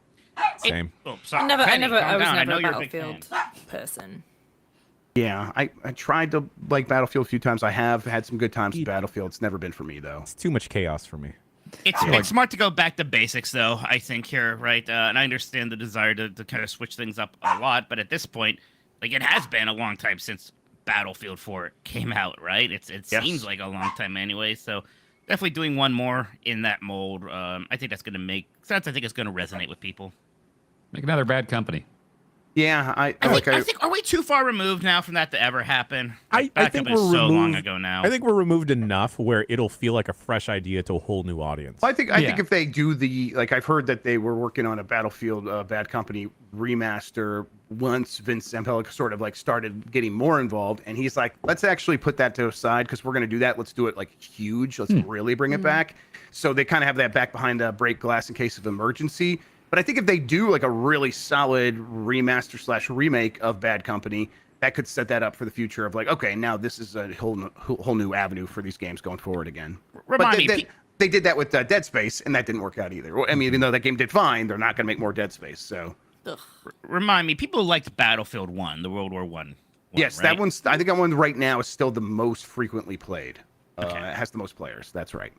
Same. I was never a Battlefield person. Yeah, I tried to like Battlefield a few times. I have had some good times with Battlefield. It's never been for me, though. It's too much chaos for me. It's smart to go back to basics, though, I think, here, right? And I understand the desire to kind of switch things up a lot, but at this point, like, it has been a long time since Battlefield 4 came out, right? It seems like a long time anyway, so definitely doing one more in that mold. I think that's going to make sense. I think it's going to resonate with people. Make another Bad Company. Yeah, I think are we too far removed now from that to ever happen? I think we're so removed, long ago now. I think we're removed enough where it'll feel like a fresh idea to a whole new audience. I think if they do I've heard that they were working on a Battlefield Bad Company remaster once Vince Zampella sort of like started getting more involved, and he's like, let's actually put that to the side because we're going to do that. Let's do it like huge. Let's really bring it back. So they kind of have that back behind break glass in case of emergency. But I think if they do like a really solid remaster / remake of Bad Company, that could set that up for the future of like, okay, now this is a whole new avenue for these games going forward again. They did that with Dead Space, and that didn't work out either. I mean, even though that game did fine, they're not going to make more Dead Space. So, remind me, people liked Battlefield 1, the World War One. Yes, right? that one's. I think that one right now is still the most frequently played. Okay. It has the most players. That's right.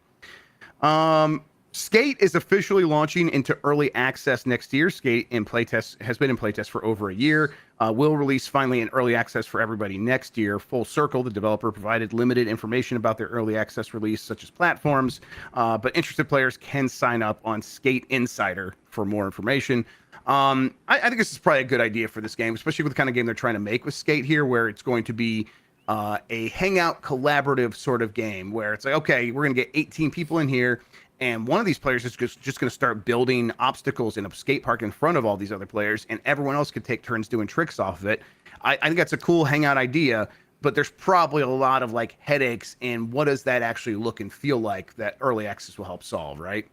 Skate is officially launching into early access next year. Skate has been in playtest for over a year. Will release finally in early access for everybody next year. Full Circle, the developer, provided limited information about their early access release, such as platforms. But interested players can sign up on Skate Insider for more information. I think this is probably a good idea for this game, especially with the kind of game they're trying to make with Skate here, where it's going to be a hangout collaborative sort of game where it's like, okay, we're going to get 18 people in here. And one of these players is just going to start building obstacles in a skate park in front of all these other players, and everyone else could take turns doing tricks off of it. I think that's a cool hangout idea, but there's probably a lot of like headaches in what does that actually look and feel like that early access will help solve, right?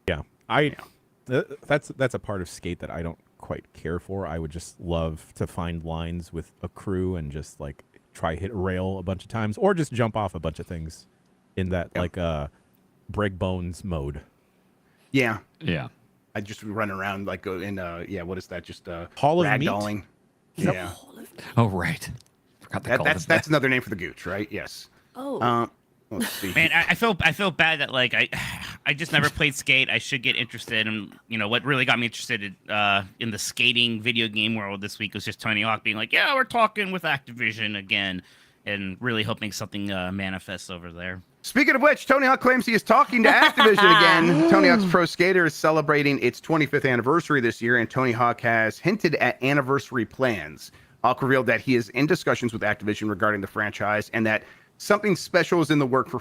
Yeah, that's a part of Skate that I don't quite care for. I would just love to find lines with a crew and just like try hit rail a bunch of times, or just jump off a bunch of things in that like break bones mode. Yeah. Yeah. I just run around like go in what is that? Just Hall of Meat? ragdolling. Yeah. Oh, right. Forgot they called it That's another name for the gooch, right? Yes. Oh. Let's see. Man, I feel bad that like I just never played Skate. I should get interested. And what really got me interested in the skating video game world this week was just Tony Hawk being like, yeah, we're talking with Activision again, and really hoping something manifests over there. Speaking of which, Tony Hawk claims he is talking to Activision again. Tony Hawk's Pro Skater is celebrating its 25th anniversary this year, and Tony Hawk has hinted at anniversary plans. Hawk revealed that he is in discussions with Activision regarding the franchise, and that something special is in the work for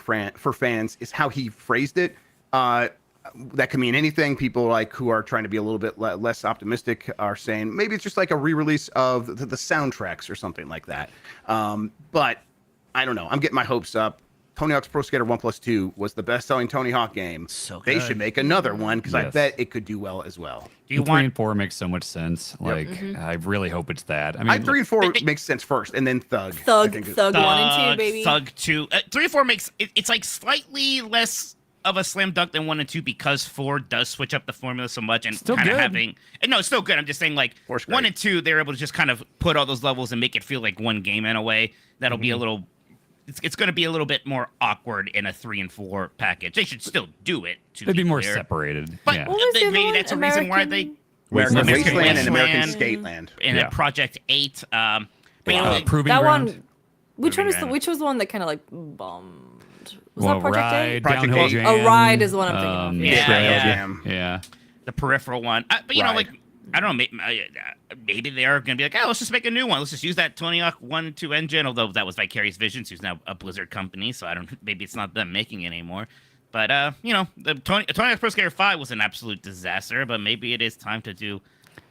fans, is how he phrased it. That can mean anything. People like who are trying to be a little bit less optimistic are saying maybe it's just like a re-release of the soundtracks or something like that. But I don't know. I'm getting my hopes up. Tony Hawk's Pro Skater 1+2 was the best-selling Tony Hawk game. So they good. should make another one because I Yes. bet it could do well as well. Do you 3 want and 4 makes so much sense. Like, I really hope it's that. I mean, I 3 and 4 makes sense first, and then Thug. I Thug think 1 and 2, baby. Thug 2. 3 and 4 makes it's like slightly less of a slam dunk than 1 and 2 because 4 does switch up the formula so much and Still kind of good. having. No, it's still good. I'm just saying like 4's great. 1 and 2 they're able to just kind of put all those levels and make it feel like one game in a way that'll be a little. It's going to be a little bit more awkward in a 3 and 4 package. They should still do it. they'd be more clear. separated. But Yeah. What was the other maybe one? that's a reason why they American Wasteland. Wasteland and American Wasteland. Skateland. in Yeah. Project 8. But Proving That ground. one. Which one was Ground. which was the one that kind of like bombed? Was Well, that Project Ride, 8? Project Downhill 8. Jam. Oh, Ride is the one I'm thinking of. Yeah, Trail yeah. Jam. Yeah. the peripheral one. But you know, Right. like I don't know, maybe they are going to be like, oh, let's just make a new one. Let's just use that Tony Hawk 1-2 engine. Although that was Vicarious Visions, who's now a Blizzard company, so I don't. Maybe it's not them making it anymore. But the Tony Hawk Pro Skater 5 was an absolute disaster. But maybe it is time to do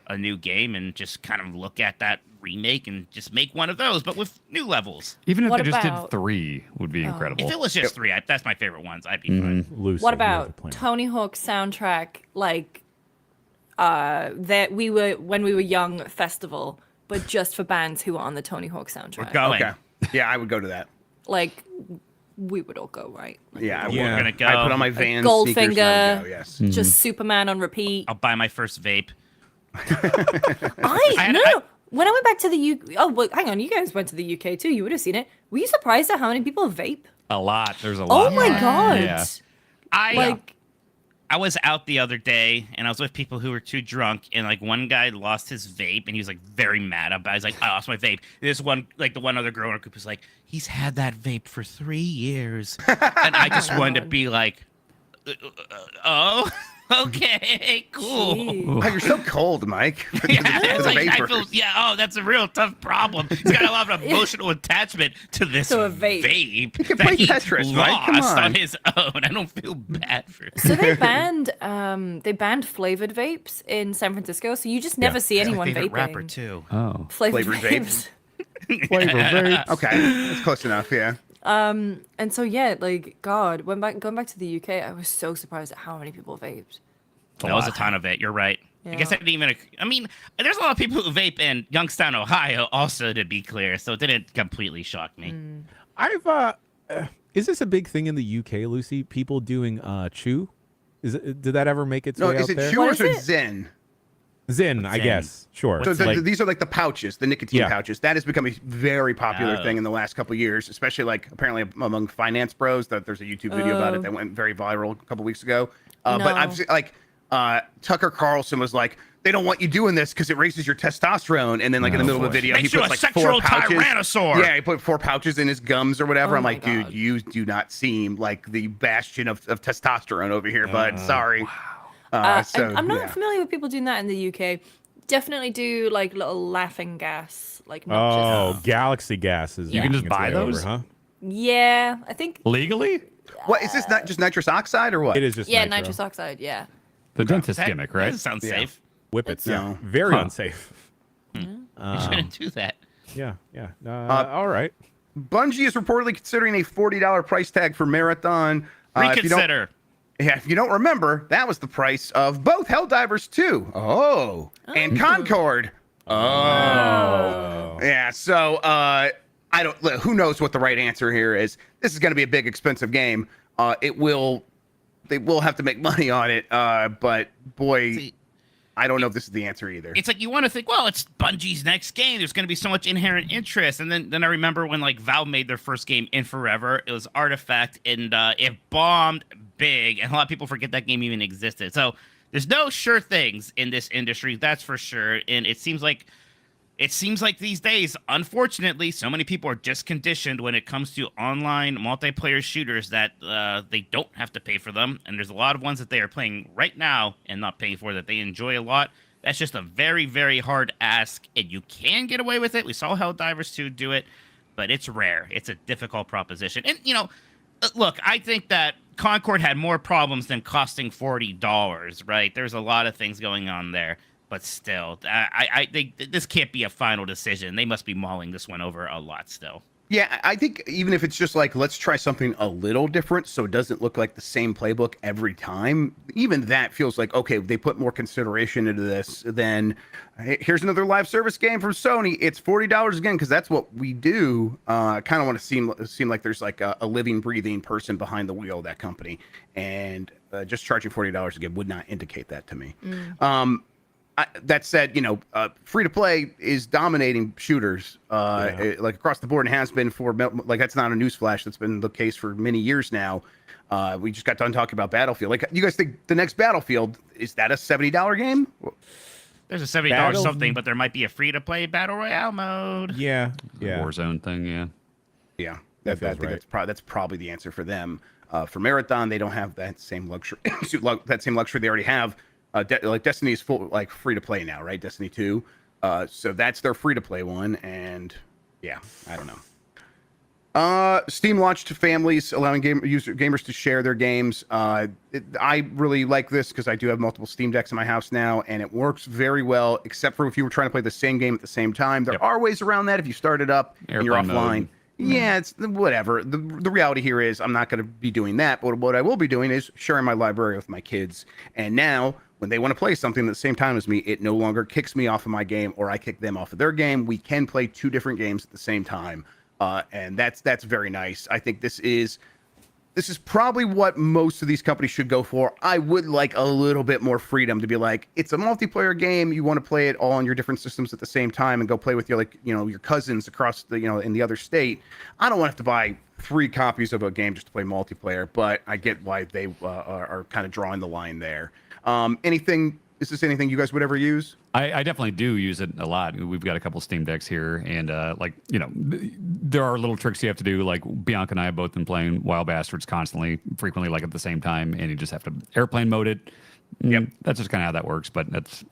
a new game and just kind of look at that remake and just make one of those, but with new levels. Even if What they just did about- 3, would be If incredible. it was just 3, that's my favorite ones. I'd be fine. Lucy, What you have the about plan. Tony Hawk's soundtrack, like that when we were young festival, but just for bands who were on the Tony Hawk soundtrack? We're going. Okay. Yeah, I would go to that. Like we would all go, right? Like, Yeah, I would. Yeah. We're gonna go. I put on my Vans Goldfinger. sneakers and I would go, yes. Just Superman on repeat. I'll buy my first vape. No. When I went back to the UK, oh, well, hang on, you guys went to the UK too. You would have seen it. Were you surprised at how many people vape? A lot. There's a Oh lot. my more. god! Yeah. I was out the other day and I was with people who were too drunk, and like one guy lost his vape and he was like very mad about it. He's like, I lost my vape. This one, like the one other girl in our group was like, he's had that vape for 3 years. And I just wanted to be like, oh, okay, cool. Jeez. Oh, you're so cold, Mike. Yeah, For it's the like, I vapors. feel, that's a real tough problem. He's got a lot of emotional attachment to this To a vape. can that play he Tetris, Mike, come lost on. on his own. I don't feel bad for him. So they banned flavored vapes in San Francisco. So you just never see anyone Favorite vaping. rapper too. Oh. Flavored Flavored vapes. Flavor vapes. Okay, that's close enough. Yeah. And so yeah, like God, going back to the UK, I was so surprised at how many people vaped. That was a ton of it. You're right. I guess I Yeah. didn't even. I mean, there's a lot of people who vape in Youngstown, Ohio, also, to be clear. So it didn't completely shock me. I've is this a big thing in the UK, Lucy? People doing chew? Did that ever make its No, way is out it there? Chew or What is is it it? Zen? Zen, I Zen? guess. Sure. So What's Like- these are like the pouches, the nicotine Yeah. pouches. That has become a very popular Oh. thing in the last couple of years, especially like apparently among finance bros. That there's a YouTube video about it Oh. that went very viral a couple weeks ago. But No. I've seen, like Tucker Carlson was like, they don't want you doing this because it raises your testosterone. And then like in the Oh, middle of boy. the video, Makes he you puts a like 4 sexual pouches. tyrannosaur. Yeah, he put 4 pouches in his gums or whatever. Oh I'm my like, dude, God. you do not seem like the bastion of testosterone over here, bud. Sorry. So, and I'm not yeah. familiar with people doing that in the UK. Definitely do like little laughing gas, like oh, noxious. galaxy gas is. You can making just its buy way over, those? huh? Yeah, I think. Legally? What is this? Not just nitrous oxide or what? It is just Yeah, nitro. nitrous oxide. Yeah. The dentist That gimmick, right? doesn't sound Yeah. safe. Whippets. No. Yeah. Very Huh. unsafe. You shouldn't do that. Yeah. Yeah. All right. Bungie is reportedly considering a $40 price tag for Marathon. If you don't- Reconsider. Yeah, if you don't remember, that was the price of both Helldivers 2. And Concord. Yeah, so I don't. Who knows what the right answer here is? This is going to be a big, expensive game. They will have to make money on it. But boy, See, I don't know if this is the answer either. It's like you want to think, well, it's Bungie's next game. There's going to be so much inherent interest. And then I remember when like Valve made their first game in Forever. It was Artifact, and it bombed big. And a lot of people forget that game even existed. So there's no sure things in this industry, that's for sure. And it seems like these days, unfortunately, so many people are just conditioned when it comes to online multiplayer shooters that they don't have to pay for them. And there's a lot of ones that they are playing right now and not paying for that they enjoy a lot. That's just a very, very hard ask, and you can get away with it. We saw Helldivers 2 do it, but it's rare. It's a difficult proposition. And, look, I think that Concord had more problems than costing $40, right? There's a lot of things going on there. But still, I think this can't be a final decision. They must be mulling this one over a lot still. Yeah, I think even if it's just like, let's try something a little different so it doesn't look like the same playbook every time, even that feels like, okay, they put more consideration into this than, hey, here's another live service game from Sony. It's $40 again, because that's what we do. I kind of want to seem like there's like a living, breathing person behind the wheel of that company. And just charging $40 again would not indicate that to me. That said, free to play is dominating shooters like across the board, and has been for like, that's not a newsflash. That's been the case for many years now. We just got done talking about Battlefield. Like, you guys think the next Battlefield, is that a $70 game? There's a $70 something, but there might be a free to play battle royale mode. Yeah. Warzone thing. Yeah. I That feels think right. that's probably the answer for them. For Marathon, they don't have that same luxury. That same luxury they already have. Like Destiny is full, like, free to play now, right? Destiny 2. So that's their free to play one, and yeah, I don't know. Steam launched to families, allowing gamers to share their games. I really like this because I do have multiple Steam Decks in my house now, and it works very well, except for if you were trying to play the same game at the same time. There are ways around that if you start it up and you're offline. Mode. Yeah, it's whatever. The reality here is I'm not going to be doing that, but what I will be doing is sharing my library with my kids. And now, when they want to play something at the same time as me, it no longer kicks me off of my game, or I kick them off of their game. We can play two different games at the same time, and that's very nice. I think this is probably what most of these companies should go for. I would like a little bit more freedom to be like, it's a multiplayer game. You want to play it all on your different systems at the same time and go play with your, like, your cousins across the, in the other state. I don't want to have to buy 3 copies of a game just to play multiplayer, but I get why they are kind of drawing the line there. Is this anything you guys would ever use? I definitely do use it a lot. We've got a couple Steam Decks here, and there are little tricks you have to do. Like, Bianca and I have both been playing Wild Bastards frequently, like at the same time, and you just have to airplane mode it. Yep, that's just kind of how that works. But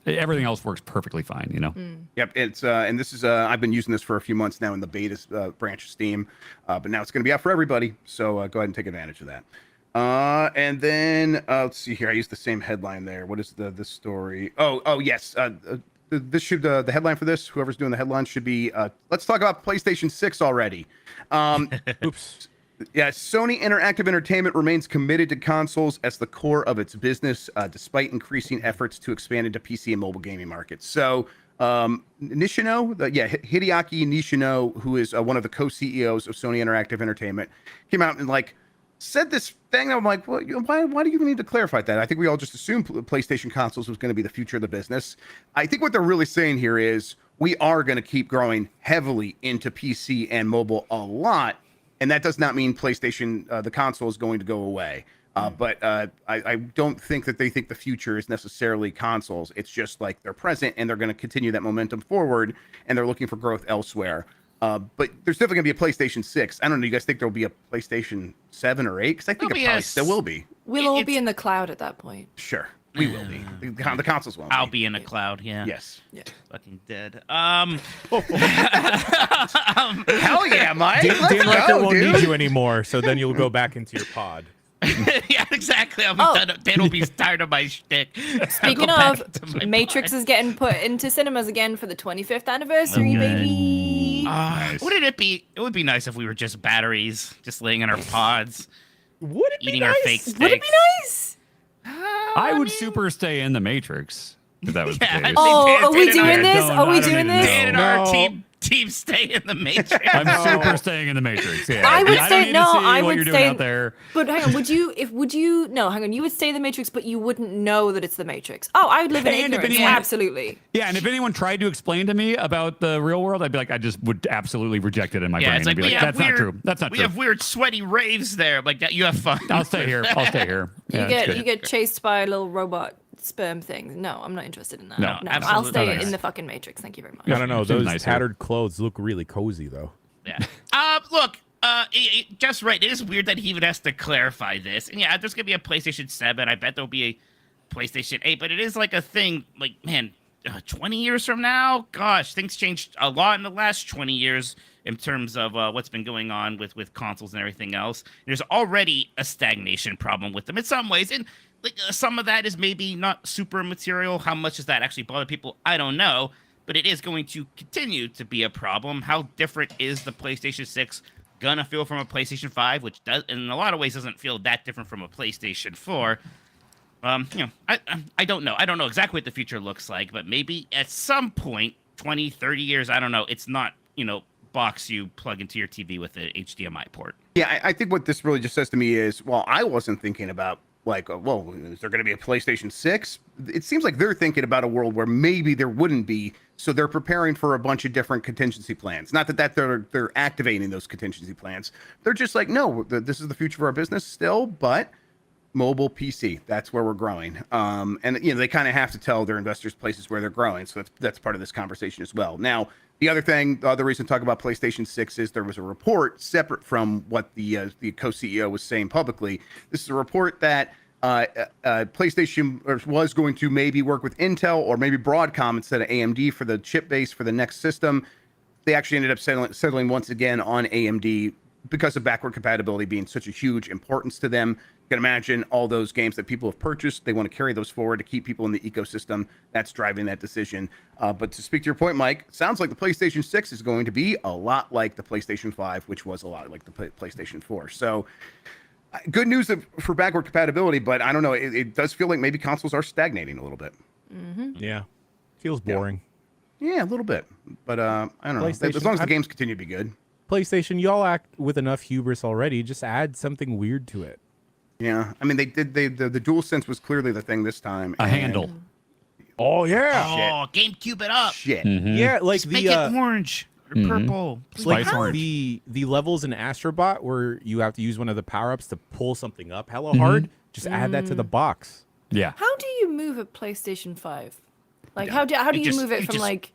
everything else works perfectly fine. Yep, it's and this is I've been using this for a few months now in the beta branch of Steam, but now it's going to be out for everybody. So go ahead and take advantage of that. And then let's see here. I used the same headline there. What is the story? Oh yes. This should the headline for this. Whoever's doing the headline should be. Let's talk about PlayStation 6 already. Oops. Yeah, Sony Interactive Entertainment remains committed to consoles as the core of its business, despite increasing efforts to expand into PC and mobile gaming markets. So, Nishino, Hideaki Nishino, who is one of the co-CEOs of Sony Interactive Entertainment, came out and said this thing. I'm like, well, why do you need to clarify that? I think we all just assumed PlayStation consoles was going to be the future of the business. I think what they're really saying here is we are going to keep growing heavily into PC and mobile a lot. And that does not mean PlayStation, the console, is going to go away. But I don't think that they think the future is necessarily consoles. It's just like they're present and they're going to continue that momentum forward, and they're looking for growth elsewhere. But there's definitely going to be a PlayStation 6. I don't know. You guys think there'll be a PlayStation 7 or 8? Because I think it probably still will be. We'll all be in the cloud at that point. Sure. We will be. The consoles won't. I'll be in a cloud, yeah. Yes. Yeah. Fucking dead. Hell yeah, Mike. Dan Let's Rector go, won't dude. need you anymore, so then you'll go back into your pod. Yeah, exactly. I'll be done. Dan will be tired of my shtick. Speaking of, Matrix is getting put into cinemas again for the 25th anniversary, baby. Nice. Wouldn't it be? It would be nice if we were just batteries, just laying in our pods, Would it be eating nice? our fake steaks. Would it be nice? I would super stay in the Matrix if that was the Yeah, case. Oh, are we Dan doing and I this? don't- Are we I don't doing even this? know. Dan and No. our team stay in the Matrix. I'm super staying in the Matrix. Yeah, I would don't say need no. To see I what would you're doing stay. out there. But hang on, no, hang on. You would stay in the Matrix, but you wouldn't know that it's the Matrix. Oh, I would live in And if ignorance. anyone- Absolutely. Yeah, and if anyone tried to explain to me about the real world, I'd be like, I just would absolutely reject it in my Yeah, brain. it's I'd like be we like, have that's weird. not true. That's not we true. have weird sweaty raves there. Like that. You have fun. I'll stay here. I'll stay here. Yeah, You it's get good. you get chased by a little robot sperm thing. No, I'm not interested in that. No, I'll absolutely stay not. in the fucking Matrix. Thank you very much. I don't know. Seems Those nice here. tattered clothes look really cozy, though. Yeah. Look. Just right. It is weird that he even has to clarify this. And yeah, there's gonna be a PlayStation 7. I bet there'll be a PlayStation 8. But it is like a thing. Like, man, 20 years from now, gosh, things changed a lot in the last 20 years in terms of what's been going on with consoles and everything else. There's already a stagnation problem with them in some ways, and like some of that is maybe not super material. How much does that actually bother people? I don't know, but it is going to continue to be a problem. How different is the PlayStation 6 gonna feel from a PlayStation 5, which does in a lot of ways doesn't feel that different from a PlayStation 4? I don't know. I don't know exactly what the future looks like, but maybe at some point, 20, 30 years, I don't know. It's not, box you plug into your TV with an HDMI port. Yeah, I think what this really just says to me is, well, I wasn't thinking about like, well, is there going to be a PlayStation 6? It seems like they're thinking about a world where maybe there wouldn't be, so they're preparing for a bunch of different contingency plans. Not that they're activating those contingency plans. They're just like, no, this is the future of our business still, but mobile PC, that's where we're growing. And they kind of have to tell their investors places where they're growing, so that's part of this conversation as well. Now, the other reason to talk about PlayStation 6 is there was a report separate from what the co-CEO was saying publicly. This is a report that PlayStation was going to maybe work with Intel or maybe Broadcom instead of AMD for the chip base for the next system. They actually ended up settling once again on AMD because of backward compatibility being such a huge importance to them. You can imagine all those games that people have purchased. They want to carry those forward to keep people in the ecosystem. That's driving that decision. But to speak to your point, Mike, sounds like the PlayStation 6 is going to be a lot like the PlayStation 5, which was a lot like the PlayStation 4. So good news for backward compatibility, but I don't know. It does feel like maybe consoles are stagnating a little bit. Mm-hmm. Yeah. Feels boring. Yeah, a little bit. But I don't know. As long as the games continue to be good. PlayStation, y'all act with enough hubris already. Just add something weird to it. Yeah. I mean, the DualSense was clearly the thing this time. A handle. Oh, yeah. Oh, GameCube it up. Shit. Mhm. Yeah, like Just make it orange or purple. like Spice orange. the levels in Astrobot where you have to use one of the power-ups to pull something up hella hard. Just add that to the box. Yeah. How do you move a PlayStation 5? Like, how do you just- move it you from just- like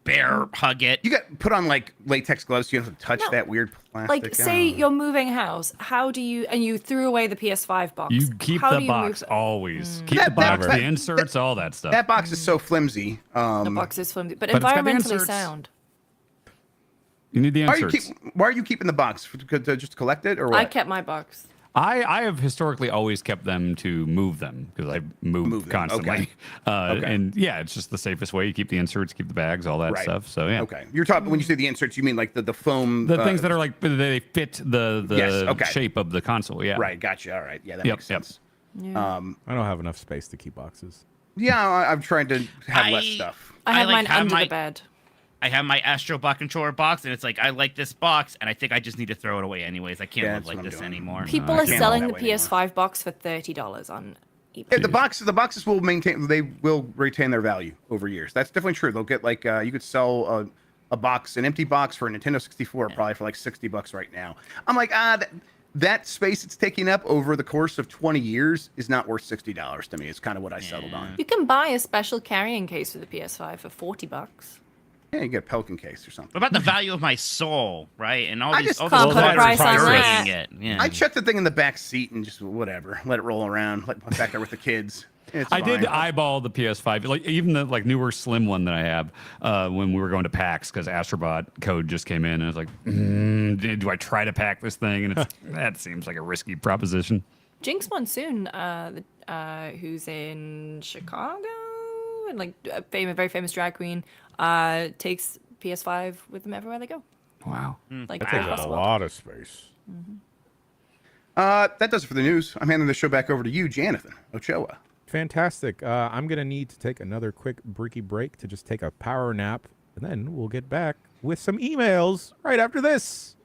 Bear hug it. You got put on like latex gloves. So you don't have to touch No. that weird plastic. like say Oh. you're moving house? How do you and you threw away the PS5 box? You keep How the do you box move it? always. Keep That the box, box- the inserts, all that stuff. That box is so flimsy. The box is flimsy, but it's got the environmentally inserts. sound. You need the Why inserts. are you keeping the box? To just collect it or what? I kept my box. I have historically always kept them to move them because I move Move them, constantly. okay. Okay. And yeah, it's just the safest way. You keep the inserts, keep the bags, all that Right. stuff. So yeah. Okay. You're talking when you say the inserts, you mean like the foam. The things that are like they fit the Yes, okay. shape of the console. Yeah. Right. Gotcha. All right. Yeah, that Yep, makes yep. sense. Yeah. I don't have enough space to keep boxes. Yeah, I'm trying to have less stuff. I have like mine how under my- the bed. I have my Astrobot controller box, and it's like I like this box, and I think I just need to throw it away anyways. I can't Yeah, live that's like what I'm this doing. anymore. People I are can't selling live the that way PS5 box for $30 on eBay. Yeah, the boxes will maintain. They will retain their value over years. That's definitely true. They'll get like you could sell a box, an empty box for a Nintendo 64, probably for like $60 right now. I'm like, that space it's taking up over the course of 20 years is not worth $60 to me. It's kind of what I settled on. You can buy a special carrying case for the PS5 for $40. Yeah, you get a Pelican case or something. What about the value of my soul, right? And all I these just all can't these put a batteries price on carrying that. it. Yeah. I checked the thing in the back seat and just whatever, let it roll around, let back there with the kids. It's I did fine. eyeball the PS5, like even the like newer slim one that I have when we were going to PAX because Astrobot code just came in and I was like, do I try to pack this thing? And that seems like a risky proposition. Jinx Monsoon, who's in Chicago and like a very famous drag queen, takes PS5 with them everywhere they go. Wow. Like That takes across a the world. lot of space. That does it for the news. I'm handing the show back over to you, Jonathan Ochoa. Fantastic. I'm going to need to take another quick breaky break to just take a power nap, and then we'll get back with some emails right after this.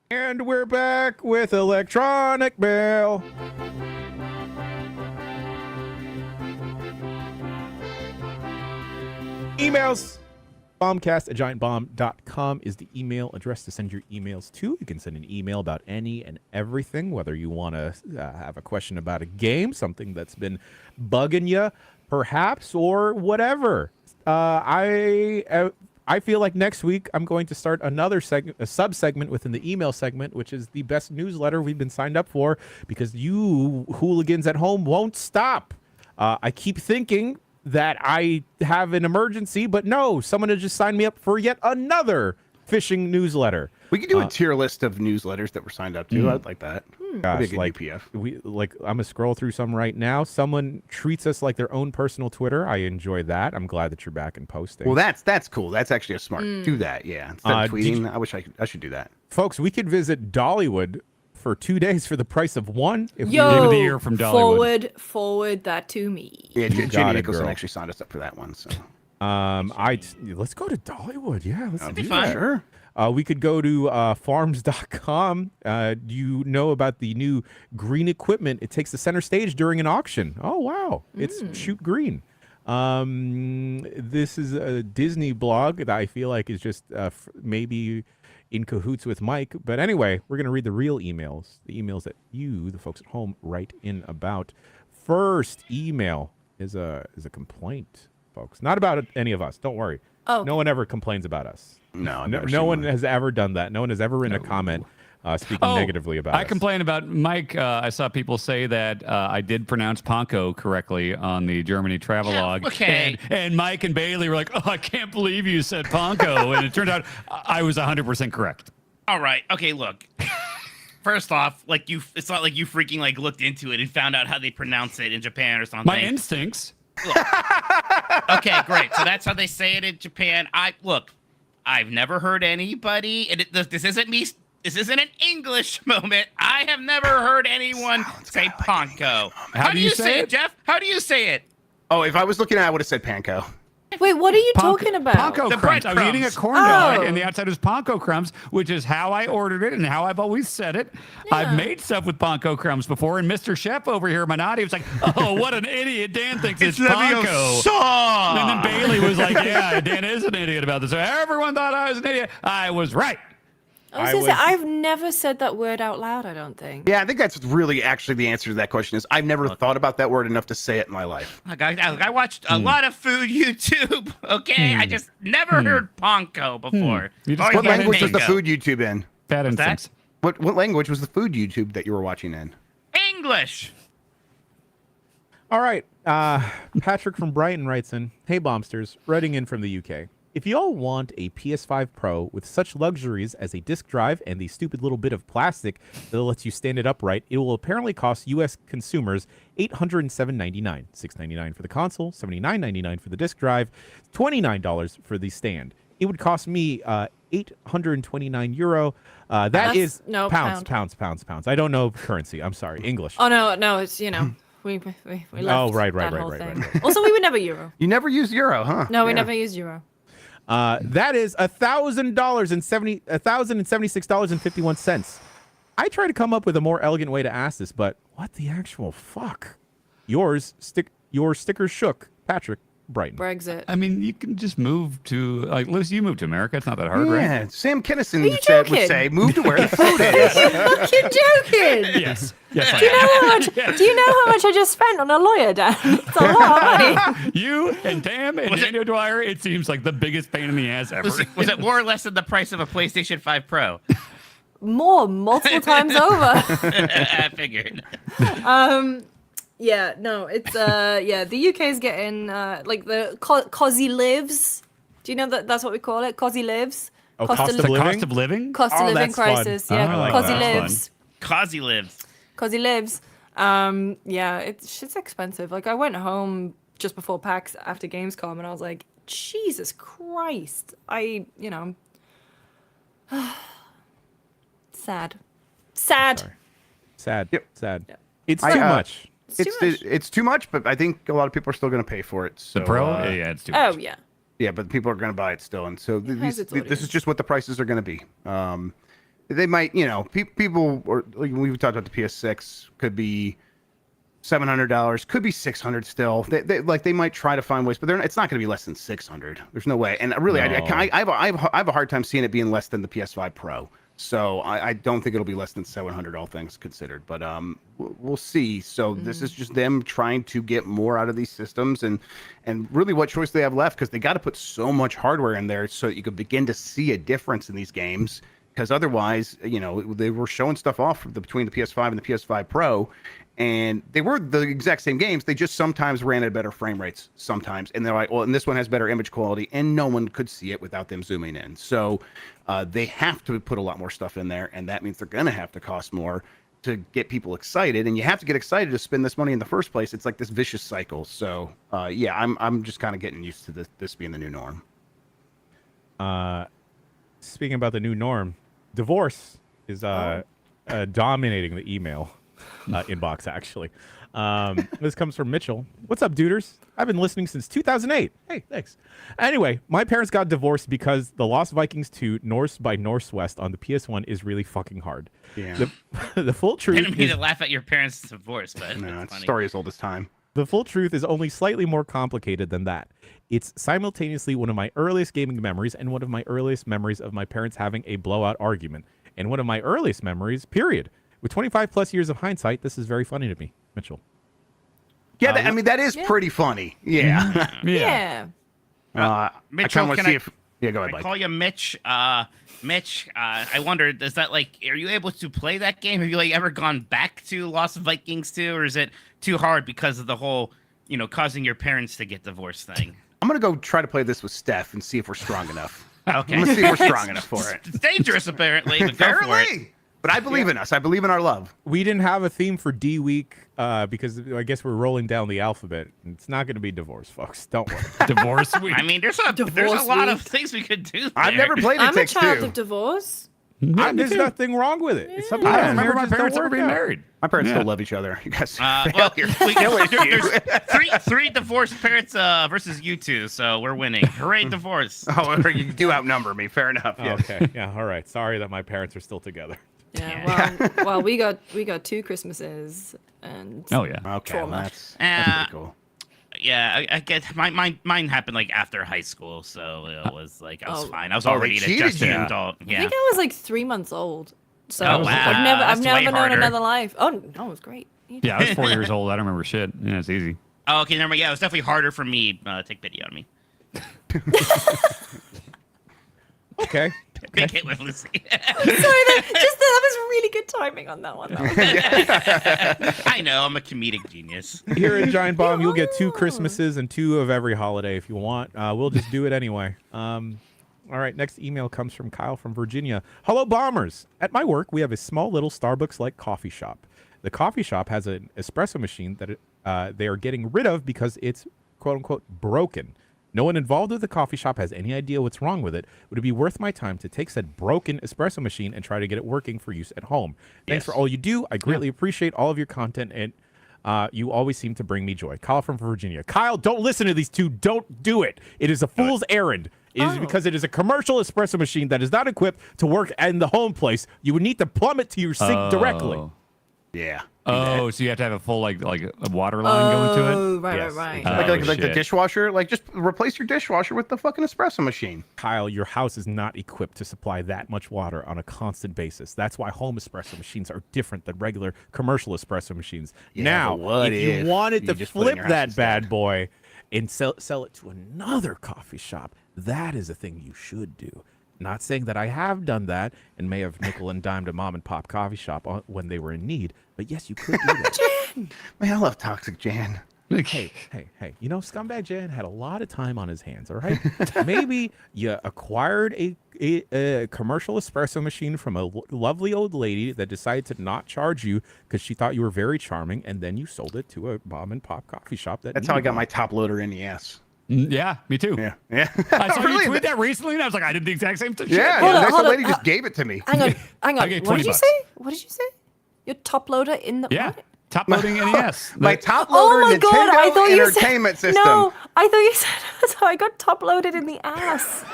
And we're back with electronic mail. Emails. Bombcast at giantbomb.com is the email address to send your emails to. You can send an email about any and everything, whether you want to have a question about a game, something that's been bugging you, perhaps, or whatever. I feel like next week I'm going to start another a sub-segment within the email segment, which is the best newsletter we've been signed up for, because you hooligans at home won't stop. I keep thinking that I have an emergency, but no, someone has just signed me up for yet another fishing newsletter. We could do a tier list of newsletters that we're signed up to. I'd like that. Gosh, like UPF. I'm gonna scroll through some right now. Someone treats us like their own personal Twitter. I enjoy that. I'm glad that you're back and posting. Well, that's cool. That's actually a smart. Do that, yeah. Instead of tweeting, I wish I should do that. Folks, we could visit Dollywood for 2 days for the price of one. Game of the year from Dollywood. Forward that to me. Yeah, Jenny Nicholson girl. actually signed us up for that one. So, let's go to Dollywood. Yeah, let's do fun. that. Sure. We could go to farms.com. Do you know about the new green equipment? It takes the center stage during an auction. Oh, wow. It's Shoot Green. This is a Disney blog that I feel like is just maybe in cahoots with Mike. But anyway, we're going to read the real emails, the emails that you, the folks at home, write in about. First email is a complaint, folks. Not about any of us. Don't worry. Oh, No one ever complains about us. No, I've No, never no seen one has ever done that. No one has ever written a comment speaking negatively about I us. complain about Mike. I saw people say that I did pronounce Ponko correctly on the Germany travelogue. Okay. And Mike and Bailey were like, "Oh, I can't believe you said Ponko," and it turned out I was 100% correct. All right. Okay, look. First off, it's not like you freaking looked into it and found out how they pronounce it in Japan or something. My instincts. Okay, great. So that's how they say it in Japan. I've never heard anybody, and this isn't me. This isn't an English moment. I have never heard anyone say Ponko. How do you say it, Jeff? How do you say it? Oh, if I was looking at it, I would have said Panko. Wait, what are you talking about? Ponko The crumbs. I was eating a breadcrumbs. corn dog, Oh. and the outside was Ponko crumbs, which is how I ordered it and how I've always said it. I've made stuff with Ponko crumbs before, and Mr. Chef over here, Minotti, was like, "Oh, what an idiot! Dan thinks it's Ponko." And then Bailey was like, "Yeah, Dan is an idiot about this." So everyone thought I was an idiot. I was right. I was gonna say, I've never said that word out loud, I don't think. Yeah, I think that's really actually the answer to that question is I've never thought about that word enough to say it in my life. I watched a lot of food YouTube. Okay, I just never heard Ponko before. You just What got language was the Mango. food YouTube in? Bad What's that? instincts. What language was the food YouTube that you were watching in? English. All right. Patrick from Brighton writes in, "Hey, Bombsters, writing in from the UK. If you all want a PS5 Pro with such luxuries as a disk drive and the stupid little bit of plastic that lets you stand it upright, it will apparently cost U.S. consumers $807.99, $699 for the console, $79.99 for the disk drive, $29 for the stand. It would cost me €829. That is no, pounds. I don't know currency. I'm sorry, English. Oh no, it's we left right. that whole thing. Also, we would never euro. You never use euro, huh? No, we Yeah. never used euro. That is $1,076.51. I try to come up with a more elegant way to ask this, but what the actual fuck? Your sticker shook, Patrick Brighton. Brexit. I mean, you can just move to, like, Liz, you moved to America. It's not that hard, right? Yeah, Sam Kinison you would joking? say, move to where the food is. You're joking. Yes. Yes, I Do you know am. how much? Do you know how much I just spent on a lawyer, Dan? It's a lot of money. You and Tam and Daniel Dwyer, it seems like the biggest pain in the ass ever. Was it more or less than the price of a PlayStation 5 Pro? More, multiple times over. I figured. Yeah, no, it's the UK's getting like the Cosy Lives. Do you know that's what we call it? Cosy Lives. Oh, Cost cost of of living? Cost of living? Cost of Oh, living that's fun. crisis. Oh, Yeah, I like Cosy that. Lives. Cosy lives. Cosy Lives. Yeah, shit's expensive. Like I went home just before PAX after Gamescom, and I was like, Jesus Christ! Sad. Sad. Yep. Sad. Yep. It's too much. It's too much, but I think a lot of people are still going to pay for it. So, The Pro? Yeah, it's too much. Oh yeah. Yeah, but people are going to buy it still, and so has its this audience. is just what the prices are going to be. They might, people, or like we've talked about the PS6 could be $700, could be $600 still. They might try to find ways, but it's not going to be less than $600. There's no way. And really, No. I have a hard time seeing it being less than the PS5 Pro. So I don't think it'll be less than 700, all things considered. But we'll see. So this is just them trying to get more out of these systems, and really what choice they have left, because they got to put so much hardware in there so that you could begin to see a difference in these games. Because otherwise, they were showing stuff off between the PS5 and the PS5 Pro, and they were the exact same games. They just sometimes ran at better frame rates sometimes. And they're like, well, and this one has better image quality, and no one could see it without them zooming in. So they have to put a lot more stuff in there, and that means they're going to have to cost more to get people excited. And you have to get excited to spend this money in the first place. It's like this vicious cycle. So yeah, I'm just kind of getting used to this being the new norm. Speaking about the new norm, divorce is dominating the email inbox, actually. This comes from Mitchell. What's up, duders? I've been listening since 2008. Hey, thanks. Anyway, my parents got divorced because the Lost Vikings 2 Norse by Northwest on the PS1 is really fucking hard. Yeah. The full truth I didn't mean is, to laugh at your parents' divorce, but No, it's it's funny. story as old as time. the full truth is only slightly more complicated than that. It's simultaneously one of my earliest gaming memories and one of my earliest memories of my parents having a blowout argument. And one of my earliest memories, period. With 25 plus years of hindsight, this is very funny to me. Mitchell. Yeah, I mean, that is pretty funny. Yeah. Yeah. I Mitchell, kind of want to can see if... Yeah, go ahead, I Mike. call you Mitch. Mitch, I wondered, is that like, are you able to play that game? Have you like ever gone back to Lost Vikings 2, or is it too hard because of the whole, causing your parents to get divorced thing? I'm going to go try to play this with Steph and see if we're strong enough. Okay. I'm going to see if we're strong enough for it. It's dangerous, apparently, but go for it. Apparently. But I believe in us. I believe in our love. We didn't have a theme for D week because I guess we're rolling down the alphabet. It's not going to be divorce, folks. Don't worry. Divorce week. I mean, there's a Divorce lot of week. things we could do. I've there. never played It I'm a Takes child Two. of divorce. There's nothing wrong with it. It's something I that don't remember my marriages don't parents ever work being out. married. My parents Yeah. still love each other. You guys Well, failures. there's three divorced parents versus you two, so we're winning. Hooray, divorce! Oh, you do outnumber me. Fair enough. Oh, Yeah. okay. Yeah. All right. Sorry that my parents are still together. Yeah. Well, we got 2 Christmases and Oh yeah. Okay. Trauma. Well, that's pretty cool. Yeah, I get mine happened like after high school, so it was like I was Oh. fine. I was Oh, they already cheated adjusted you. adult. I Yeah. think I was like 3 months old. So Oh, wow. I've That's never way known harder. another life. Oh no, it was great. Yeah, I was 4 years old. I don't remember shit. Yeah, it's easy. Oh, okay, never mind. Yeah, it was definitely harder for me to take pity on me. Okay. Big hit with Lucy. Sorry, that was really good timing on that one. I know, I'm a comedic genius. Here at Giant Bomb, you'll get 2 Christmases and 2 of every holiday if you want. We'll just do it anyway. All right, next email comes from Kyle from Virginia. Hello, Bombers. At my work, we have a small little Starbucks-like coffee shop. The coffee shop has an espresso machine that they are getting rid of because it's, quote-unquote, broken. No one involved with the coffee shop has any idea what's wrong with it. Would it be worth my time to take said broken espresso machine and try to get it working for use at home? Thanks for all you do. I greatly appreciate all of your content, and you always seem to bring me joy. Kyle from Virginia. Kyle, don't listen to these two. Don't do it. It is a fool's errand. It is because it is a commercial espresso machine that is not equipped to work in the home place. You would need to plumb it to your sink directly. Yeah. Oh, so you have to have a full like a water line going to it? Oh, right, Yes. right. Like the shit. dishwasher. Like, just replace your dishwasher with the fucking espresso machine. Kyle, your house is not equipped to supply that much water on a constant basis. That's why home espresso machines are different than regular commercial espresso machines. Yeah, now, but what if if you wanted you to just put it in flip your that house bad instead? boy and sell it to another coffee shop, that is a thing you should do. Not saying that I have done that and may have nickel and dimed a mom and pop coffee shop when they were in need, but yes, you could do that. Man, I love Toxic Jan. Hey, you know, Scumbag Jan had a lot of time on his hands, all right? Maybe you acquired a commercial espresso machine from a lovely old lady that decided to not charge you because she thought you were very charming, and then you sold it to a mom and pop coffee shop. That's how I needed got one. my top loader NES. Yeah, me too. Yeah. Yeah. I saw Really? you tweet that recently, and I was like, I did the exact same thing. Yeah. Hold on, This hold on. lady just gave it to me. Hang on. I gave What did you $20. say? What did you say? Your top loader in the Yeah. what? Top loading NES. My top Oh loader my Nintendo god! I thought you said Entertainment System. no. I thought you said so. I got top loaded in the ass.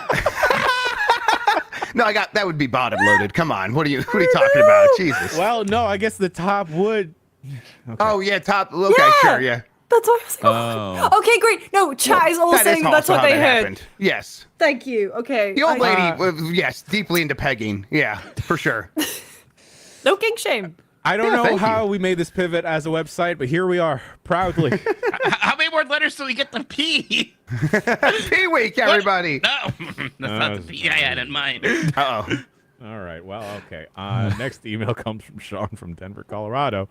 No, I got that would be bottom loaded. Come on, what are you talking about? Jesus. Well, no, I guess the top would. Oh yeah, top. Okay, Yeah. sure, yeah. That's why I was like, oh. Okay, great. No, chat is all That saying is that's also what how they that heard. happened. Yes. Thank you. Okay. The old lady was, yes, deeply into pegging. Yeah, for sure. No king shame. I don't know thank how you. we made this pivot as a website, but here we are, proudly. How many more letters till we get the P? Pee week, everybody. No, that's not the P I had in mind. Uh-oh. All right. Well, okay. Next email comes from Sean from Denver, Colorado.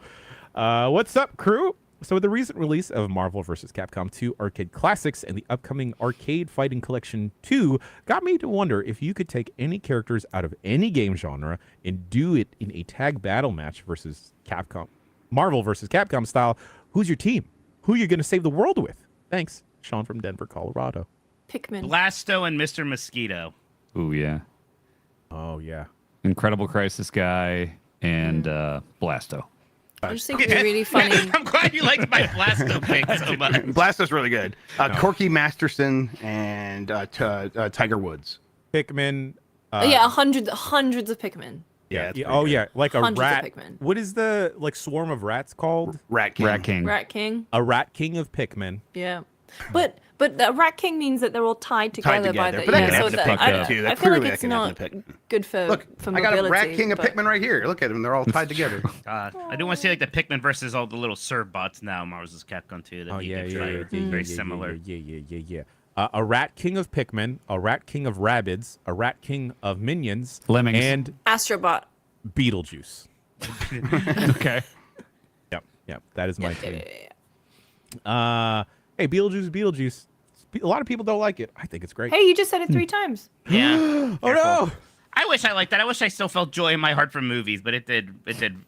What's up, crew? So with the recent release of Marvel vs. Capcom 2 Arcade Classics and the upcoming Arcade Fighting Collection 2 got me to wonder if you could take any characters out of any game genre and do it in a tag battle match versus Capcom. Marvel vs. Capcom style. Who's your team? Who are you going to save the world with? Thanks, Sean from Denver, Colorado. Pikmin. Blasto and Mr. Mosquito. Ooh, yeah. Oh, yeah. Incredible Crisis guy and Blasto. I just think it'd be really funny. I'm glad you liked my Blasto pick so much. Blasto's really good. Corky Masterson and Tiger Woods. Pikmin. Yeah, hundreds of Pikmin. Yeah. Oh, yeah. Like a Hundreds of rat. Pikmin. What is the swarm of rats called? Rat King. Rat King. Rat King. A rat king of Pikmin. Yeah. But the Rat King means that they're all tied together, by the But that yeah. can So happen to that, Pikmin too. I That feel like clearly it's that can happen not to Pikmin. good for Look, for I got mobility. a Rat King of but- Pikmin right here. Look at them; they're all tied together. I do want to see like the Pikmin versus all the little Serb bots now, Marvel vs. Capcom 2. That'd Oh, be yeah, a good yeah, try. yeah, Very yeah, similar. Yeah. A rat king of Pikmin, a rat king of Rabbids, a rat king of Minions, Lemmings. and Astrobot. Beetlejuice. Okay. Yep. That is my team. Yeah. Hey, Beetlejuice. A lot of people don't like it. I think it's great. Hey, you just said it 3 times. Yeah. Oh no! I wish I liked that. I wish I still felt joy in my heart from movies, but it did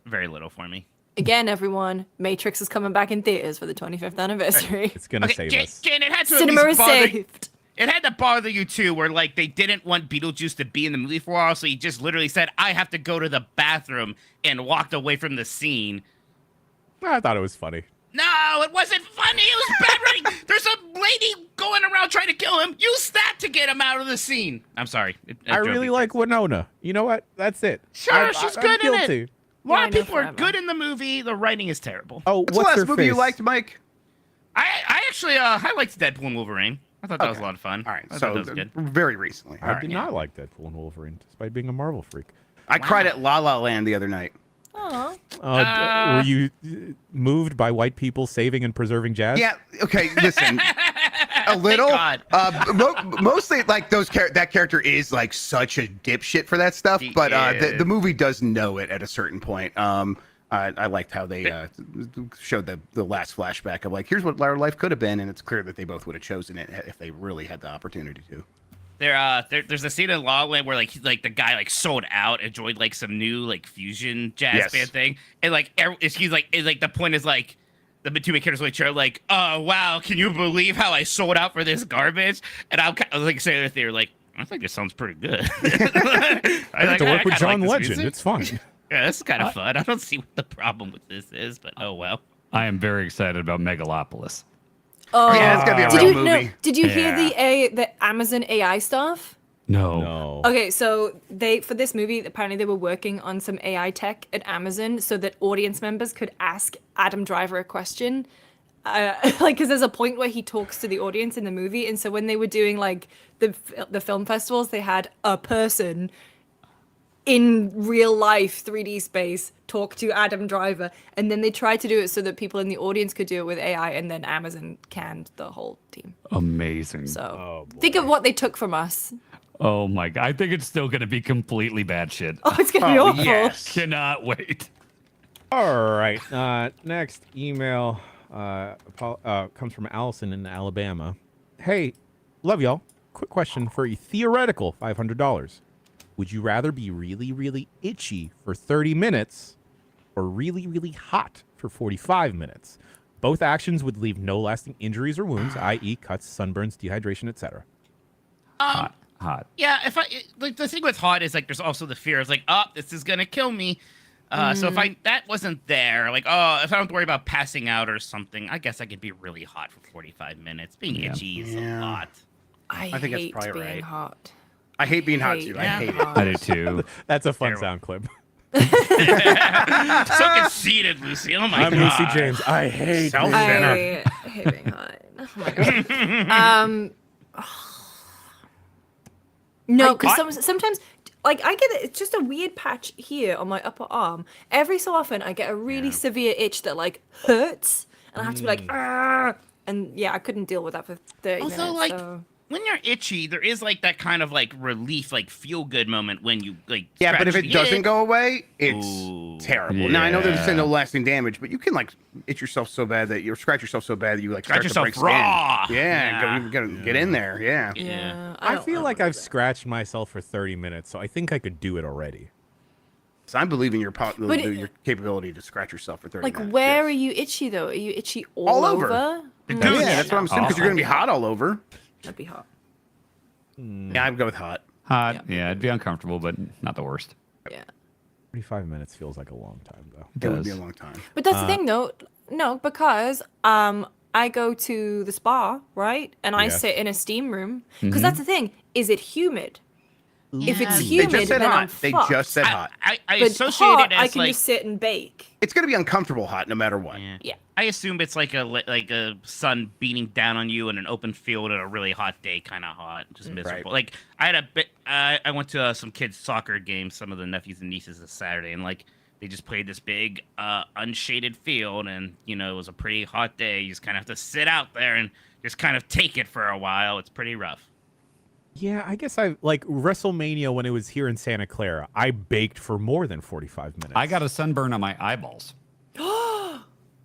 very little for me. Again, everyone, Matrix is coming back in theaters for the 25th anniversary. It's gonna save us. Jan, it had to Cinema at is least bother, saved. It had to bother you too, where like they didn't want Beetlejuice to be in the movie for a while, so he just literally said, "I have to go to the bathroom," and walked away from the scene. I thought it was funny. No, it wasn't funny. It was bad writing. There's a lady going around trying to kill him. Use that to get him out of the scene. I'm sorry. I really like Winona. You know what? That's it. Sure, she's good in guilty. it. A lot Yeah, of I know people are forever. good in the movie. The writing is terrible. Oh, What's the what's last her movie you face? liked, Mike? I actually I liked Deadpool and Wolverine. I thought that was a lot of fun. All right, I thought so that was good. very recently. All I right. did not like Deadpool and Wolverine, despite being a Marvel freak. I cried at La La Land the other night. Aw. Were you moved by white people saving and preserving jazz? Yeah. Okay. Listen. A little. God. Mostly, like that character is like such a dipshit for that stuff, but the movie does know it at a certain point. I liked how they showed the last flashback of like, here's what our life could have been, and it's clear that they both would have chosen it if they really had the opportunity to. There's a scene in La La Land where like the guy like sold out and joined like some new like fusion jazz band thing, and like he's like the point is like the two main characters like like, oh wow, can you believe how I sold out for this garbage? And I was like saying that they were like, I think this sounds pretty good. I have to work with John Legend. Music. It's fun. Yeah, this is kind of fun. I don't see what the problem with this is, but oh well. I am very excited about Megalopolis. Oh, Yeah, it's gonna be a did real you movie. no, Did you hear Yeah. the Amazon AI stuff? No. Okay, so for this movie, apparently they were working on some AI tech at Amazon so that audience members could ask Adam Driver a question. Like, because there's a point where he talks to the audience in the movie, and so when they were doing like the film festivals, they had a person in real life 3D space talk to Adam Driver, and then they tried to do it so that people in the audience could do it with AI, and then Amazon canned the whole team. Amazing. So think of what they took from us. Oh my God. I think it's still going to be completely bad shit. Oh, it's gonna be awful. Yes. Cannot wait. All right. Next email comes from Allison in Alabama. Hey, love y'all. Quick question for a theoretical $500. Would you rather be really, really itchy for 30 minutes or really, really hot for 45 minutes? Both actions would leave no lasting injuries or wounds, i.e. cuts, sunburns, dehydration, etc. Hot. Yeah, if like the thing with hot is like there's also the fear of like, oh, this is gonna kill me. So if that wasn't there, like, oh, if I don't have to worry about passing out or something, I guess I could be really hot for 45 minutes. Being itchy is a lot. I think that's hate probably being right. hot. I hate being hot too. I hate it. I do too. That's a fun Terrible. sound clip. So conceited, Lucy. Oh my I'm god. Lucy James. I hate Self- being I hate being hot. Oh my god. No, because sometimes, like, I get it. It's just a weird patch here on my upper arm. Every so often, I get a really severe itch that like hurts, and I have to be like, ah. And yeah, I couldn't deal with that for 30 Also, minutes. like, So. when you're itchy, there is like that kind of like relief, like feel good moment when you like. Yeah, but if scratch it the doesn't itch. go away, it's Ooh. terrible. Now I know there's Yeah. no lasting damage, but you can like itch yourself so bad that you scratch yourself so bad that you like Scratch start to yourself break raw. skin. Yeah, Yeah. you gotta get in there. Yeah. Yeah. I don't- feel don't like wanna I've do that. scratched myself for 30 minutes, so I think I could do it already. So I believe in your But your capability to scratch yourself for 30 Like, minutes. where yes. are you itchy though? Are you itchy All all over. over? The Mm, douche. Yeah, that's what I'm saying. Because you're gonna be hot all over. That'd be hot. Yeah, I'd go with hot. Hot. Yeah, it'd be uncomfortable, but not the worst. Yeah. 45 minutes feels like a long time, though. It It would be a does. long time. But that's the thing, though. No, because I go to the spa, right? And I Yes. sit in a steam room. Because that's the thing. Is it humid? If it's They humid, just said then I'm hot. They fucked. just said hot. I But associate hot, it I as can like. just sit and bake. It's gonna be uncomfortable hot no matter what. Yeah. I assume it's like a sun beating down on you in an open field on a really hot day, kind of hot, just miserable. Like I had a bit. I went to some kids' soccer games, some of the nephews and nieces this Saturday, and like they just played this big unshaded field, and you know it was a pretty hot day. You just kind of have to sit out there and just kind of take it for a while. It's pretty rough. Yeah, I guess I like WrestleMania when it was here in Santa Clara. I baked for more than 45 minutes. I got a sunburn on my eyeballs.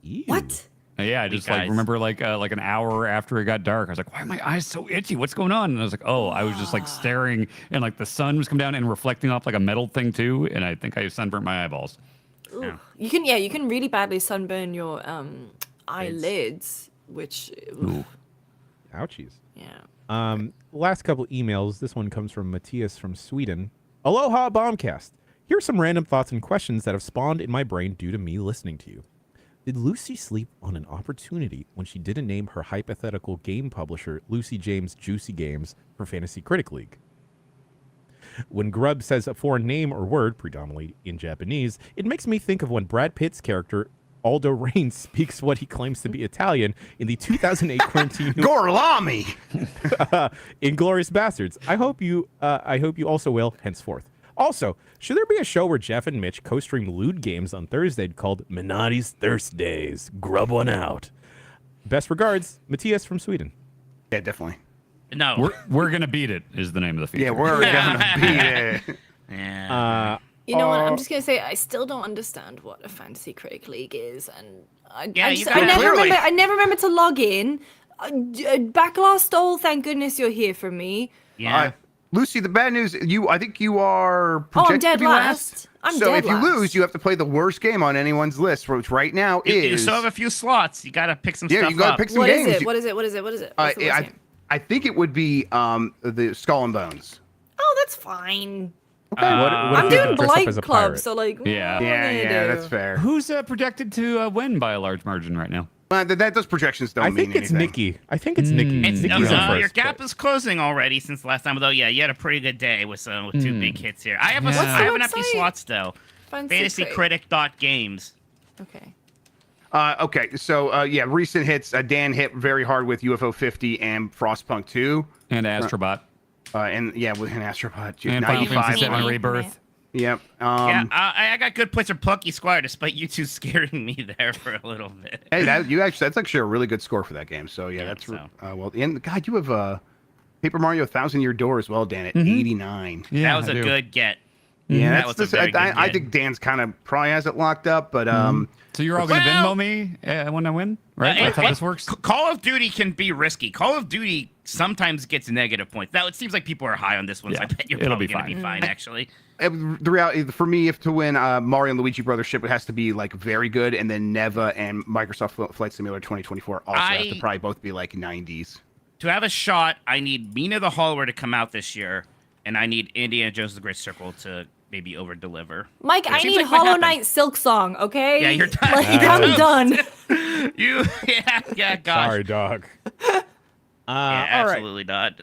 Ew. What? Yeah, I just guys. like remember like an hour after it got dark, I was like, "Why are my eyes so itchy? What's going on?" And I was like, "Oh, I was just like staring, and like the sun was coming down and reflecting off like a metal thing too, and I think I sunburnt my eyeballs." Ooh. You can really badly sunburn your eyelids, which Ooh. Ouchies. yeah. Last couple emails. This one comes from Matthias from Sweden. Aloha, Bombcast. Here are some random thoughts and questions that have spawned in my brain due to me listening to you. Did Lucy sleep on an opportunity when she didn't name her hypothetical game publisher Lucy James Juicy Games for Fantasy Critic League? When Grubb says a foreign name or word, predominantly in Japanese, it makes me think of when Brad Pitt's character Aldo Rain speaks what he claims to be Italian in the 2008 Quentin Gorlami. Inglourious Bastards. I hope you also will henceforth. Also, should there be a show where Jeff and Mitch co-stream lewd games on Thursday called Minotti's Thirst Days? Grub one out. Best regards, Matthias from Sweden. Yeah, definitely. No. We're gonna beat it is the name of the feature. Yeah, we're gonna beat it. Yeah. You know what? I'm just gonna say I still don't understand what a fantasy critic league is, and Yeah, I, you just, gotta- I never Clearly. remember. I never remember to log in. Backlash stole. Thank goodness you're here for me. Yeah. Lucy, the bad news, I think you are Oh, I'm projected dead to be last. I'm so dead if you last. lose, you have to play the worst game on anyone's list, which right now You is still have a few slots. You gotta pick some yeah, stuff you gotta up. pick some What is games. it? What is it? What is it? What is it? Uh, What's the worst game? I think it would be the Skull and Bones. Oh, that's fine. What if I'm you doing dress up Blight as a Club, pirate? so like, Yeah. what am I Yeah, gonna do? that's fair. Who's projected to win by a large margin right now? Those projections don't I mean think it's anything. Nikki. I think it's Nikki. It's, Nikki's in first. your gap place. is closing already since the last time. Although, yeah, you had a pretty good day with two big hits here. I have Yeah. What's the I have an empty website? slots though. FantasyCritic.games. Okay. Okay, so yeah, recent hits. Dan hit very hard with UFO 50 and Frostpunk 2, And Astrobot and yeah, with an Astrobot and Final 95. Fantasy VII Yeah. Rebirth. Yep. Yeah, I got good points for Plucky Squire, despite you two scaring me there for a little bit. Hey, that's actually a really good score for that game. So yeah, Yeah, that's so. well. And God, you have Paper Mario 1000-Year Door as well, Dan, at 89. Yeah, that was I a do. good get. Yeah, That that's was a very good I get. think Dan's kind of probably has it locked up, but So you're all gonna Well- Venmo me when I win, right? That's how this works. Call of Duty can be risky. Call of Duty sometimes gets negative points. Now it seems like people are high on this one, so Yeah, I bet you're it'll probably be gonna fine. be fine. Actually, the reality for me, if to win Mario and Luigi Brothers ship, it has to be like very good, and then Neva and Microsoft Flight Simulator 2024 also have to probably both be like 90s. to have a shot, I need Mina the Hollower to come out this year, and I need Indiana Jones: The Great Circle to maybe over deliver. Mike, I seems need like what Hollow happened. Knight Silk Song, okay? Yeah, you're done. Like, You're I'm done. Yeah, gosh. Sorry, dog. Yeah, All right. absolutely not.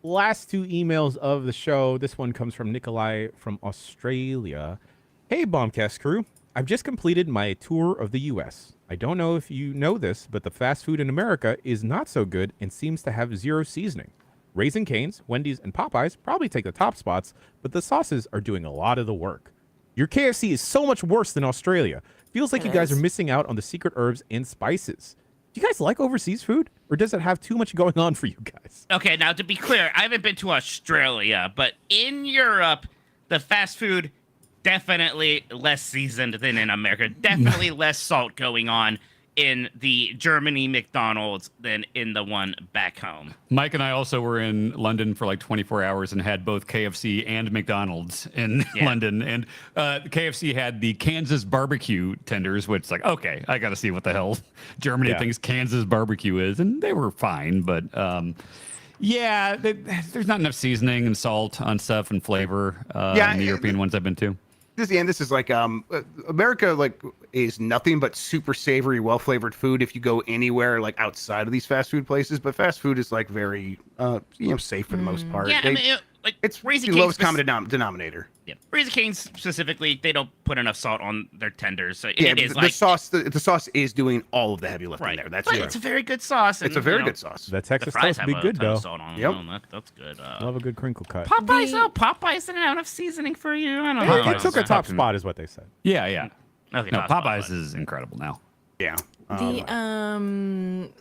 Last two emails of the show. This one comes from Nikolai from Australia. Hey, Bombcast crew. I've just completed my tour of the U.S. I don't know if you know this, but the fast food in America is not so good and seems to have zero seasoning. Raising Cane's, Wendy's, and Popeyes probably take the top spots, but the sauces are doing a lot of the work. Your KFC is so much worse than Australia. Feels like you guys are missing out on the secret herbs and spices. Do you guys like overseas food, or does it have too much going on for you guys? Okay, now to be clear, I haven't been to Australia, but in Europe, the fast food definitely less seasoned than in America. Definitely less salt going on in the Germany McDonald's than in the one back home. Mike and I also were in London for like 24 hours and had both KFC and McDonald's in London. And KFC had the Kansas barbecue tenders, which is like, okay, I got to see what the hell Germany thinks Kansas barbecue is. And they were fine, but there's not enough seasoning and salt on stuff and flavor in the European ones I've been to. This is like America like is nothing but super savory, well flavored food if you go anywhere like outside of these fast food places. But fast food is like very safe for the most part. Yeah, it's Raising the Cane's lowest common denominator. Yeah, Raising Cane's specifically, they don't put enough salt on their tenders, so Yeah, it is the like sauce. The sauce is doing all of the heavy lifting there. That's but true. it's a very good sauce. It's a very good sauce. That The Texas fries toast have would be a good, ton though. of salt on Yep. them. That's good. Love a good crinkle cut. Popeyes didn't have enough seasoning for you. I don't know. It took a top spot, is what they said. Yeah. Okay, No, top spot, Popeyes but- is incredible now. Yeah.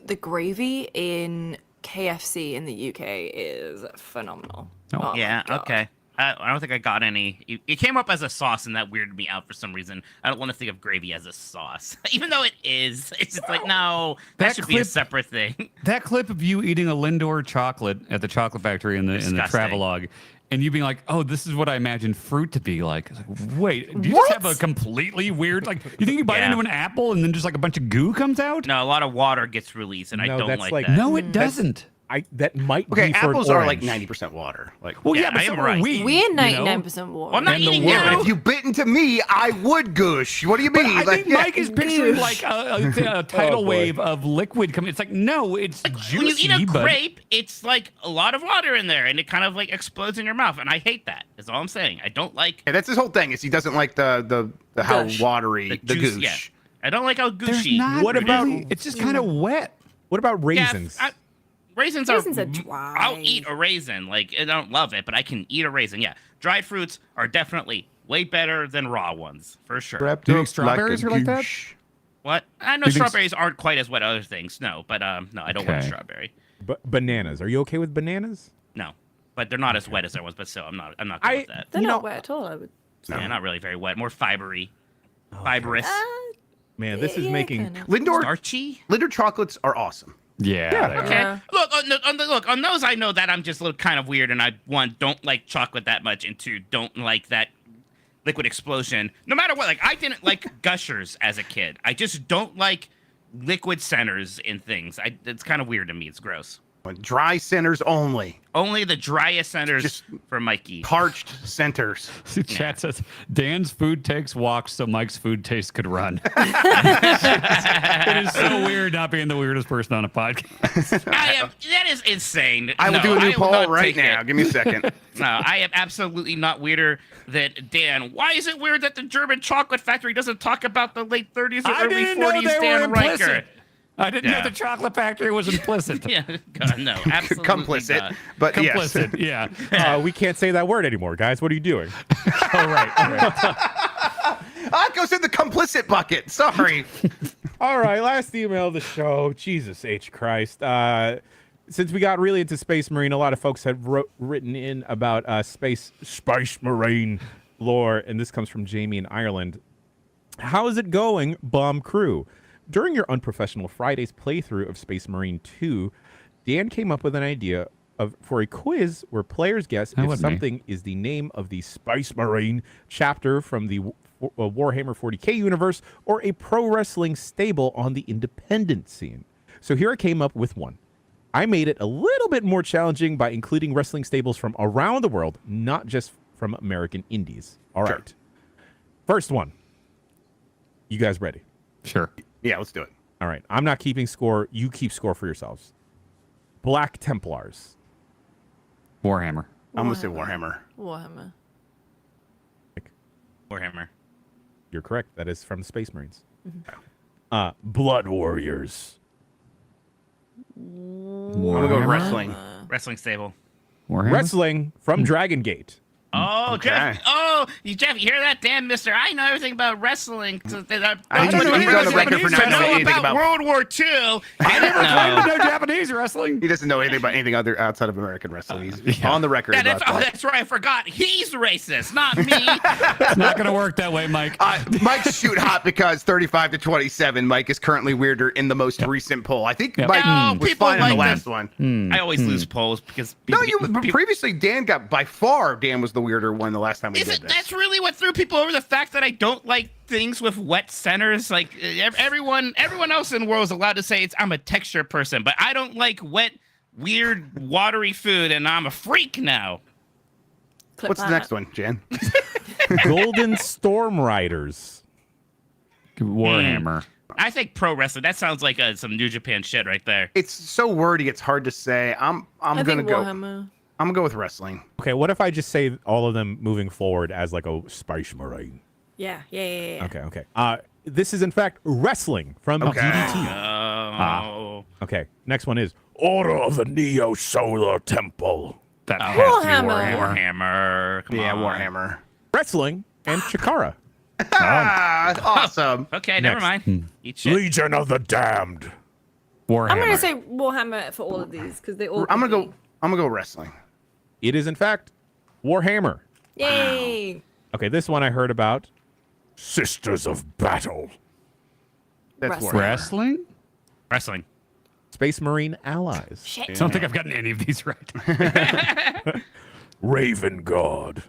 The gravy in KFC in the UK is phenomenal. Oh. my Yeah, God. okay. I don't think I got any. It came up as a sauce, and that weirded me out for some reason. I don't want to think of gravy as a sauce, even though it is. It's just like, no, that should be a separate thing. That clip of you eating a Lindor chocolate at the chocolate factory in the Disgusting. travelogue, and you being like, "Oh, this is what I imagine fruit to be like." It's like, wait, do you just have a completely weird like? You think you bite Yeah. into an apple and then just like a bunch of goo comes out? No, a lot of water gets released, and I No, don't that's like like- that. No, it doesn't. That might Okay, be for apples an are like orange. 90% water. Like, Well, Yeah, yeah, but I so am are right. we. We're you know? 99% water. Well, I'm not And the eating world- but you. if you bit into me, I would goosh. What do you mean? I Like, think Mike is picturing Goosh. like a tidal boy. wave of liquid coming. It's like, no, it's juicy, When you eat a but grape, it's like a lot of water in there, and it kind of like explodes in your mouth, and I hate that. Is all I'm saying. I don't like Yeah, that's his whole thing. Is he doesn't like the how Gush. watery the juice. goosh. Yeah. I don't like how there's gushy. not. What about- really- It's just kind of wet. What about Yeah, raisins? Raisins Raisins are are dry. I'll eat a raisin. Like, I don't love it, but I can eat a raisin. Yeah, dried fruits are definitely way better than raw ones for sure. Wrapped Do you up think strawberries a are like that? goosh. What? I know Do you think strawberries aren't quite as wet as other things. No, but no, I don't want Okay. strawberry. Bananas. Are you okay with bananas? No, but they're not as wet as other ones. But still, I'm not good with that. They're You not know- wet at all, I would Yeah, not really very wet. More fibery, fibrous, Man, this is yeah, making. kinda. Lindor starchy. Lindor chocolates are awesome. Yeah. Yeah. they are. Okay. Yeah. Look on those. I know that I'm just a little kind of weird, and I don't like chocolate that much, and two, don't like that liquid explosion. No matter what, like I didn't like gushers as a kid. I just don't like liquid centers in things. It's kind of weird to me. It's gross. Dry centers only. Only the driest centers Just for Mikey. Parched centers. Chat says Dan's food takes walks so Mike's food taste could run. It is so weird not being the weirdest person on a podcast. I am. That is insane. I will No, do a new will poll not right take now. it. Give me a second. No, I am absolutely not weirder than Dan. Why is it weird that the German chocolate factory doesn't talk about the late 30s or I early didn't know 40s they were Dan Riker? implicit. I didn't Yeah. know the chocolate factory was implicit. Yeah, God, no, absolutely Complicit. not. But yes. Complicit, yeah. We can't say that word anymore, guys. What are you doing? All right. That goes in the complicit bucket. Sorry. All right, last email of the show. Jesus H. Christ. Since we got really into Space Marine, a lot of folks have written in about Space Marine lore, and this comes from Jamie in Ireland. How is it going, Bomb Crew? During your unprofessional Fridays playthrough of Space Marine 2, Dan came up with an idea for a quiz where players guess That if wasn't me. something is the name of the Space Marine chapter from the Warhammer 40k universe or a pro wrestling stable on the independent scene. So here I came up with one. I made it a little bit more challenging by including wrestling stables from around the world, not just from American indies. All Sure. right. First one. You guys ready? Sure. Yeah, let's do it. All right. I'm not keeping score. You keep score for yourselves. Black Templars. Warhammer. I'm going to say Warhammer. Warhammer. Warhammer. You're correct. That is from the Space Marines. Blood Warriors. I'm gonna go with wrestling. Wrestling stable. Warhammer? Wrestling from Dragon Gate. Oh, Okay. Jeff! Oh, Jeff, you hear that? Damn, Mister, I know everything about wrestling. He's know on the record for not I knowing know anything about. World War II. I I don't know. know Japanese wrestling. He doesn't know anything about anything other outside of American wrestling. He's on the record Yeah, about that. that's right. I forgot. He's racist, not me. It's not going to work that way, Mike. Mike's shoot hot because 35 to 27. Mike is currently weirder in the most recent poll. I think Yep. Mike No, was people fine on the like last one. I always lose polls because No, people, previously Dan got by far. Dan was the weirder one the last time we Is did it? this. That's really what threw people over. The fact that I don't like things with wet centers. Like everyone else in the world is allowed to say I'm a texture person, but I don't like wet, weird, watery food, and I'm a freak now. Clip What's the that. next one, Jan? Golden Storm Riders. Warhammer. I think pro wrestling. That sounds like some New Japan shit right there. It's so wordy. It's hard to say. I'm I gonna think go. Warhammer. I'm gonna go with wrestling. Okay, what if I just say all of them moving forward as like a Space Marine? Yeah. Okay. This is in fact wrestling from Okay. DDT. Oh. Okay, next one is Order of the Neo Solar Temple. That has Warhammer. Warhammer. Come Yeah, on. Warhammer. Wrestling and Chikara. Awesome. Okay, never Next. mind. Eat shit. Legion of the Damned. Warhammer. I'm gonna say Warhammer for all of these because they all. I'm could gonna be. go. I'm gonna go wrestling. It is in fact Warhammer. Yay! Okay, this one I heard about. Sisters of Battle. That's Wrestling. Warhammer. Wrestling? Wrestling. Space Marine Allies. Shit. I don't think I've gotten any of these right. Raven God.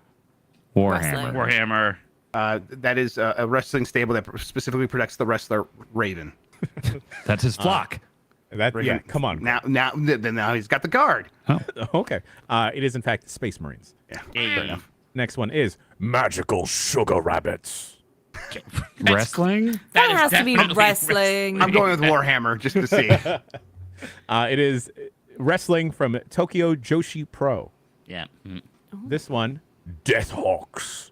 Warhammer. Warhammer. That is a wrestling stable that specifically protects the wrestler Raven. That's his flock. Yeah, come on. Now he's got the guard. Okay. It is in fact Space Marines. Yeah, Hey. fair enough. Next one is Magical Sugar Rabbits. Wrestling? That has to be definitely wrestling. I'm going with Warhammer just to see. It is wrestling from Tokyo Joshi Pro. Yeah. Mm. This one, Deathhawks.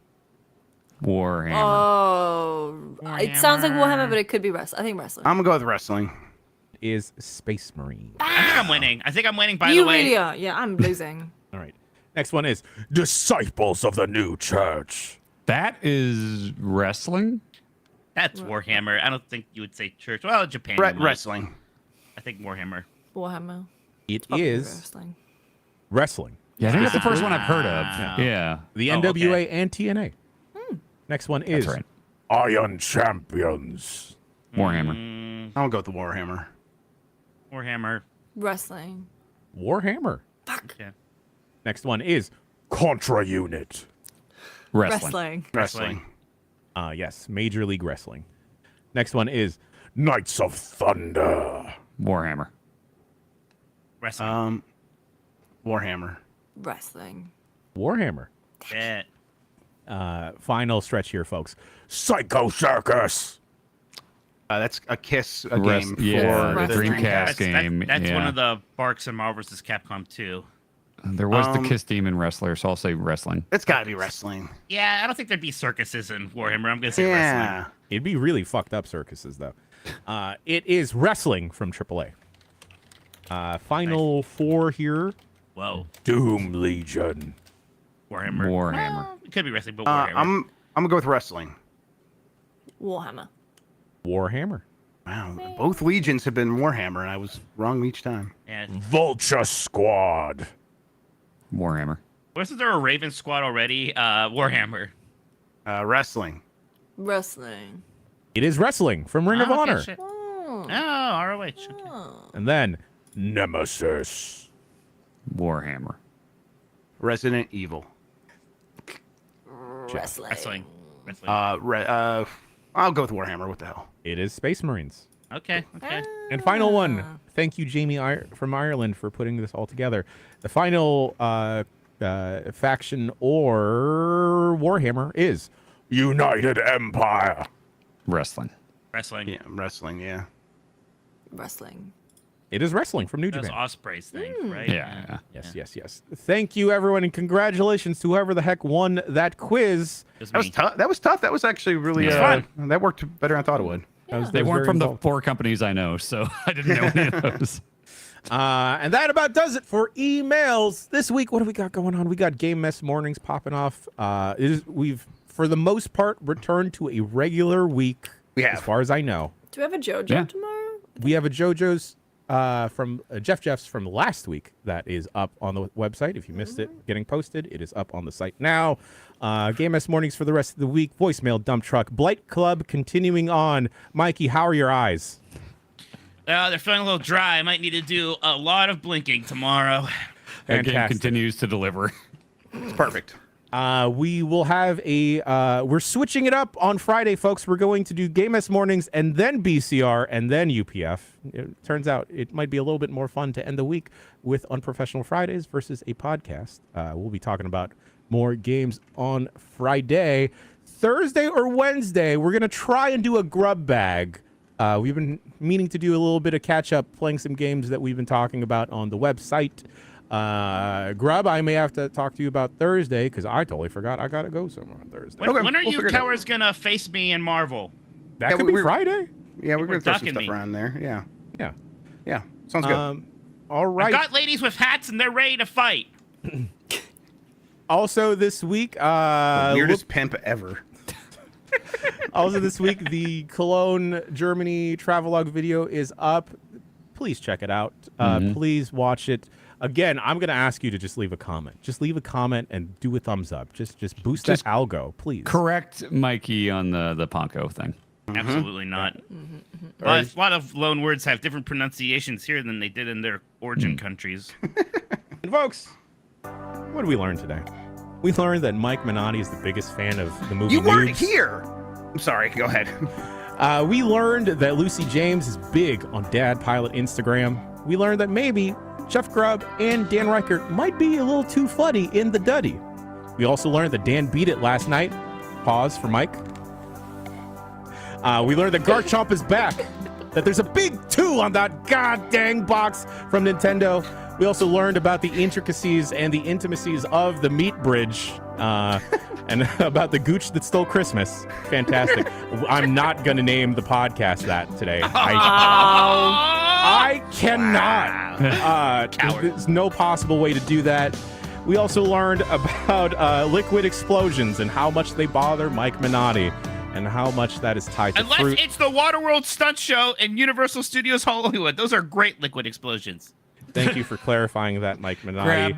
Warhammer. Oh, it sounds like Warhammer, but it could be wrestling. I think wrestling. I'm gonna go with wrestling. Is Space Marine. I think I'm winning. By you the way. really are. Yeah, I'm losing. All right. Next one is Disciples of the New Church. That is wrestling? That's Warhammer. I don't think you would say church. Well, Japan. you might. Wrestling. I think Warhammer. Warhammer. It Probably is wrestling. wrestling. Yeah, I think that's the first one I've heard of. Yeah. The Oh, NWA okay. and TNA. Next one is right. Iron Champions. Warhammer. I'll go with the Warhammer. Warhammer. Wrestling. Warhammer. Okay. Next one is Contra Unit. Wrestling. Wrestling. Wrestling. Yes, Major League Wrestling. Next one is Knights of Thunder. Warhammer. Wrestling. Warhammer. Wrestling. Warhammer. Yeah. Final stretch here, folks. Psycho Circus. That's a Kiss Rest- game yeah, for the the Dreamcast game. That's yeah. one of the Barks and Marvel vs. Capcom 2. There was the Kiss Demon Wrestler, so I'll say wrestling. It's got to be wrestling. Yeah, I don't think there'd be circuses in Warhammer. I'm gonna say wrestling. Yeah. It'd be really fucked up circuses, though. It is wrestling from AAA. Final four here. Whoa. Doom Legion. Warhammer. Warhammer. Well, it could be wrestling, but Warhammer. I'm gonna go with wrestling. Warhammer. Warhammer. Wow, both legions have been Warhammer, and I was wrong each time. Yeah. Vulture Squad. Warhammer. Wasn't there a Raven squad already? Warhammer. Wrestling. Wrestling. It is wrestling from Ring of Oh, okay, Honor. shit. Oh. Oh, ROH. Okay. And then Nemesis. Warhammer. Resident Evil. Wrestling. Wrestling. Wrestling. I'll go with Warhammer. What the hell? It is Space Marines. Okay. Okay. And final one. Thank you, Jamie from Ireland, for putting this all together. The final faction or Warhammer is United Empire. Wrestling. Wrestling. Yeah, wrestling. Yeah. Wrestling. It is wrestling from New That's Japan. Osprey's thing, right? Yeah. Yes. Thank you, everyone, and congratulations to whoever the heck won that quiz. Just That was me. tough. That was tough. That was actually really It was fun. That worked better than I thought it would. They weren't from the 4 companies I know, so I didn't know any of those. And that about does it for emails this week. What do we got going on? We got Game Mess mornings popping off. We've, for the most part, returned to a regular week. We have. As far as I know. Do we have a JoJo Yeah. tomorrow? We have a JoJo's from Jeff's from last week that is up on the website. If you missed it getting posted, it is up on the site now. Game S mornings for the rest of the week. Voicemail, dump truck, Blight Club continuing on. Mikey, how are your eyes? They're feeling a little dry. I might need to do a lot of blinking tomorrow. That game Fantastic. continues to deliver. It's perfect. We will have we're switching it up on Friday, folks. We're going to do Game S mornings and then BCR and then UPF. It turns out it might be a little bit more fun to end the week with Unprofessional Fridays versus a podcast. We'll be talking about more games on Friday. Thursday or Wednesday, we're going to try and do a grub bag. We've been meaning to do a little bit of catch up, playing some games that we've been talking about on the website. Grub, I may have to talk to you about Thursday because I totally forgot I gotta go somewhere on Thursday. When, Okay, when are we'll you figure it out. cowards gonna face me in Marvel? That Yeah, could be we're- Friday. Yeah, we're We're gonna throw some ducking stuff me. around there. Yeah. Yeah. Yeah. Sounds good. All I've right. got ladies with hats and they're ready to fight. Also this week, The weirdest pimp ever. the Cologne, Germany travelogue video is up. Please check it out. Please watch it. Again, I'm going to ask you to just leave a comment. Just leave a comment and do a thumbs up. Just boost Just that algo, please. Correct Mikey on the Ponko thing. Absolutely not. A lot of loan words have different pronunciations here than they did in their origin countries. And folks, what did we learn today? We learned that Mike Minotti is the biggest fan of the movie You weren't Noobs. here. I'm sorry. Go ahead. We learned that Lucy James is big on Dad Pilot Instagram. We learned that maybe Chef Grubb and Dan Reichert might be a little too funny in the Duddy. We also learned that Dan beat it last night. Pause for Mike. We learned that Garchomp is back. That there's a big 2 on that god dang box from Nintendo. We also learned about the intricacies and the intimacies of the meat bridge. And about the gooch that stole Christmas. Fantastic. I'm not going to name the podcast that today. I cannot. There's no possible way to do that. We also learned about liquid explosions and how much they bother Mike Minotti and how much that is tied to Unless fruit. it's the Waterworld stunt show in Universal Studios Hollywood. Those are great liquid explosions. Thank you for clarifying that, Mike Minotti.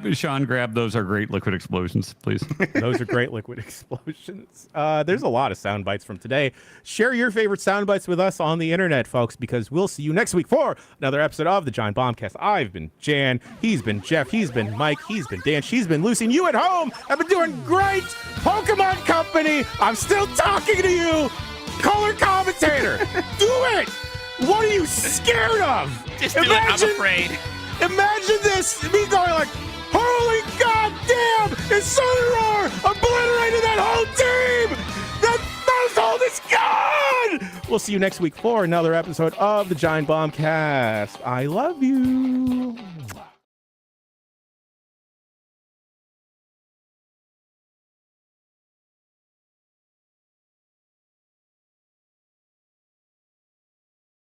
Grab those are great liquid explosions, please. Those are great liquid explosions. There's a lot of sound bites from today. Share your favorite sound bites with us on the internet, folks, because we'll see you next week for another episode of the Giant Bombcast. I've been Jan. He's been Jeff. He's been Mike. He's been Dan. She's been Lucy. And you at home have been doing great. Pokemon Company, I'm still talking to you. Color commentator. Do it. What are you scared of? Just do it. I'm afraid. Imagine this, me going like, holy goddamn, it's Southern Roar, obliterated that whole team! That Nuzzle is gone! We'll see you next week for another episode of the Giant Bombcast. I love you.